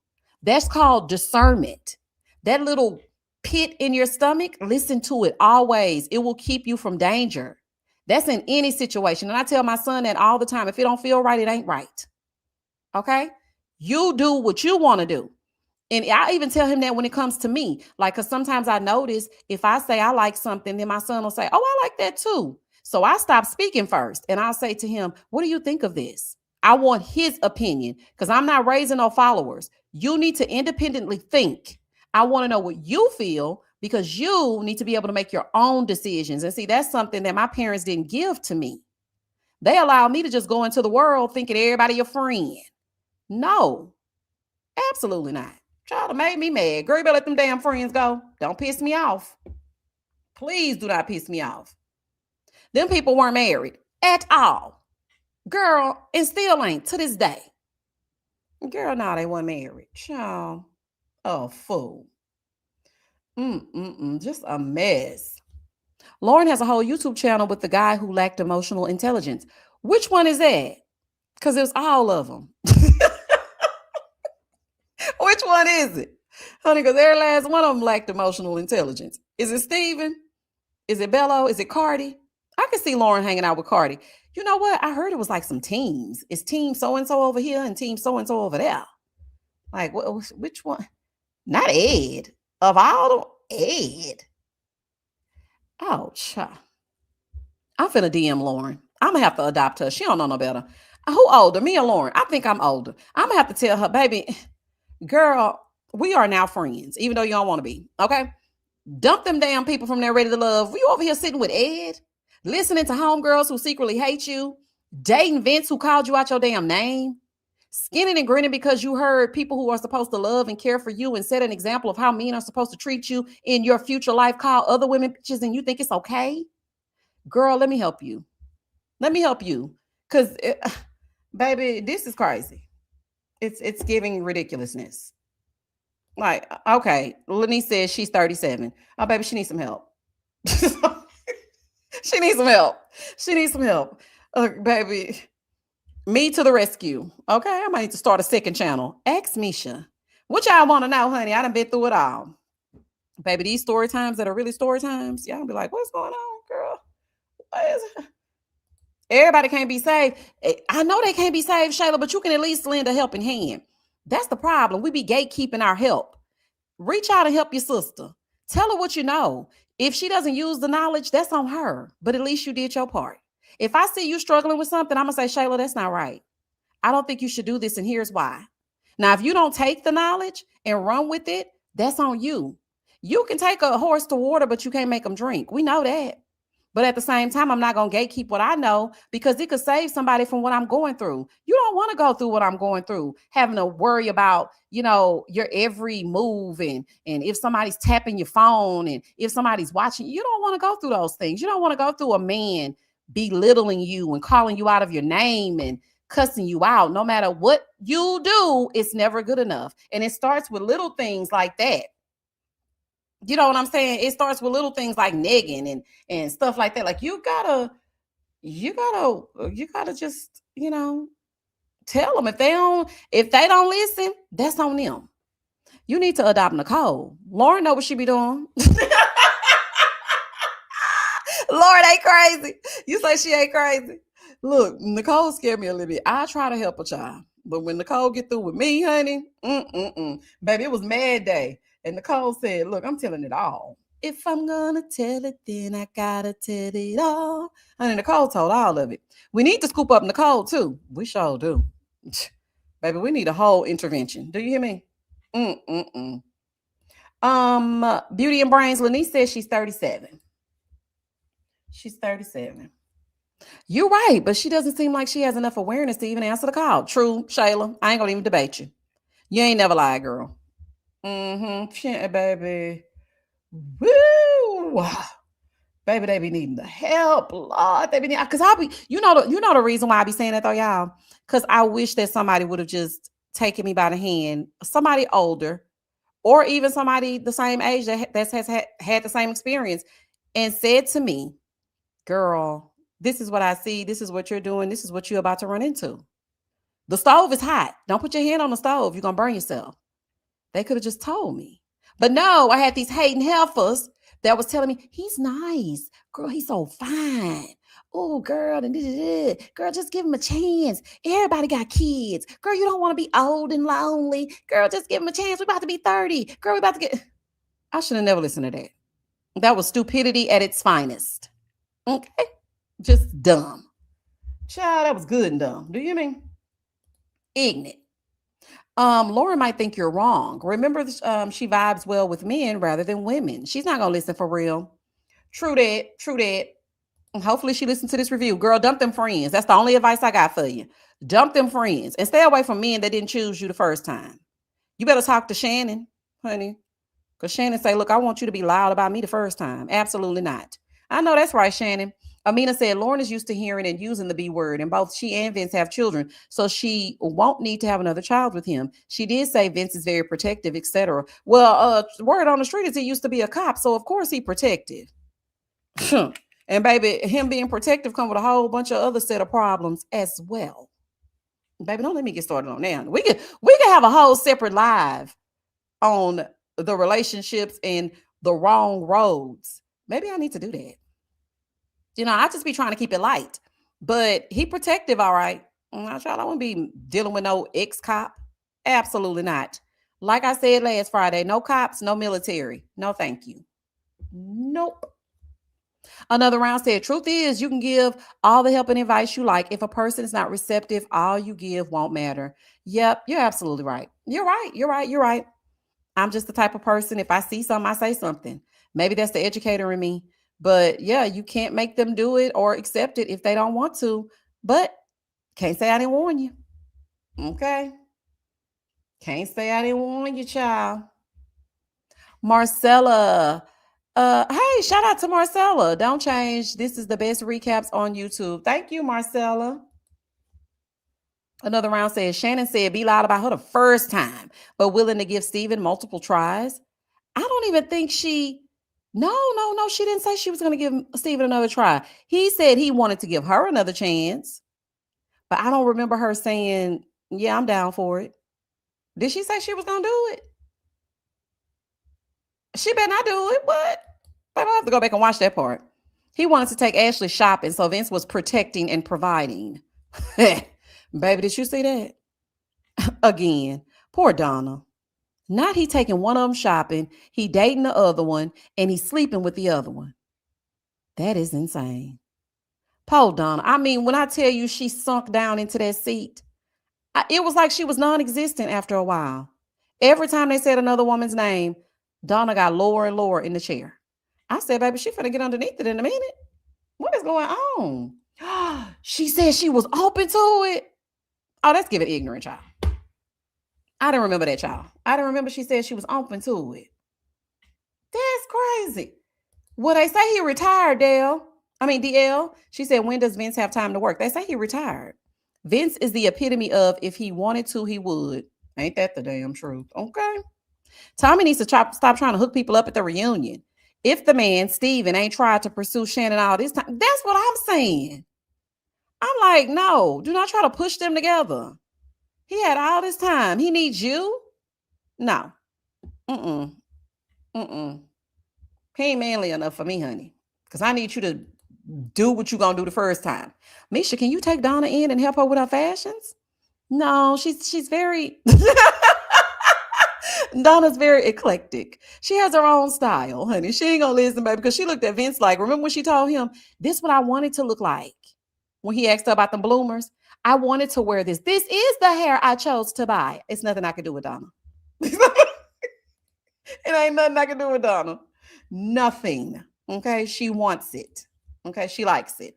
That's called discernment. That little pit in your stomach, listen to it always. It will keep you from danger. That's in any situation. And I tell my son that all the time. If it don't feel right, it ain't right. Okay? You do what you want to do. And I even tell him that when it comes to me, like, because sometimes I notice if I say I like something, then my son will say, oh, I like that too. So I stop speaking first and I'll say to him, what do you think of this? I want his opinion because I'm not raising no followers. You need to independently think. I want to know what you feel because you need to be able to make your own decisions. And see, that's something that my parents didn't give to me. They allowed me to just go into the world thinking everybody your friend. No, absolutely not. Child, it made me mad. Girl, you better let them damn friends go. Don't piss me off. Please do not piss me off. Them people weren't married at all. Girl, and still ain't to this day. Girl, no, they weren't married. Child, oh, fool. Just a mess. Lauren has a whole YouTube channel with the guy who lacked emotional intelligence. Which one is that? Because it was all of them. Which one is it? Honey, because every last one of them lacked emotional intelligence. Is it Steven? Is it Bello? Is it Cardi? I can see Lauren hanging out with Cardi. You know what? I heard it was like some teams. It's team so-and-so over here and team so-and-so over there. Like, which one? Not Ed. Of all of them, Ed. Oh, child. I'm finna DM Lauren. I'm gonna have to adopt her. She don't know no better. Who older, me or Lauren? I think I'm older. I'm gonna have to tell her, baby, girl, we are now friends, even though you don't want to be. Okay? Dump them damn people from there ready to love. You over here sitting with Ed, listening to homegirls who secretly hate you, dating Vince who called you out your damn name, skinning and grinning because you heard people who are supposed to love and care for you and set an example of how men are supposed to treat you in your future life call other women bitches and you think it's okay? Girl, let me help you. Let me help you. Because, baby, this is crazy. It's giving ridiculousness. Like, okay, Lenise says she's 37. Oh, baby, she needs some help. She needs some help. She needs some help. Baby, me to the rescue. Okay, I might need to start a second channel. Ask Misha. What y'all want to know, honey? I done been through it all. Baby, these story times that are really story times, y'all be like, what's going on, girl? What is it? Everybody can't be saved. I know they can't be saved, Shayla, but you can at least lend a helping hand. That's the problem. We be gatekeeping our help. Reach out and help your sister. Tell her what you know. If she doesn't use the knowledge, that's on her. But at least you did your part. If I see you struggling with something, I'm going to say, Shayla, that's not right. I don't think you should do this, and here's why. Now, if you don't take the knowledge and run with it, that's on you. You can take a horse to water, but you can't make them drink. We know that. But at the same time, I'm not going to gatekeep what I know because it could save somebody from what I'm going through. You don't want to go through what I'm going through, having to worry about, your every move and if somebody's tapping your phone and if somebody's watching. You don't want to go through those things. You don't want to go through a man belittling you and calling you out of your name and cussing you out. No matter what you do, it's never good enough. And it starts with little things like that. You know what I'm saying? It starts with little things like negging and stuff like that. Like you gotta just, tell them if they don't listen, that's on them. You need to adopt Nicole. Lauren know what she be doing. Lord ain't crazy. You say she ain't crazy. Look, Nicole scared me a little bit. I try to help a child, but when Nicole get through with me, honey, baby, it was mad day. And Nicole said, "Look, I'm telling it all. If I'm gonna tell it, then I gotta tell it all." Honey, Nicole told all of it. We need to scoop up Nicole too. We sure do. Baby, we need a whole intervention. Do you hear me? Mm-mm-mm. Beauty and Brains, Lanice says she's 37. She's 37. You're right, but she doesn't seem like she has enough awareness to even answer the call. True, Shayla. I ain't gonna even debate you. You ain't never lied, girl. Baby. Woo! Baby, they be needing the help, Lord. They be need because I'll be, the reason why I be saying that though, y'all. Because I wish that somebody would have just taken me by the hand, somebody older, or even somebody the same age that has had the same experience, and said to me, "Girl, this is what I see. This is what you're doing. This is what you're about to run into. The stove is hot. Don't put your hand on the stove. You're gonna burn yourself." They could have just told me. But no, I had these hating heifers that was telling me, "He's nice. Girl, he's so fine. Oh, girl, and girl, just give him a chance. Everybody got kids. Girl, you don't want to be old and lonely. Girl, just give him a chance. We're about to be 30. Girl, we're about to get." I should have never listened to that. That was stupidity at its finest. Okay? Just dumb. Child, that was good and dumb. Do you mean? Ignorant. Lauren might think you're wrong. Remember, she vibes well with men rather than women. She's not gonna listen for real. True that. True that. Hopefully she listens to this review. Girl, dump them friends. That's the only advice I got for you. Dump them friends and stay away from men that didn't choose you the first time. You better talk to Channon, honey. Because Channon say, "Look, I want you to be loud about me the first time." Absolutely not. I know that's right, Channon. Amina said Lauren is used to hearing and using the B word, and both she and Vince have children, so she won't need to have another child with him. She did say Vince is very protective, etc. Well, word on the street is he used to be a cop, so of course he protective. And baby, him being protective come with a whole bunch of other set of problems as well. Baby, don't let me get started on that. We can have a whole separate live on the relationships and the wrong roads. Maybe I need to do that. I just be trying to keep it light. But he protective, all right. I won't be dealing with no ex-cop. Absolutely not. Like I said last Friday, no cops, no military. No, thank you. Nope. Another round said, truth is, you can give all the help and advice you like. If a person is not receptive, all you give won't matter. Yep, you're absolutely right. You're right. You're right. You're right. I'm just the type of person, if I see something, I say something. Maybe that's the educator in me. But yeah, you can't make them do it or accept it if they don't want to. But can't say I didn't warn you. Okay. Can't say I didn't warn you, child. Marcella. Hey, shout out to Marcella. Don't change. This is the best recaps on YouTube. Thank you, Marcella. Another round says Channon said be loud about her the first time, but willing to give Steven multiple tries. I don't even think no, she didn't say she was going to give Steven another try. He said he wanted to give her another chance, but I don't remember her saying, "Yeah, I'm down for it." Did she say she was going to do it? She better not do it. What? But I have to go back and watch that part. He wanted to take Ashley shopping, so Vince was protecting and providing. Baby, did you see that? Again, poor Donna. Not he taking one of them shopping, he dating the other one, and he's sleeping with the other one. That is insane. Poor Donna. I mean, when I tell you she sunk down into that seat, it was like she was non-existent after a while. Every time they said another woman's name, Donna got lower and lower in the chair. I said, baby, she finna get underneath it in a minute. What is going on? She said she was open to it. Oh, let's give it ignorant, child. I didn't remember that, child. I didn't remember she said she was open to it. That's crazy. Well, they say he retired, DL. She said, when does Vince have time to work? They say he retired. Vince is the epitome of if he wanted to, he would. Ain't that the damn truth? Okay. Tommy needs to stop trying to hook people up at the reunion. If the man, Steven, ain't tried to pursue Channon all this time, that's what I'm saying. I'm like, no, do not try to push them together. He had all this time. He needs you? No. Mm-mm. Mm-mm. He ain't manly enough for me, honey. Because I need you to do what you gonna do the first time. Misha, can you take Donna in and help her with her fashions? No, she's very Donna's very eclectic. She has her own style, honey. She ain't gonna listen, baby, because she looked at Vince like, remember when she told him, this is what I wanted to look like? When he asked her about the bloomers, I wanted to wear this. This is the hair I chose to buy. It's nothing I can do with Donna. It ain't nothing I can do with Donna. Nothing. Okay. She wants it. Okay. She likes it.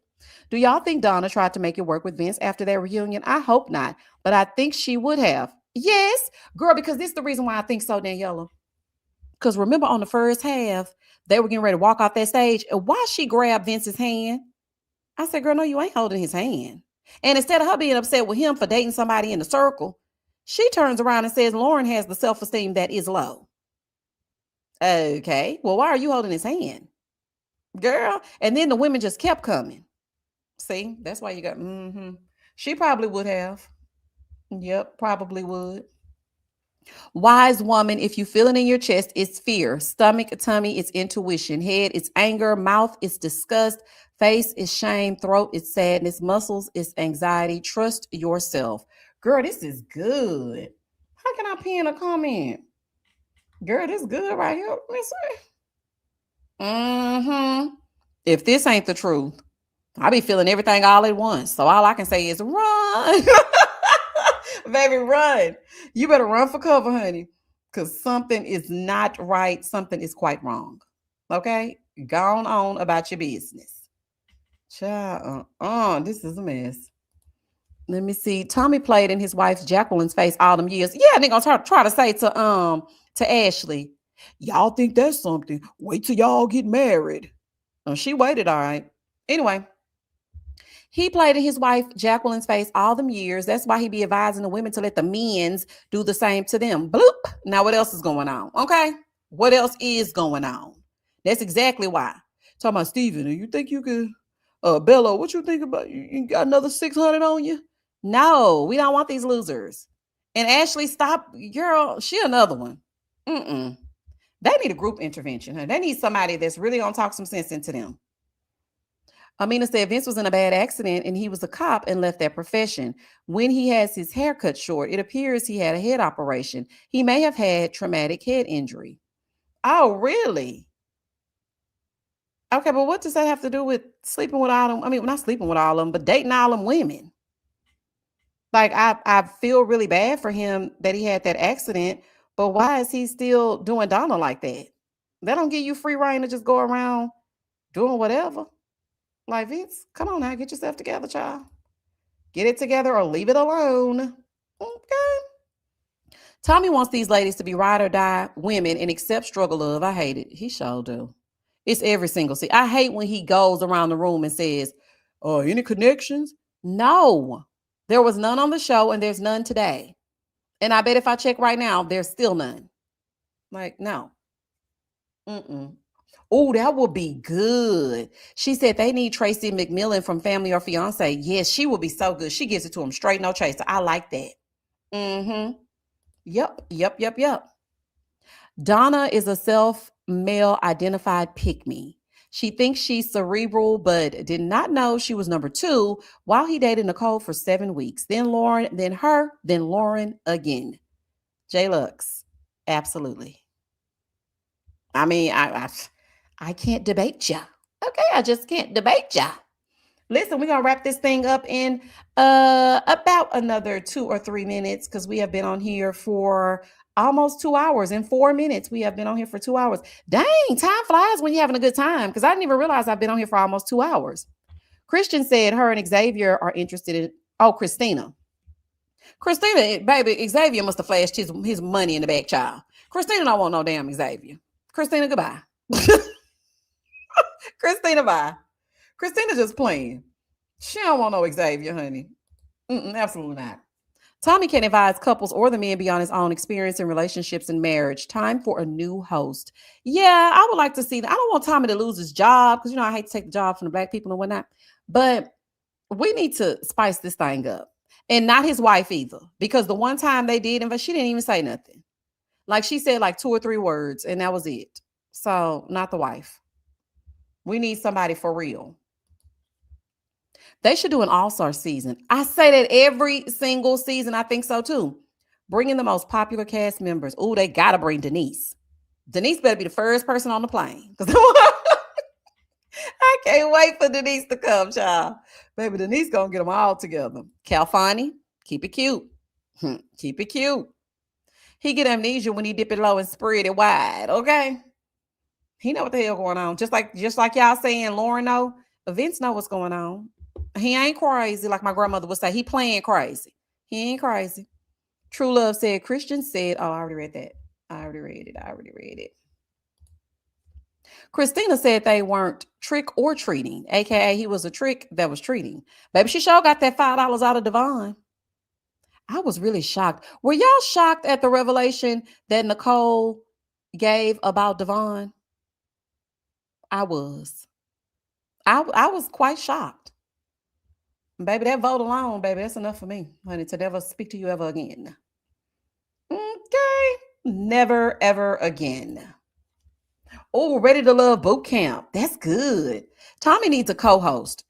Do y'all think Donna tried to make it work with Vince after their reunion? I hope not, but I think she would have. Yes, girl, because this is the reason why I think so, Daniela. Because remember on the first half, they were getting ready to walk off that stage. And why she grabbed Vince's hand? I said, girl, no, you ain't holding his hand. And instead of her being upset with him for dating somebody in the circle, she turns around and says, Lauren has the self-esteem that is low. Okay, well, why are you holding his hand? Girl. And then the women just kept coming. See, that's why you got, She probably would have. Yep, probably would. Wise woman, if you feel it in your chest, it's fear. Stomach, tummy, it's intuition. Head, it's anger. Mouth, it's disgust. Face is shame. Throat, it's sadness. Muscles, it's anxiety. Trust yourself. Girl, this is good. How can I pin a comment? Girl, this is good right here. Let me see. If this ain't the truth, I be feeling everything all at once. So all I can say is run. Baby, run. You better run for cover, honey. Because something is not right. Something is quite wrong. Okay? Go on about your business. Child, this is a mess. Let me see. Tommy played in his wife's Jacqueline's face all them years. Yeah, they gonna try to say to Ashley, y'all think that's something. Wait till y'all get married. She waited, all right. Anyway, he played in his wife Jacqueline's face all them years. That's why he be advising the women to let the men's do the same to them. Bloop. Now what else is going on? Okay. What else is going on? That's exactly why. Talking about Steven, you think you could Bello, what you think about you got another 600 on you? No, we don't want these losers. And Ashley, stop, girl, she another one. They need a group intervention. Huh? They need somebody that's really gonna talk some sense into them. Amina said Vince was in a bad accident and he was a cop and left that profession. When he has his hair cut short, it appears he had a head operation. He may have had traumatic head injury. Oh, really? Okay, but what does that have to do with sleeping with all them? I mean, not sleeping with all of them, but dating all them women. Like, I feel really bad for him that he had that accident, but why is he still doing Donna like that? They don't give you free reign to just go around doing whatever. Like, Vince, come on now, get yourself together, child. Get it together or leave it alone. Okay. Tommy wants these ladies to be ride or die women and accept struggle love. I hate it. He sure do. It's every single scene. I hate when he goes around the room and says, oh, any connections? No. There was none on the show and there's none today. And I bet if I check right now, there's still none. Like, no. Oh, that would be good. She said they need Tracy McMillan from Family or Fiance. Yes, she would be so good. She gives it to him straight, no chaser. I like that. Yep. Donna is a self-male identified pick-me. She thinks she's cerebral, but did not know she was number 2 while he dated Nicole for 7 weeks. Then Lauren, then her, then Lauren again. J-Lux, absolutely. I mean, I can't debate ya. Okay, I just can't debate ya. Listen, we're gonna wrap this thing up in about another 2 or 3 minutes because we have been on here for almost 2 hours. In 4 minutes, we have been on here for 2 hours. Dang, time flies when you're having a good time. Because I didn't even realize I've been on here for almost 2 hours. Christian said her and Xavier are interested in. Oh, Christina, baby, Xavier must have flashed his money in the back, child. Christina don't want no damn Xavier. Christina, goodbye. Christina, bye. Christina just playing. She don't want no Xavier, honey. Absolutely not. Tommy can advise couples or the men beyond his own experience in relationships and marriage. Time for a new host. Yeah, I would like to see that. I don't want Tommy to lose his job because, I hate to take the job from the black people and whatnot. But we need to spice this thing up. And not his wife either. Because the one time they did, but she didn't even say nothing. Like she said like 2 or 3 words and that was it. So not the wife. We need somebody for real. They should do an all-star season. I say that every single season. I think so too. Bring in the most popular cast members. Oh, they got to bring Denise. Denise better be the first person on the plane. I can't wait for Denise to come, child. Baby, Denise going to get them all together. Calfani, keep it cute. Keep it cute. He get amnesia when he dip it low and spread it wide, okay? He know what the hell going on. Just like y'all saying, Lauren know, Vince know what's going on. He ain't crazy, like my grandmother would say. He playing crazy. He ain't crazy. True Love said, Christian said, oh, I already read that. I already read it. Christina said they weren't trick or treating, aka he was a trick that was treating. Baby, she sure got that $5 out of Devon. I was really shocked. Were y'all shocked at the revelation that Nicole gave about Devon? I was. I was quite shocked. Baby, that vote alone, baby, that's enough for me, honey, to never speak to you ever again. Okay. Never, ever again. Oh, Ready to Love boot camp. That's good. Tommy needs a co-host.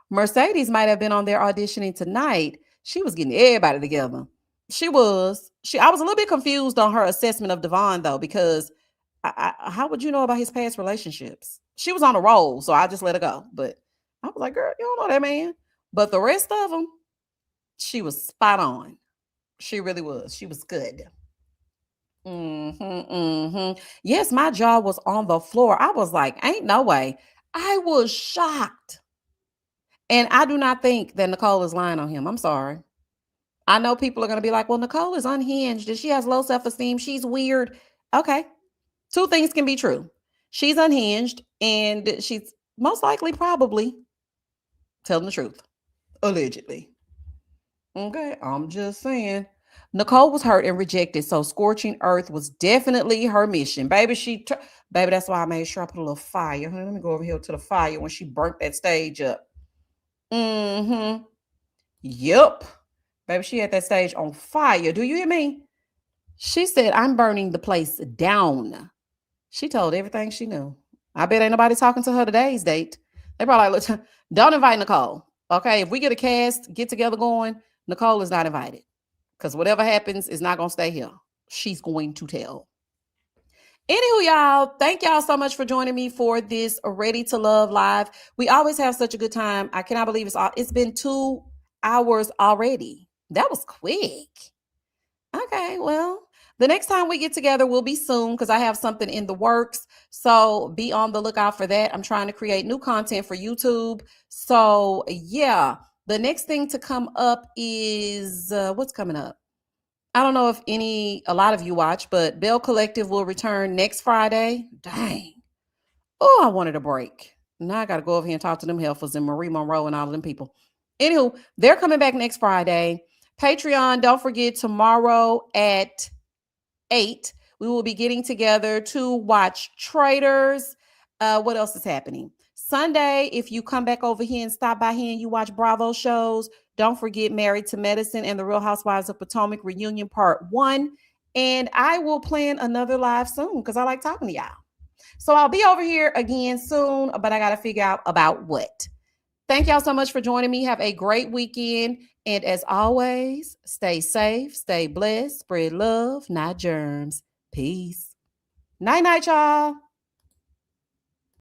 Mercedes might have been on there auditioning tonight. She was getting everybody together. She was. I was a little bit confused on her assessment of Devon, though, because how would you know about his past relationships? She was on a roll, so I just let her go. But I was like, girl, you don't know that man. But the rest of them, she was spot on. She really was. She was good. Yes, my jaw was on the floor. I was like, ain't no way. I was shocked. And I do not think that Nicole is lying on him. I'm sorry. I know people are going to be like, well, Nicole is unhinged and she has low self-esteem. She's weird. Okay. 2 things can be true. She's unhinged and she's most likely probably telling the truth. Allegedly. Okay. I'm just saying. Nicole was hurt and rejected, so scorching earth was definitely her mission. Baby, baby, that's why I made sure I put a little fire. Let me go over here to the fire when she burnt that stage up. Yep. Baby, she had that stage on fire. Do you hear me? She said, I'm burning the place down. She told everything she knew. I bet ain't nobody talking to her today's date. They probably like, look, don't invite Nicole. Okay, if we get a cast, get together going, Nicole is not invited. Because whatever happens is not going to stay here. She's going to tell. Anywho, y'all, thank y'all so much for joining me for this Ready to Love live. We always have such a good time. I cannot believe it's been 2 hours already. That was quick. Okay, well, the next time we get together will be soon because I have something in the works. So be on the lookout for that. I'm trying to create new content for YouTube. So yeah. The next thing to come up is what's coming up? I don't know if a lot of you watch, but Bell Collective will return next Friday. Dang. Oh, I wanted a break. Now I got to go over here and talk to them heifers and Marie Monroe and all of them people. Anywho, they're coming back next Friday. Patreon, don't forget, tomorrow at 8, we will be getting together to watch Traitors. What else is happening? Sunday, if you come back over here and stop by here and you watch Bravo shows, don't forget Married to Medicine and The Real Housewives of Potomac Reunion Part 1. And I will plan another live soon because I like talking to y'all. So I'll be over here again soon, but I got to figure out about what. Thank y'all so much for joining me. Have a great weekend. And as always, stay safe, stay blessed, spread love, not germs. Peace. Night, night, y'all.